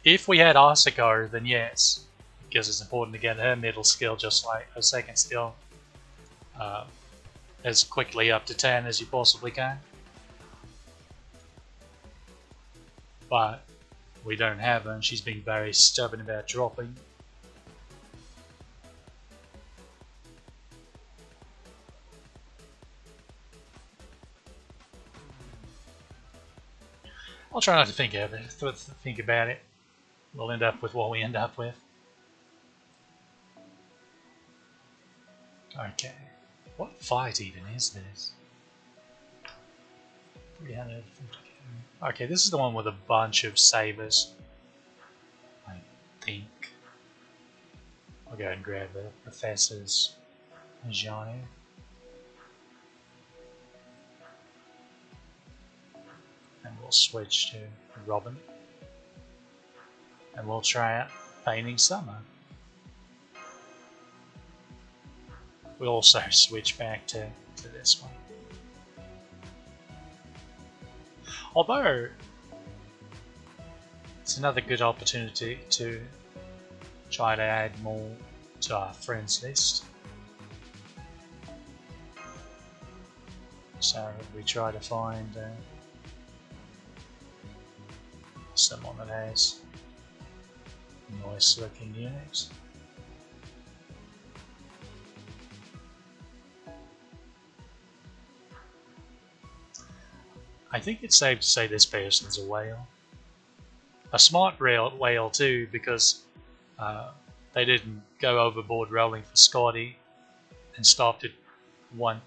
if we had Asuko, then yes, because it's important to get her middle skill just like her second skill as quickly up to 10 as you possibly can. But we don't have her and she's being very stubborn about dropping. I'll try not to think about it. We'll end up with what we end up with. Okay, what fight even is this? 350. Okay, this is the one with a bunch of sabers. I think. I'll go and grab the Professor's Johnny. And we'll switch to Robin. And we'll try out Painting Summer. We'll also switch back to this one. Although, it's another good opportunity to try to add more to our friends list. So we try to find someone that has nice looking units. I think it's safe to say this person's a whale. A smart whale too, because they didn't go overboard rolling for Scotty and stopped at one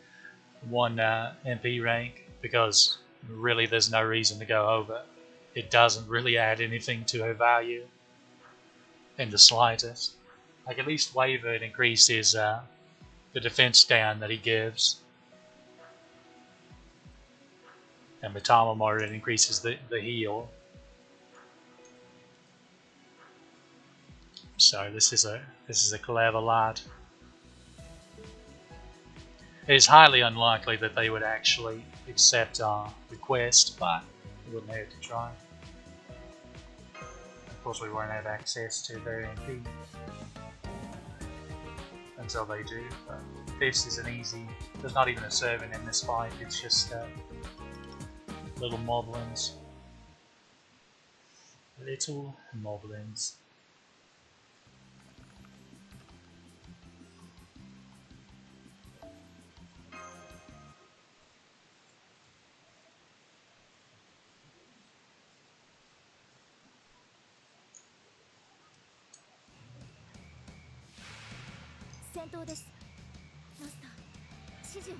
MP rank, because really there's no reason to go over. It doesn't really add anything to her value in the slightest. Like, at least Waver increases the defense down that he gives. And with Tamamori it increases the heal. So this is a clever lad. It is highly unlikely that they would actually accept our request, but we wouldn't hurt to try. Of course we won't have access to their MP until they do, but this is an easy, there's not even a servant in this fight, it's just little moblins. Little moblins. 先頭です。マスター、指示を。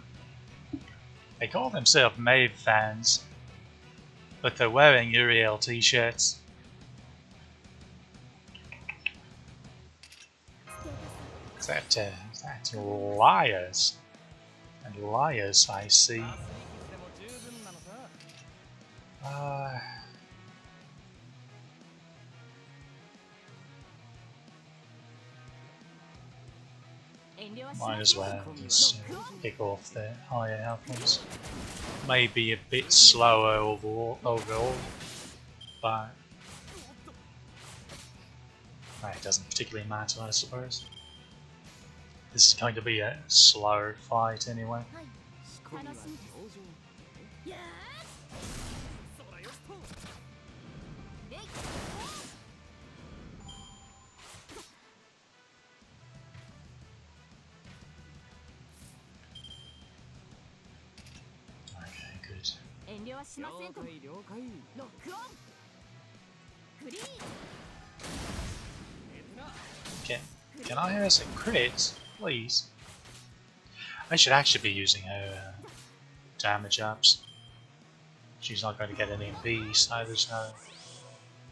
They call themselves Maeve fans, but they're wearing Uriel t-shirts. Is that liars? And liars, I see. Might as well just pick off the higher outcomes. Maybe a bit slower overall, but it doesn't particularly matter, I suppose. This is going to be a slow fight anyway. Okay, good. Can I have some crits, please? I should actually be using her damage ups. She's not going to get any MP, so there's no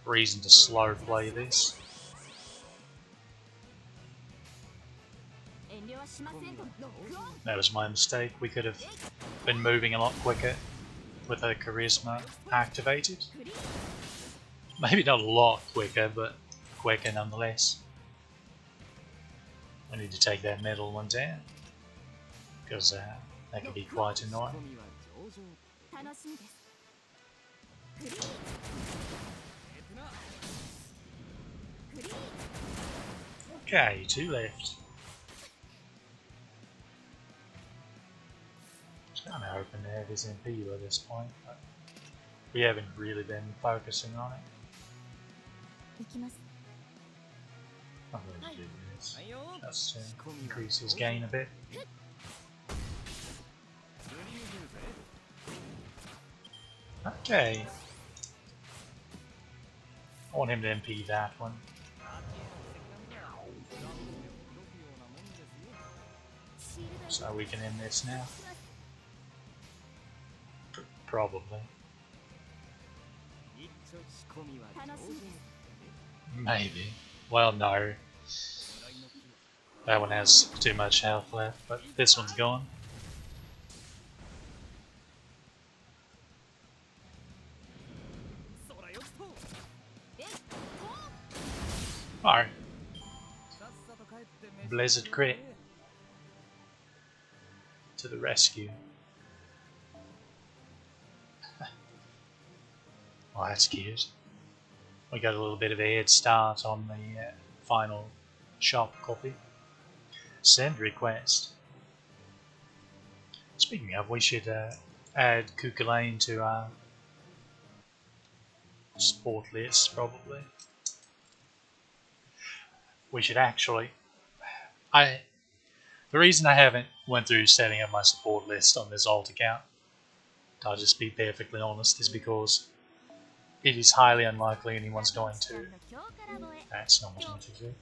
reason to slow play this. That was my mistake. We could have been moving a lot quicker with her charisma activated. Maybe not a lot quicker, but quicker nonetheless. I need to take that middle one down, because that can be quite annoying. Okay, 2 left. Just kind of hoping to have his MP by this point, but we haven't really been focusing on it. I'm going to do this just to increase his gain a bit. Okay. I want him to MP that one. So we can end this now. Probably. Maybe. Well, no. That one has too much health left, but this one's gone. Oh. Blizzard crit. To the rescue. Oh, that's cute. We got a little bit of a head start on the final shop copy. Send request. Speaking of, we should add Cuchulainn to our support list, probably. We should actually... The reason I haven't went through setting up my support list on this alt account, I'll just be perfectly honest, is because it is highly unlikely anyone's going to... That's not what I want to do.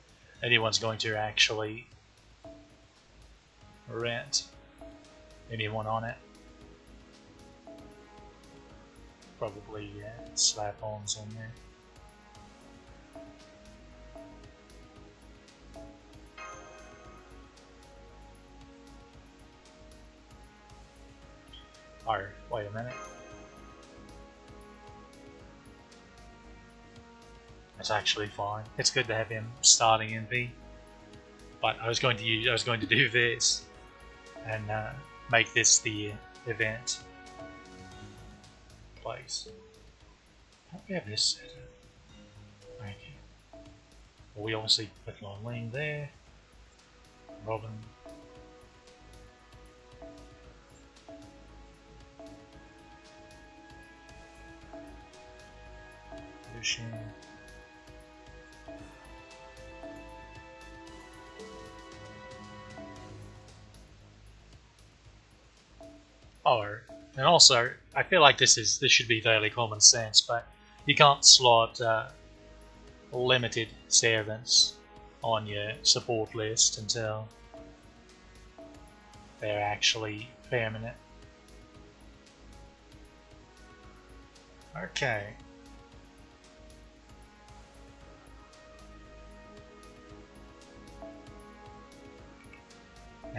Anyone's going to actually rent anyone on it. Probably slap-ons on there. Oh, wait a minute. That's actually fine. It's good to have him starting in B. But I was going to do this and make this the event place. How do we have this set up? Okay. Well, we obviously put Lorleen there. Robin. Lucian. Oh, and also, I feel like this should be fairly common sense, but you can't slot limited servants on your support list until they're actually permanent. Okay.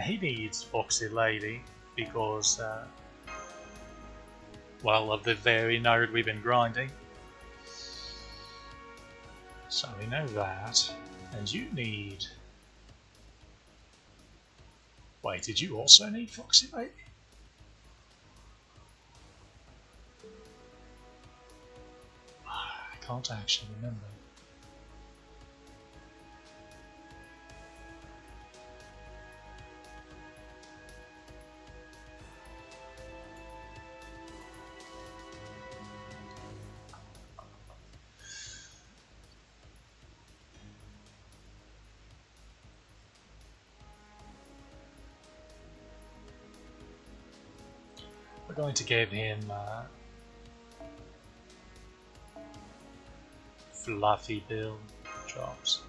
He needs Foxy Lady because, well, of the very node we've been grinding. So we know that. And you need... Wait, did you also need Foxy Lady? I can't actually remember. We're going to give him Fluffy Bill drops.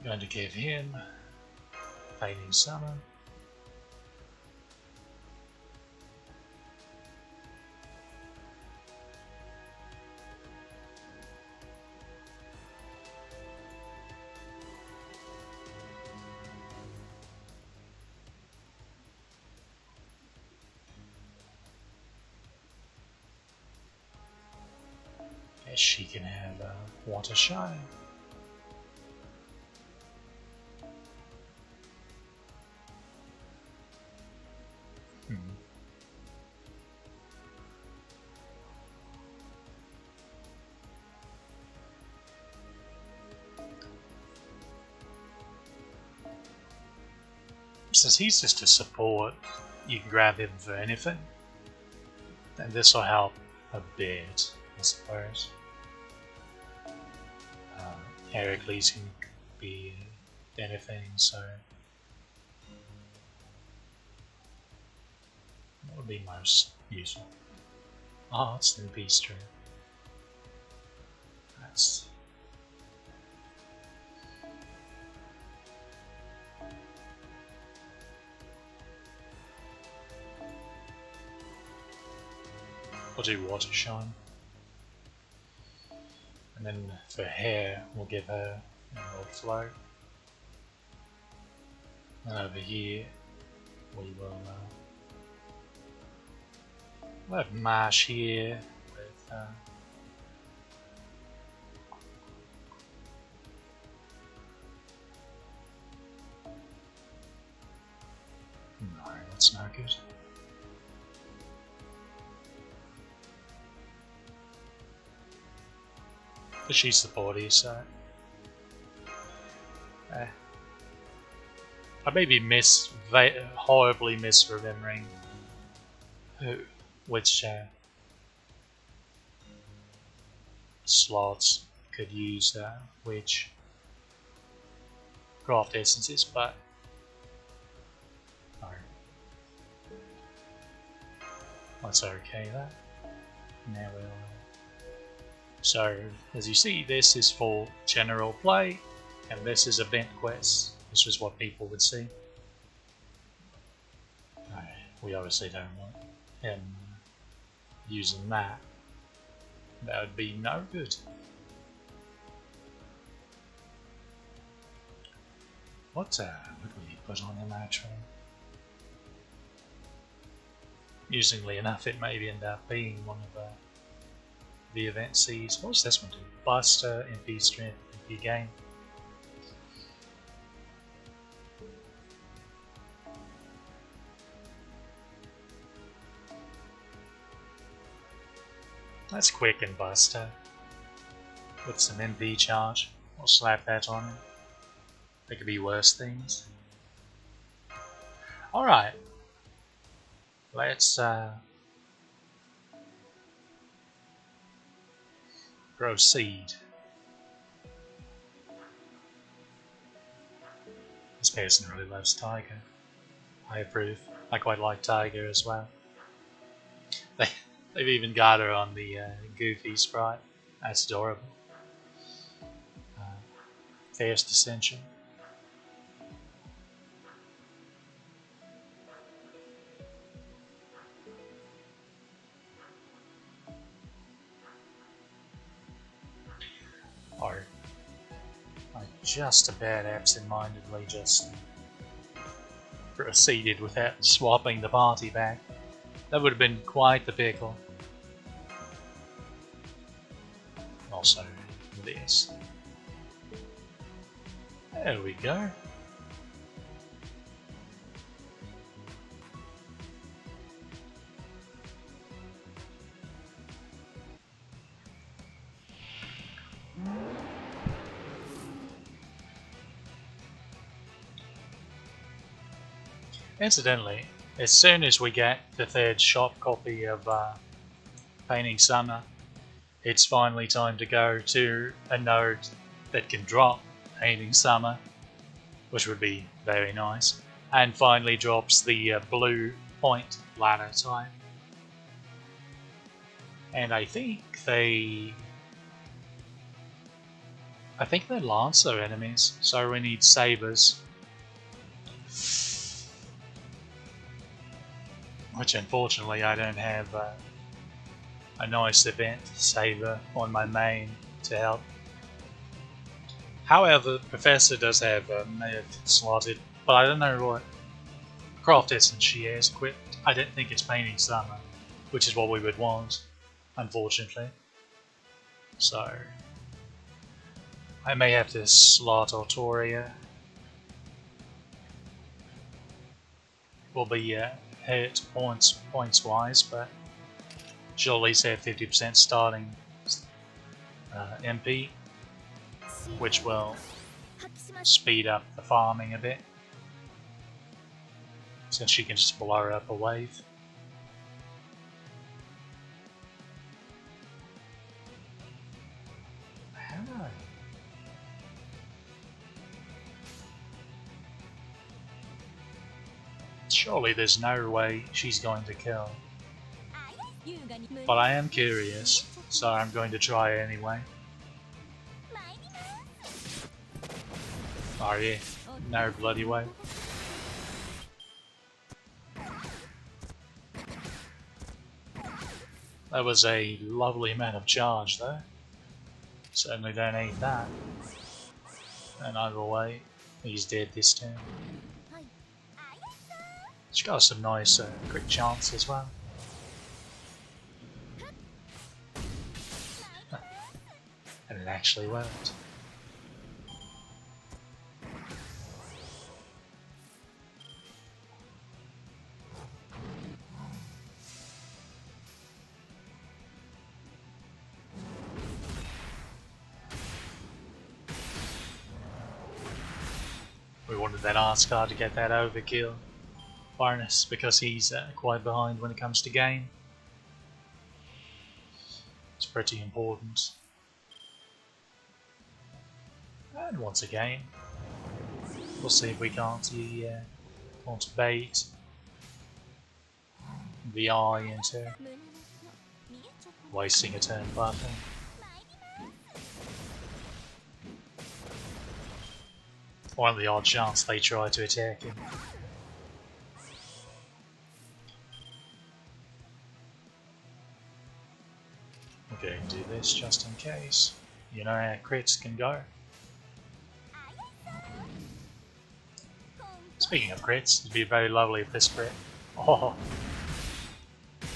Going to give him Fading Summer. Guess she can have Water Shine. Since he's just a support, you can grab him for anything. And this will help a bit, I suppose. Heracles can be anything, so what would be most useful? Oh, it's the Beast Tree. That's we'll do Water Shine. And then for hair, we'll give her Emerald Flow. And over here, we will we'll have Marsh here with no, that's no good. But she's the body, so I maybe horribly misremembering which slots could use which craft essences, but no. That's okay. That now we'll. So, as you see, this is for general play, and this is event quests. This is what people would see. No, we obviously don't want him using that. That would be no good. What would we put on him actually? Amusingly enough, it may end up being one of the event Cs. What does this one do? Buster, MP Strength, MP Gain. Let's quicken Buster with some MP charge. We'll slap that on him. There could be worse things. Alright, let's proceed. This person really loves Tiger. I approve. I quite like Tiger as well. They've even got her on the Goofy sprite. That's adorable. Fierce Dissension. Or I just about absent-mindedly just proceeded without swapping the party back. That would have been quite the pickle. Also, this. There we go. Incidentally, as soon as we get the third shop copy of Painting Summer, it's finally time to go to a node that can drop Painting Summer, which would be very nice, and finally drops the blue point ladder type. And I think they're Lancer enemies, so we need sabers. Which unfortunately I don't have a nice event saber on my main to help. However, Professor does have a Maeve slotted, but I don't know what craft essence she has equipped. I don't think it's Painting Summer, which is what we would want, unfortunately. So I may have to slot Autoria. Will be hit points wise, but she'll at least have 50% starting MP, which will speed up the farming a bit, since she can just blow up a wave. Hello. Surely there's no way she's going to kill. But I am curious, so I'm going to try anyway. Oh yeah, no bloody way. That was a lovely amount of charge though. Certainly don't need that. And either way, he's dead this turn. She's got some nice crit chance as well. And it actually worked. We wanted that Asgard to get that overkill bonus because he's quite behind when it comes to game. It's pretty important. And once again, we'll see if we can't bait the eye into wasting a turn button. One of the odd chance they try to attack him. We're going to do this just in case. You know how crits can go. Speaking of crits, it'd be very lovely if this crit. Oh!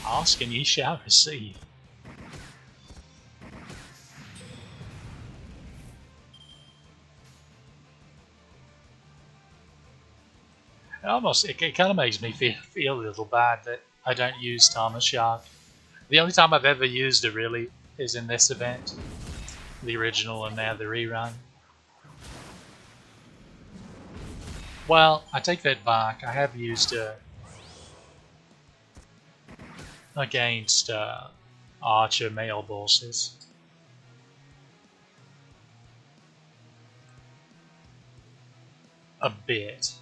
Ask and ye shall receive. It kind of makes me feel a little bad that I don't use Thomas Shark. The only time I've ever used it really is in this event. The original and now the rerun. Well, I take that back. I have used against archer male bosses. A bit.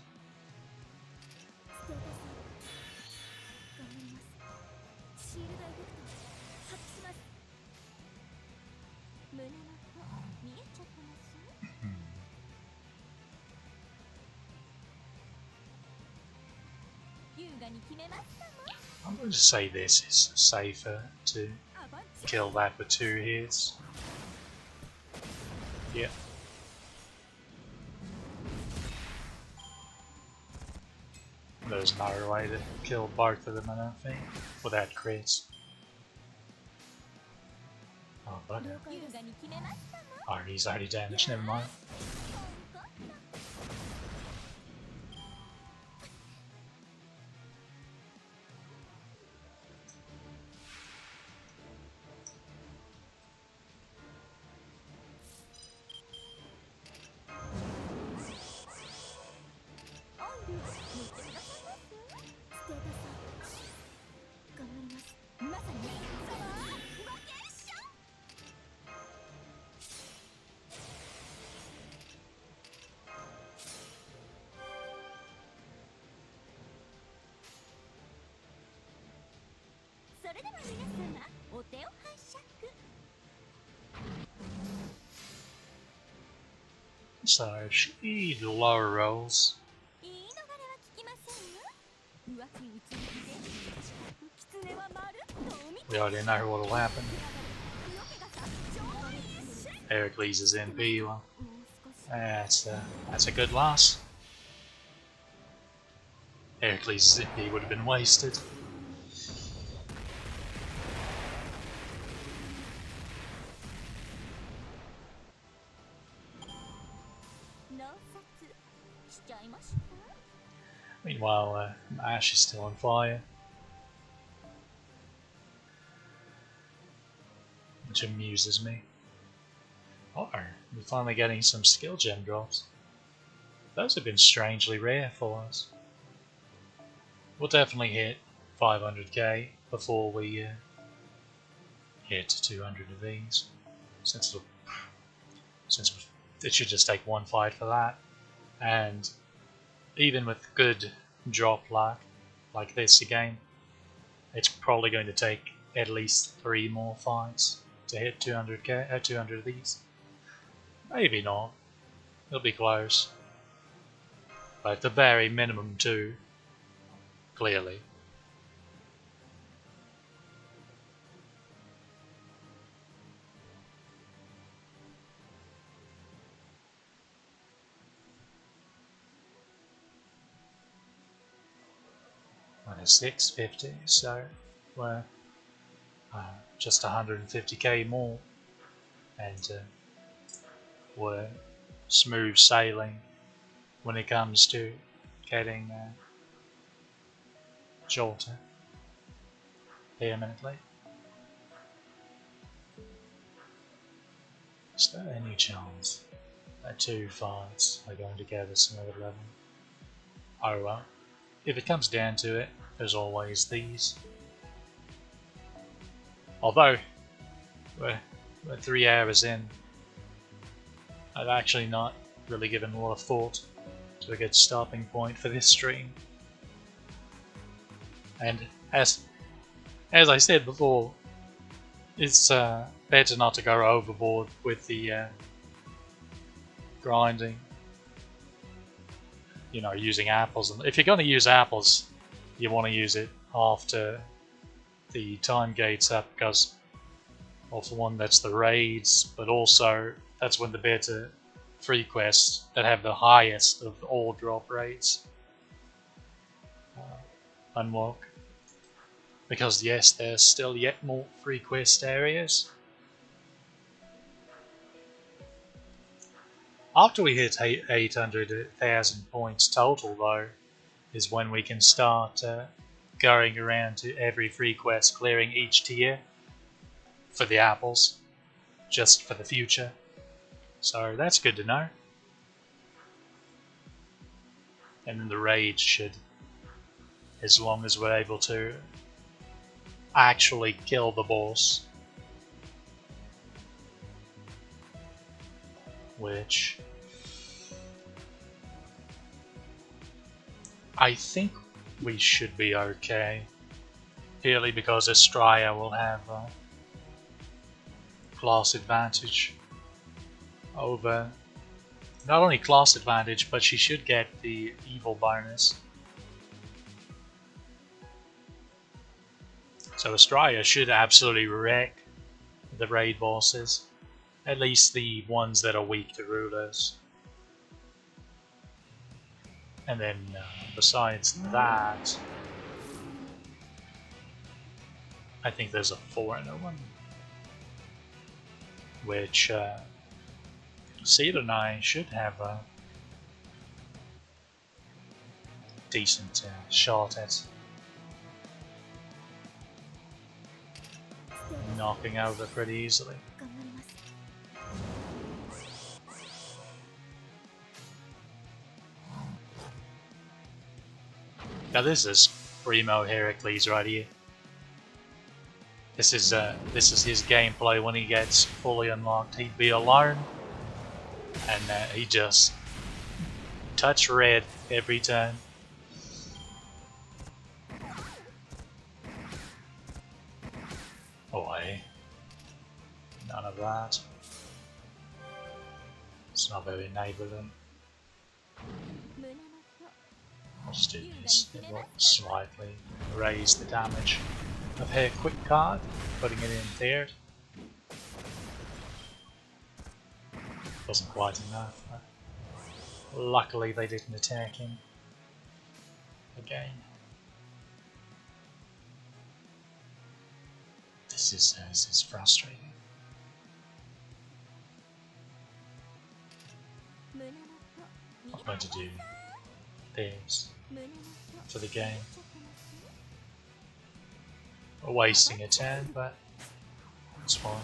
I'm going to say this is safer to kill that with 2 hits. Yeah. There's another way to kill both of them, I don't think, without crits. Oh, bugger. Oh, he's already damaged, never mind. So she lower rolls. We already know what will happen. Heracles is in B. Well, that's a good loss. Heracles' ZP would have been wasted. Meanwhile, Ash is still on fire, which amuses me. Oh, we're finally getting some skill gem drops. Those have been strangely rare for us. We'll definitely hit 500k before we hit 200 of these, since it should just take one fight for that. And even with good drop luck like this again, it's probably going to take at least 3 more fights to hit 200k, 200 of these. Maybe not. It'll be close. But at the very minimum 2, clearly. Minus 650, so we're just 150k more, and we're smooth sailing when it comes to getting Jolter vehemently. Is there any chance that 2 fights are going to get us another level? Oh well. If it comes down to it, there's always these. Although, we're 3 hours in, I've actually not really given a lot of thought to a good stopping point for this stream. And as I said before, it's better not to go overboard with the grinding. You know, using apples. And if you're going to use apples, you want to use it after the time gate's up, because, well, for one, that's the raids, but also that's when the better free quests that have the highest of all drop rates unlock. Because yes, there's still yet more free quest areas. After we hit 800,000 points total, though, is when we can start going around to every free quest, clearing each tier for the apples, just for the future. So that's good to know. And then the raid should, as long as we're able to actually kill the boss. Which I think we should be okay. Purely because Estrella will have a class advantage over. Not only class advantage, but she should get the evil bonus. So Estrella should absolutely wreck the raid bosses. At least the ones that are weak to rulers. And then besides that, I think there's a foreigner one. Which Seed and I should have a decent shot at knocking over pretty easily. Now this is Primo Heracles right here. This is his gameplay when he gets fully unlocked. He'd be alone, and he just touch red every turn. Away. None of that. It's not very enabling. I'll just do this. It will slightly raise the damage of her quick card, putting it in there. Wasn't quite enough. Luckily they didn't attack him again. This is frustrating. I'm going to do this for the game. We're wasting a turn, but it's fine.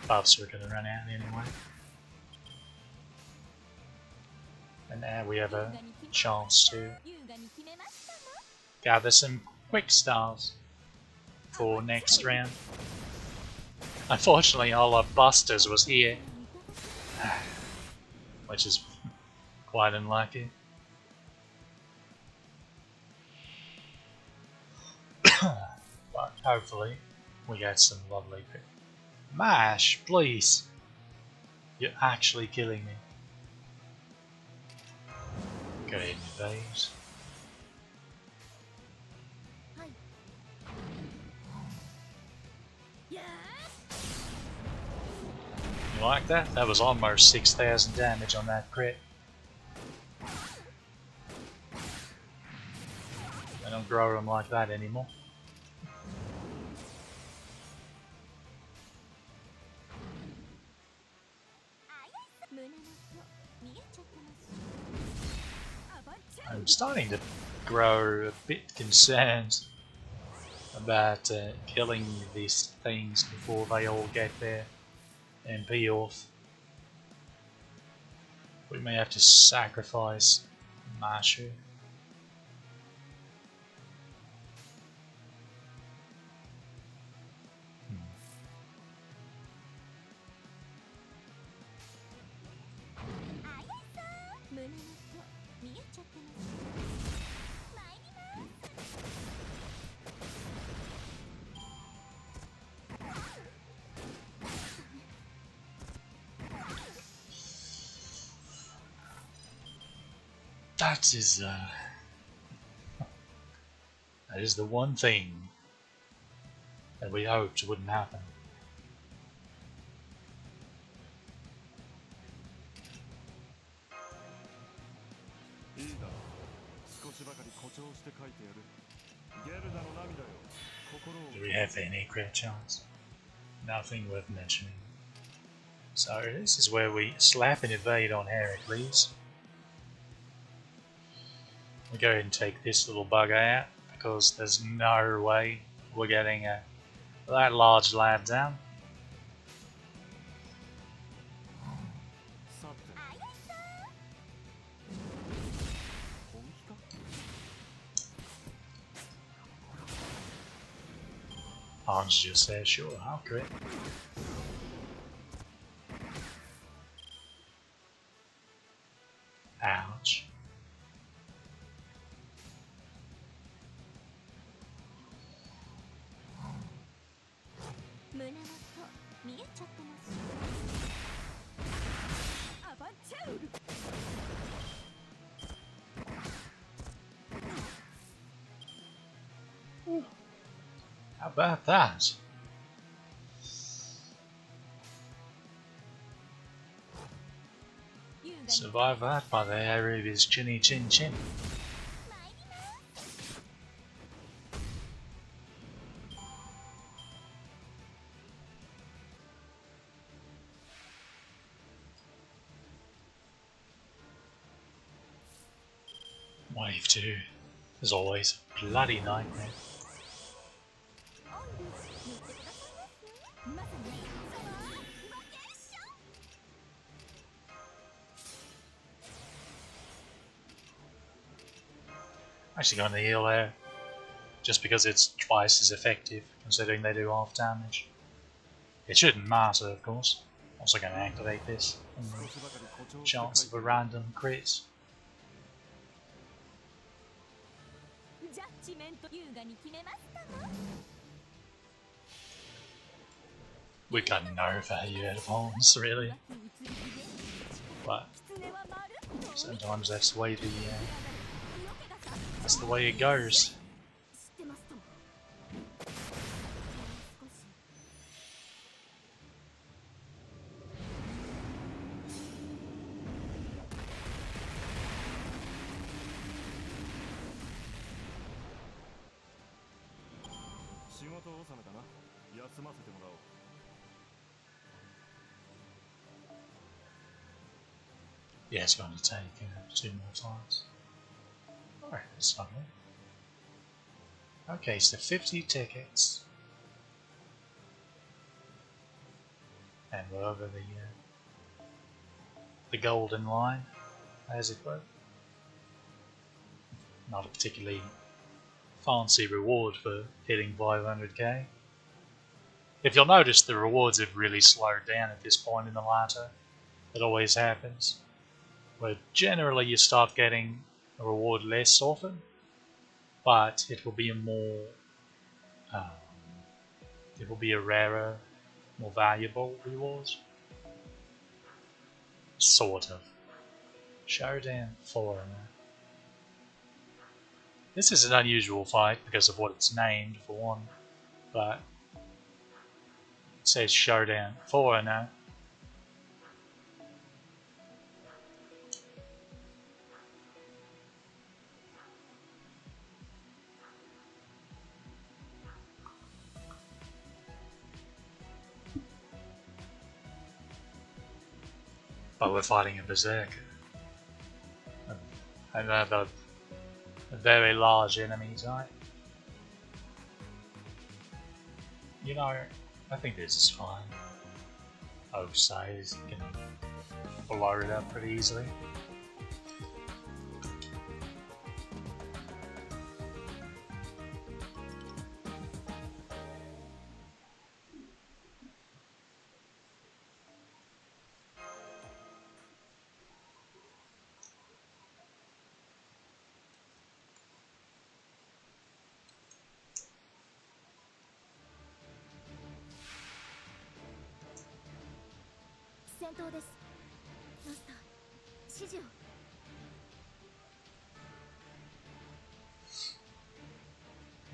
Buffs are going to run out anyway. And now we have a chance to gather some quick stars for next round. Unfortunately, all of Busters was here, which is quite unlucky. But hopefully, we get some lovely. Mash, please! You're actually killing me. Go ahead and evade. You like that? That was almost 6,000 damage on that crit. I don't grow them like that anymore. I'm starting to grow a bit concerned about killing these things before they all get their MP off. We may have to sacrifice Mashu. That is the one thing that we hoped wouldn't happen. Do we have any crit chance? Nothing worth mentioning. So this is where we slap and evade on Heracles. We go ahead and take this little bugger out because there's no way we're getting that large lad down. Hans just said, sure, I'll crit. Ouch. 胸元見えちゃってますアバンチャウル How about that? Survive that by the hair of his chinny chin chin. Wave 2 is always a bloody nightmare. Actually going to heal there, just because it's twice as effective, considering they do half damage. It shouldn't matter, of course. Also going to activate this. Chance of a random crit. We got no value out of Holmes, really. But sometimes that's the way it goes. Yeah, it's going to take 2 more times. Alright, that's lovely. Okay, so 50 tickets. And we're over the golden line, as it were. Not a particularly fancy reward for hitting 500k. If you'll notice, the rewards have really slowed down at this point in the ladder. It always happens. Where generally you start getting a reward less often, but it will be a more, it will be a rarer, more valuable reward. Sort of. Showdown 4. This is an unusual fight because of what it's named for one, but it says Showdown 4 now. But we're fighting a berserker. And a very large enemy type. You know, I think this is fine. Size can blow it up pretty easily.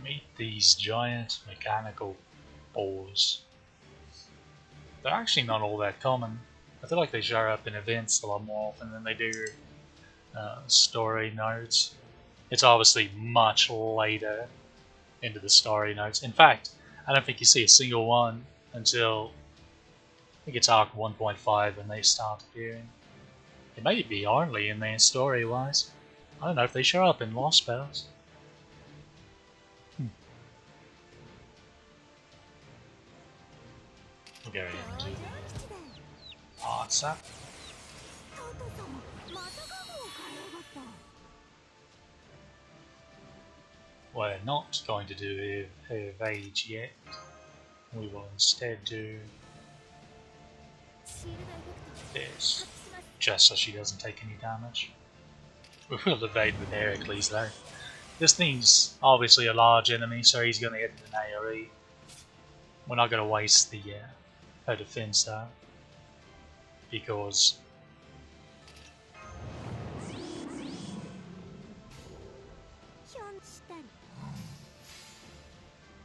Meet these giant mechanical boars. They're actually not all that common. I feel like they show up in events a lot more often than they do story nodes. It's obviously much later into the story nodes. In fact, I don't think you see a single one until I think it's Arc 1.5 when they start appearing. It may be only in there story-wise. I don't know if they show up in Lost Spells. We'll go into parts up. We're not going to do Evade yet. We will instead do シールドエフェクト this, 発揮します just so she doesn't take any damage. We will evade with Heracles though. This thing's obviously a large enemy, so he's going to hit an AoE. We're not going to waste the her defense though, because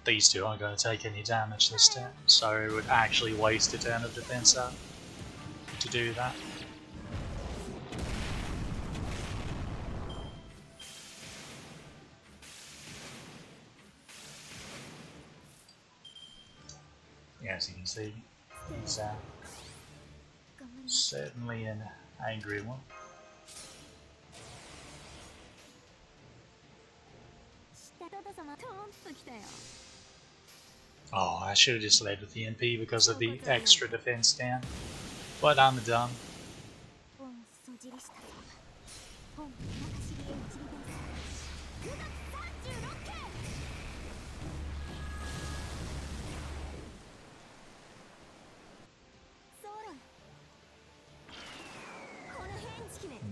these two aren't going to take any damage this turn, so it would actually waste a turn of defense up to do that. Yeah, as you can see, he's certainly an angry one. Oh, I should have just led with the MP because of the extra defense down. But I'm done.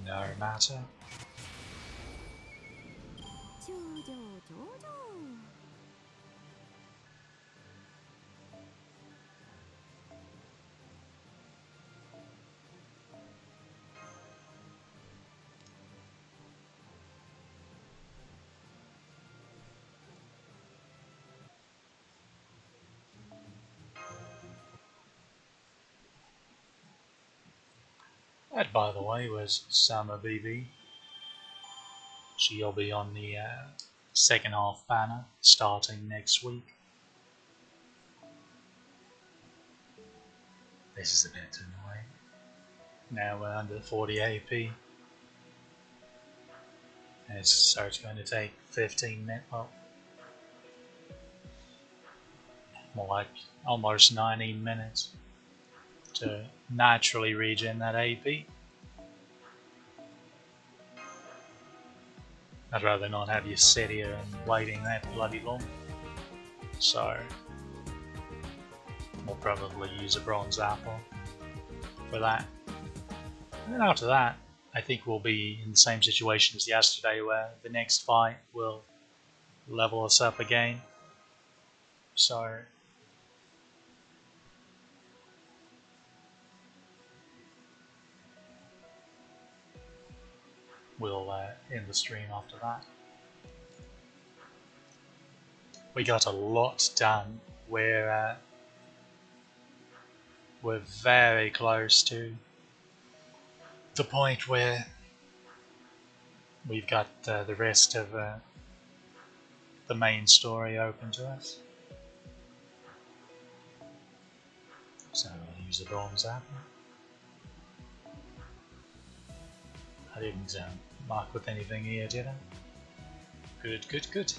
No matter. That, by the way, was Summer BB. She'll be on the second half banner starting next week. This is a bit annoying. Now we're under 40 AP. And so it's going to take 15 minutes, well, more like almost 19 minutes to naturally regen that AP. I'd rather not have you sit here and waiting that bloody long. So we'll probably use a bronze apple for that. And then after that, I think we'll be in the same situation as yesterday, where the next fight will level us up again. So we'll end the stream after that. We got a lot done. We're very close to the point where we've got the rest of the main story open to us. So I'll use the bronze apple. I didn't mark with anything here, did I? Good, good, good.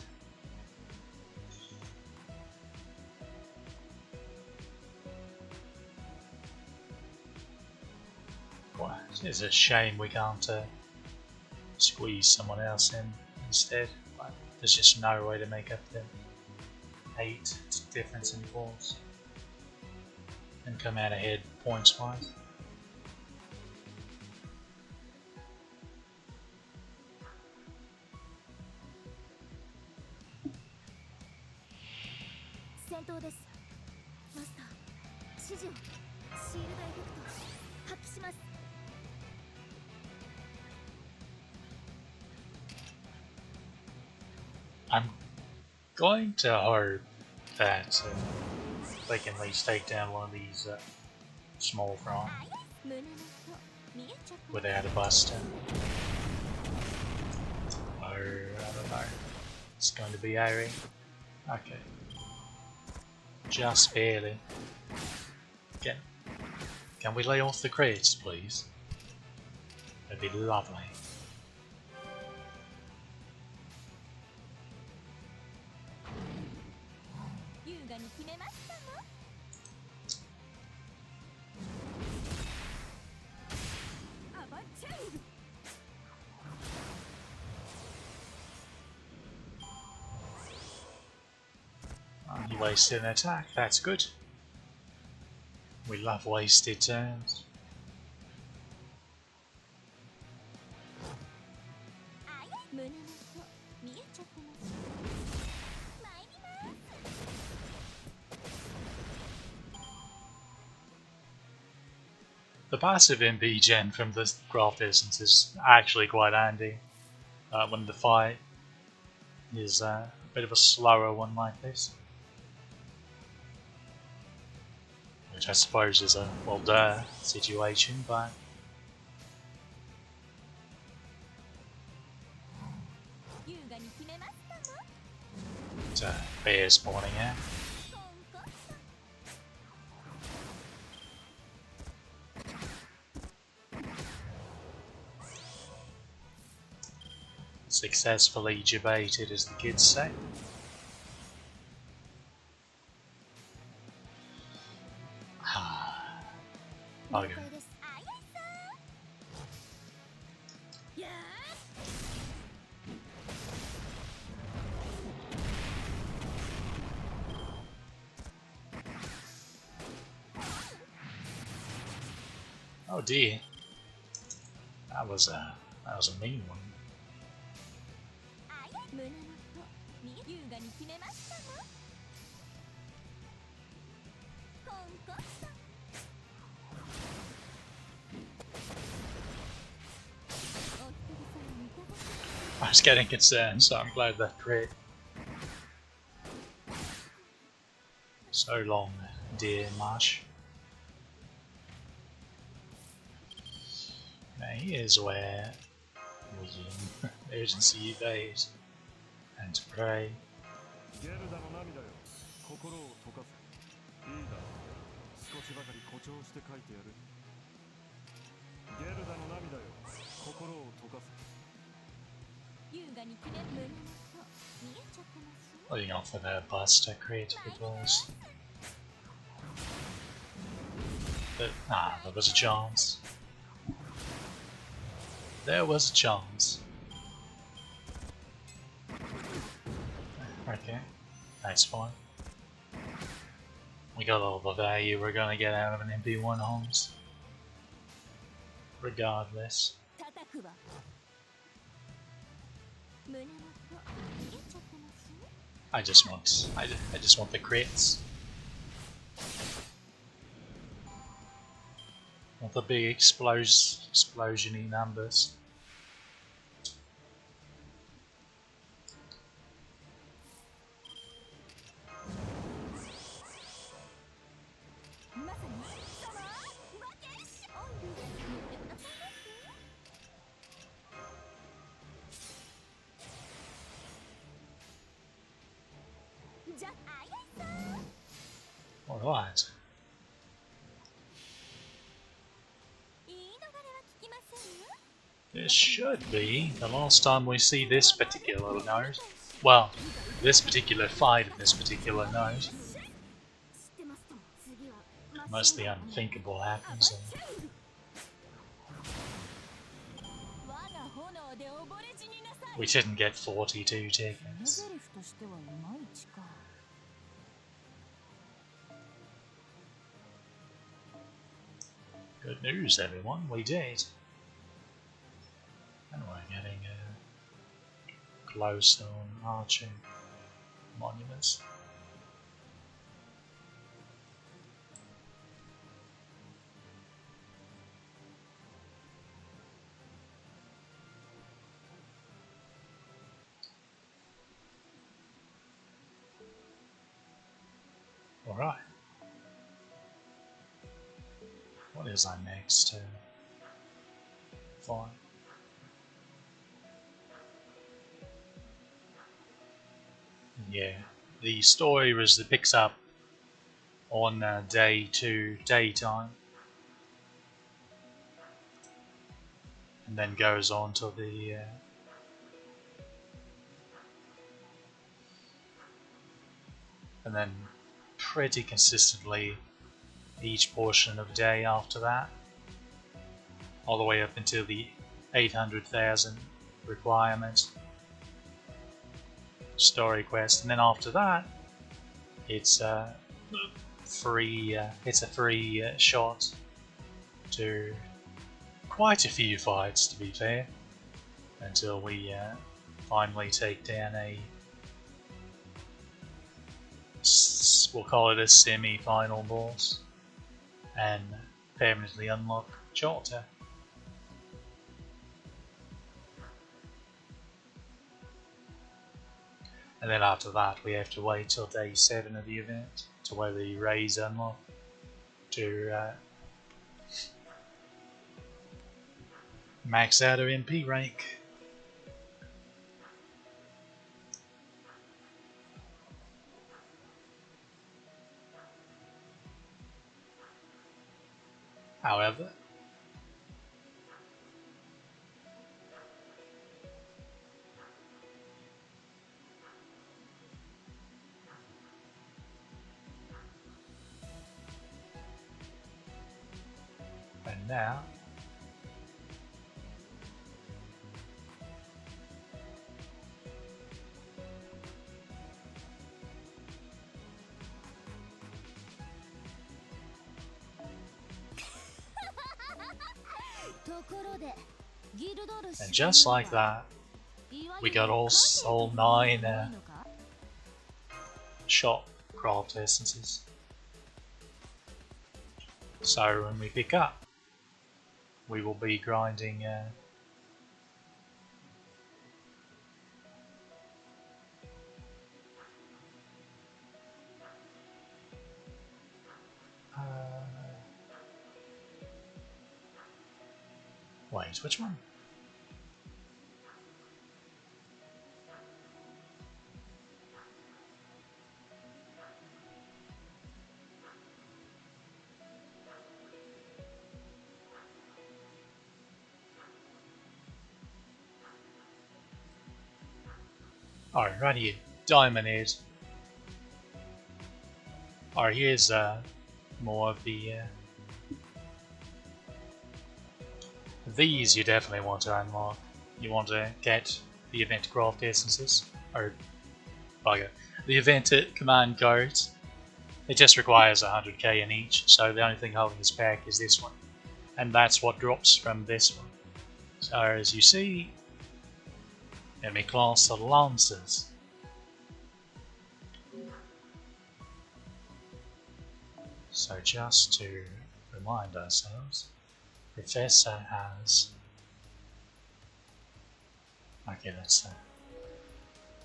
Well, it's a shame we can't squeeze someone else in instead. But there's just no way to make up the 8 difference in balls and come out ahead points wise. I'm going to hope that they can at least take down one of these small fry without a buster. Oh, I don't know. It's going to be Ari. Okay. Just barely. Can we lay off the crates, please? That'd be lovely. He wasted an attack, that's good. We love wasted turns. The passive MP gen from the craft essence is actually quite handy when the fight is a bit of a slower one like this. Which I suppose is a, well, duh situation, but it's a bear spawning here. Successfully debated, as the kids say. Okay. Oh dear, that was a mean one. I was getting concerned, so I'm glad that crit. So long, dear Marsh. Now here's where we urgency evade and pray. Letting off with her Buster creative balls. But there was a chance. There was a chance. Okay, that's fine. We got all the value we're gonna get out of an MP1 Holmes. Regardless. I just want the crits. Want the big explosion-y numbers. Alright. This should be the last time we see this particular node. Well, this particular fight in this particular node. Unless the unthinkable happens. We didn't get 42 tickets. Good news, everyone, we did. And we're getting a close on arching monuments. Alright. What is our next fight? Yeah, the story was it picks up on day 2 daytime, and then goes on to the and then pretty consistently each portion of day after that, all the way up until the 800,000 requirement story quest, and then after that it's a free shot to quite a few fights, to be fair, until we finally take down we'll call it a semi-final boss and permanently unlock Chota. And then after that we have to wait till day 7 of the event to where the rays unlock to max out our MP rank. However, and now and just like that, we got all 9 shop craft essences. So when we pick up, we will be grinding wait, which one? Alright, right here, Diamond Head. Alright, here's more of the these you definitely want to unlock. You want to get the event craft essences, or bugger, the event command cards. It just requires 100k in each, so the only thing holding this back is this one, and that's what drops from this one. So as you see, enemy class are Lancers. So just to remind ourselves, Professor has... Okay, that's...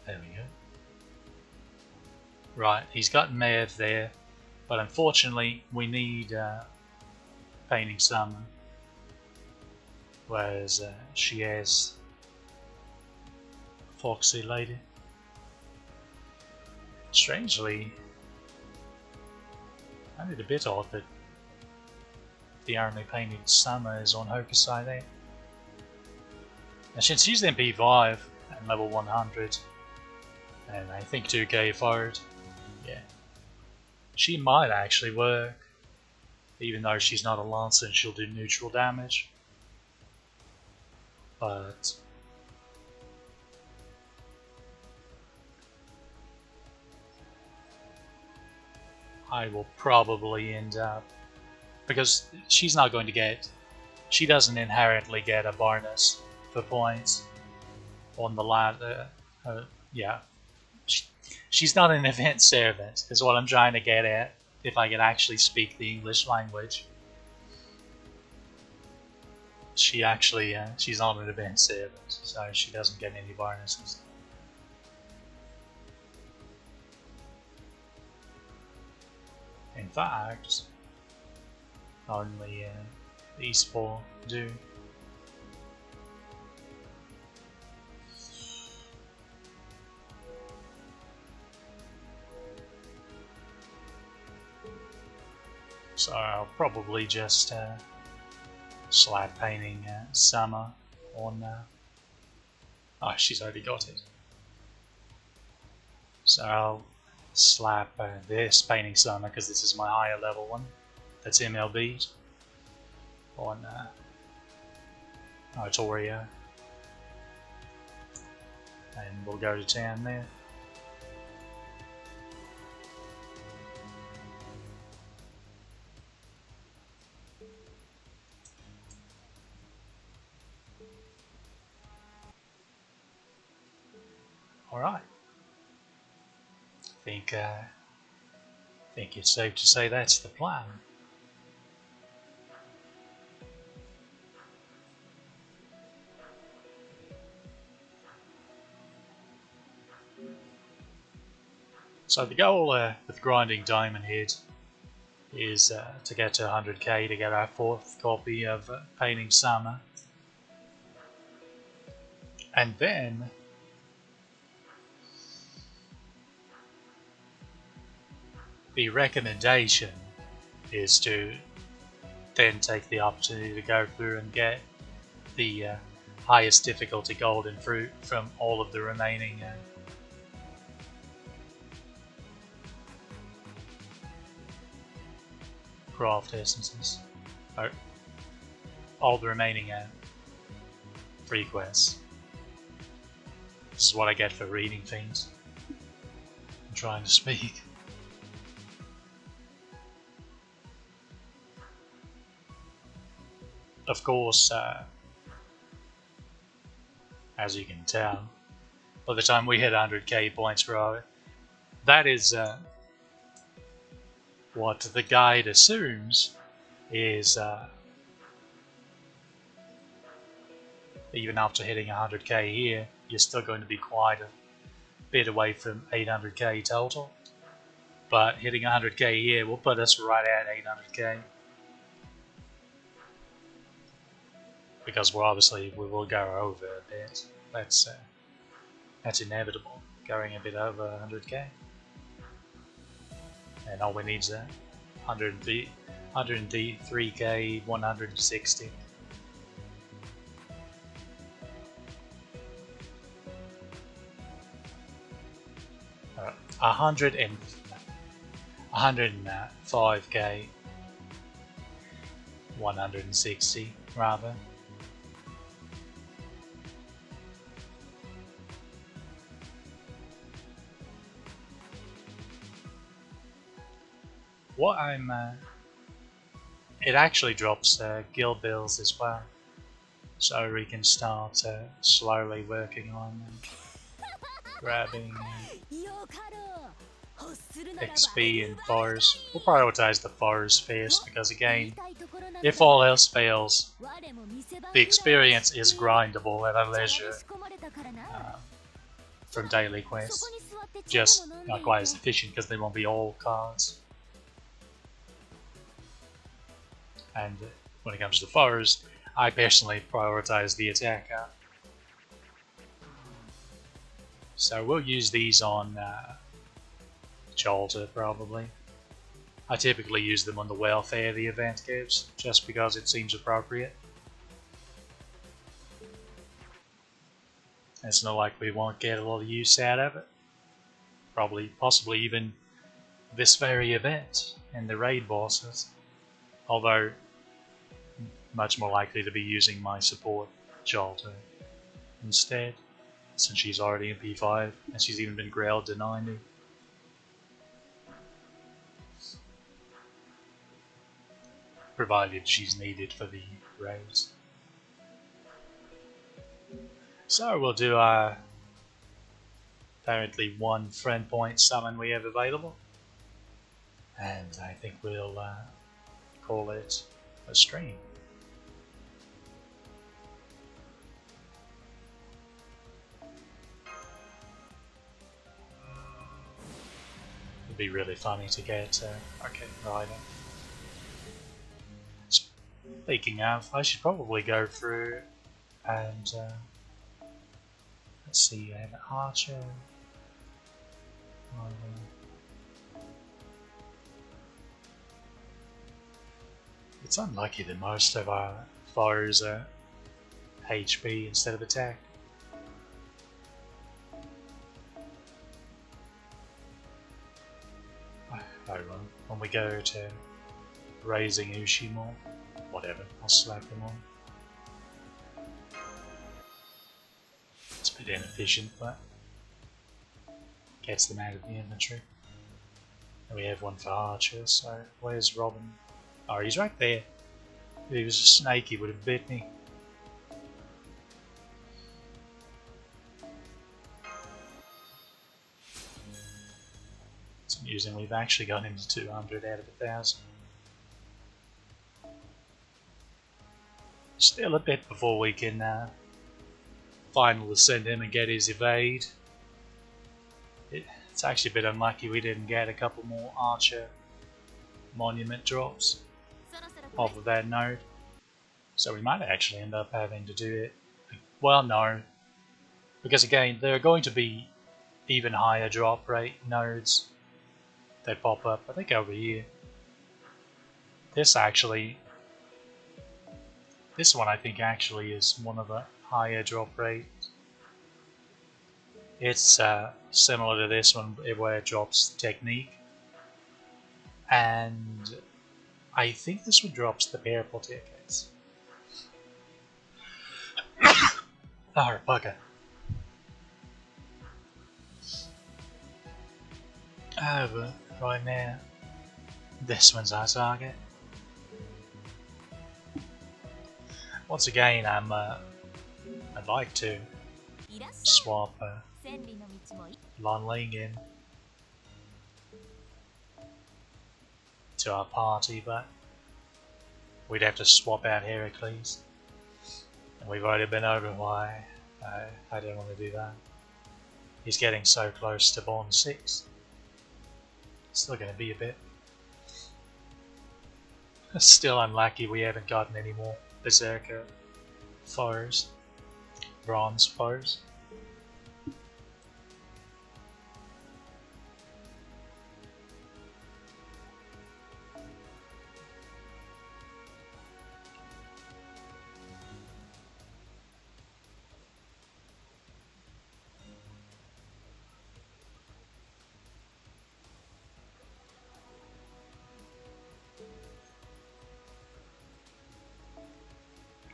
there we go. Right, he's got Maeve there, but unfortunately we need Painting Summer, whereas she has Foxy Lady. Strangely, I find it a bit odd that the only Painting Summer is on Hokusai there. And since she's MP5 and level 100, and I think 2k forward, yeah, she might actually work, even though she's not a Lancer and she'll do neutral damage. But I will probably end up, because she's not going to get, she doesn't inherently get a bonus for points on the ladder. Yeah, she's not an event servant, is what I'm trying to get at, if I can actually speak the English language. She actually, she's not an event servant, so she doesn't get any bonuses. In fact, only these 4 do. So I'll probably just slap Painting Summer on... oh, she's already got it. So I'll slap this Painting Summer, because this is my higher level one, that's MLB, on Artoria. And we'll go to town there. Alright. Think it's safe to say that's the plan. So the goal with grinding Diamond Head is to get to 100k to get our 4th copy of Painting Summer. And then the recommendation is to then take the opportunity to go through and get the highest difficulty golden fruit from all of the remaining craft essences. Or all the remaining free quests. This is what I get for reading things. I'm trying to speak. Of course, as you can tell, by the time we hit 100k points per hour, that is what the guide assumes is even after hitting 100k here, you're still going to be quite a bit away from 800k total. But hitting 100k here will put us right at 800k. Because we will go over a bit. That's inevitable, going a bit over 100k. And all we need is 103k, 160. Alright, 105k, 160 rather. What it actually drops guild bills as well, so we can start slowly working on grabbing XP and forest. We'll prioritize the forest first because again, if all else fails, the experience is grindable at a leisure from daily quests. Just not quite as efficient because they won't be all cards. And when it comes to the forest, I personally prioritize the attacker. So we'll use these on Jolter probably. I typically use them on the welfare the event gives, just because it seems appropriate. It's not like we won't get a lot of use out of it. Possibly even this very event and the raid bosses. Although, much more likely to be using my support Jolter instead, since she's already in P5 and she's even been grelled to 90. Provided she's needed for the raids. So we'll do our apparently one friend point summon we have available, and I think we'll call it a stream. It'd be really funny to get Arcade Rider. Speaking of, I should probably go through and let's see, I have an archer. It's unlucky that most of our foes are HP instead of attack. Oh well, when we go to raising Ushimo, whatever, I'll slap them on. It's a bit inefficient, but gets them out of the inventory. And we have one for Archer, so where's Robin? Oh, he's right there. If he was a snake, he would have bit me. It's amusing we've actually got into 200 out of 1,000. Still a bit before we can finally send him and get his evade. It's actually a bit unlucky we didn't get a couple more Archer monument drops off of that node. So we might actually end up having to do it. Well, no. Because again, there are going to be even higher drop rate nodes that pop up. I think over here. This one I think actually is one of the higher drop rates. It's similar to this one where it drops Technique. And I think this one drops the Purple tickets. Oh, bugger. But right now, this one's our target. Once again, I'd like to swap Lan Ling in to our party, but we'd have to swap out Heracles. And we've already been over why I didn't want to do that. He's getting so close to Bond 6. Still going to be a bit. Still unlucky we haven't gotten any more Berserker foes. Bronze foes.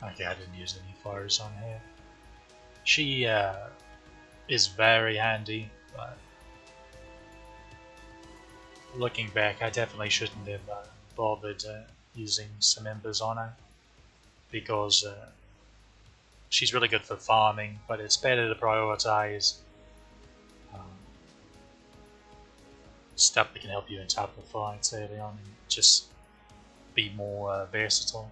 Okay, I didn't use any fires on her. She is very handy, but looking back, I definitely shouldn't have bothered using some embers on her, because she's really good for farming, but it's better to prioritize stuff that can help you in tougher fights early on and just be more versatile.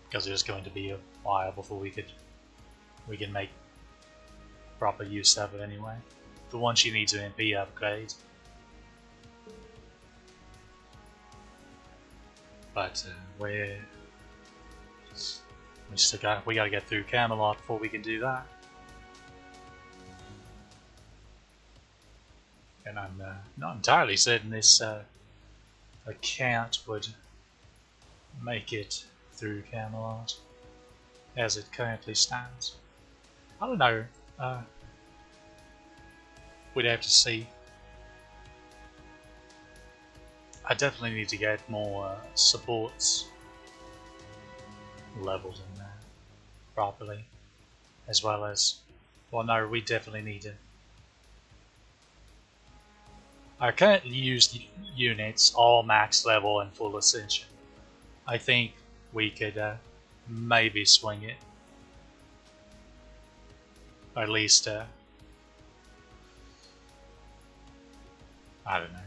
Because there's going to be a while before we can make proper use of it anyway. The one she needs an MP upgrade. But we gotta get through Camelot before we can do that. And I'm not entirely certain this account would make it through Camelot as it currently stands. I don't know. We'd have to see. I definitely need to get more supports leveled in there properly, as well as, well, no, we definitely need to. Our currently used units all max level and full ascension. I think we could maybe swing it. Or at least, I don't know.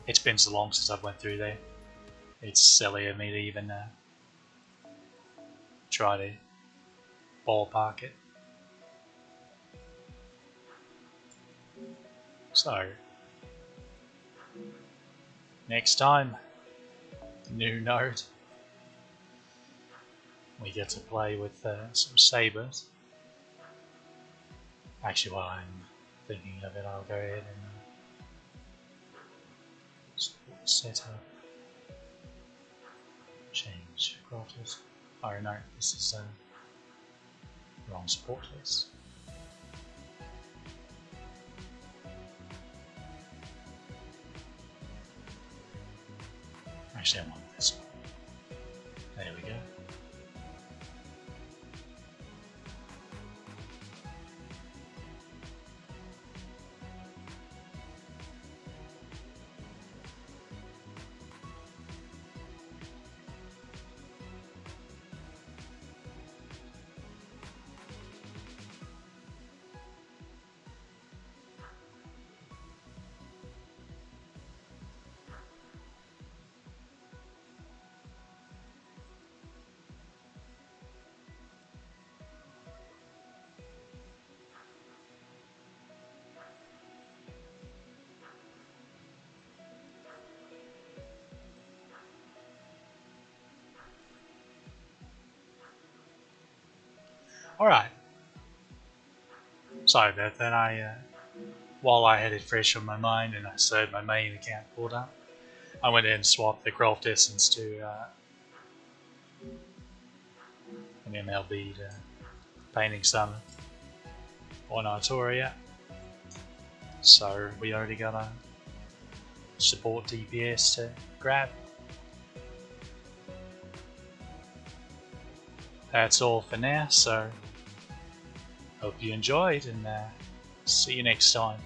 It's been so long since I've went through there. It's silly of me to even try to ballpark it. So, next time, new node. We get to play with some sabers. Actually, while I'm thinking of it, I'll go ahead and set up, change quarters. Oh no, this is wrong support list. Actually, I want this one. There we go. Alright. Sorry about that. While I had it fresh on my mind and I still had my main account pulled up, I went in and swapped the craft essence to an MLB to painting summon on Artoria. So we already got a support DPS to grab. That's all for now, so hope you enjoyed and see you next time.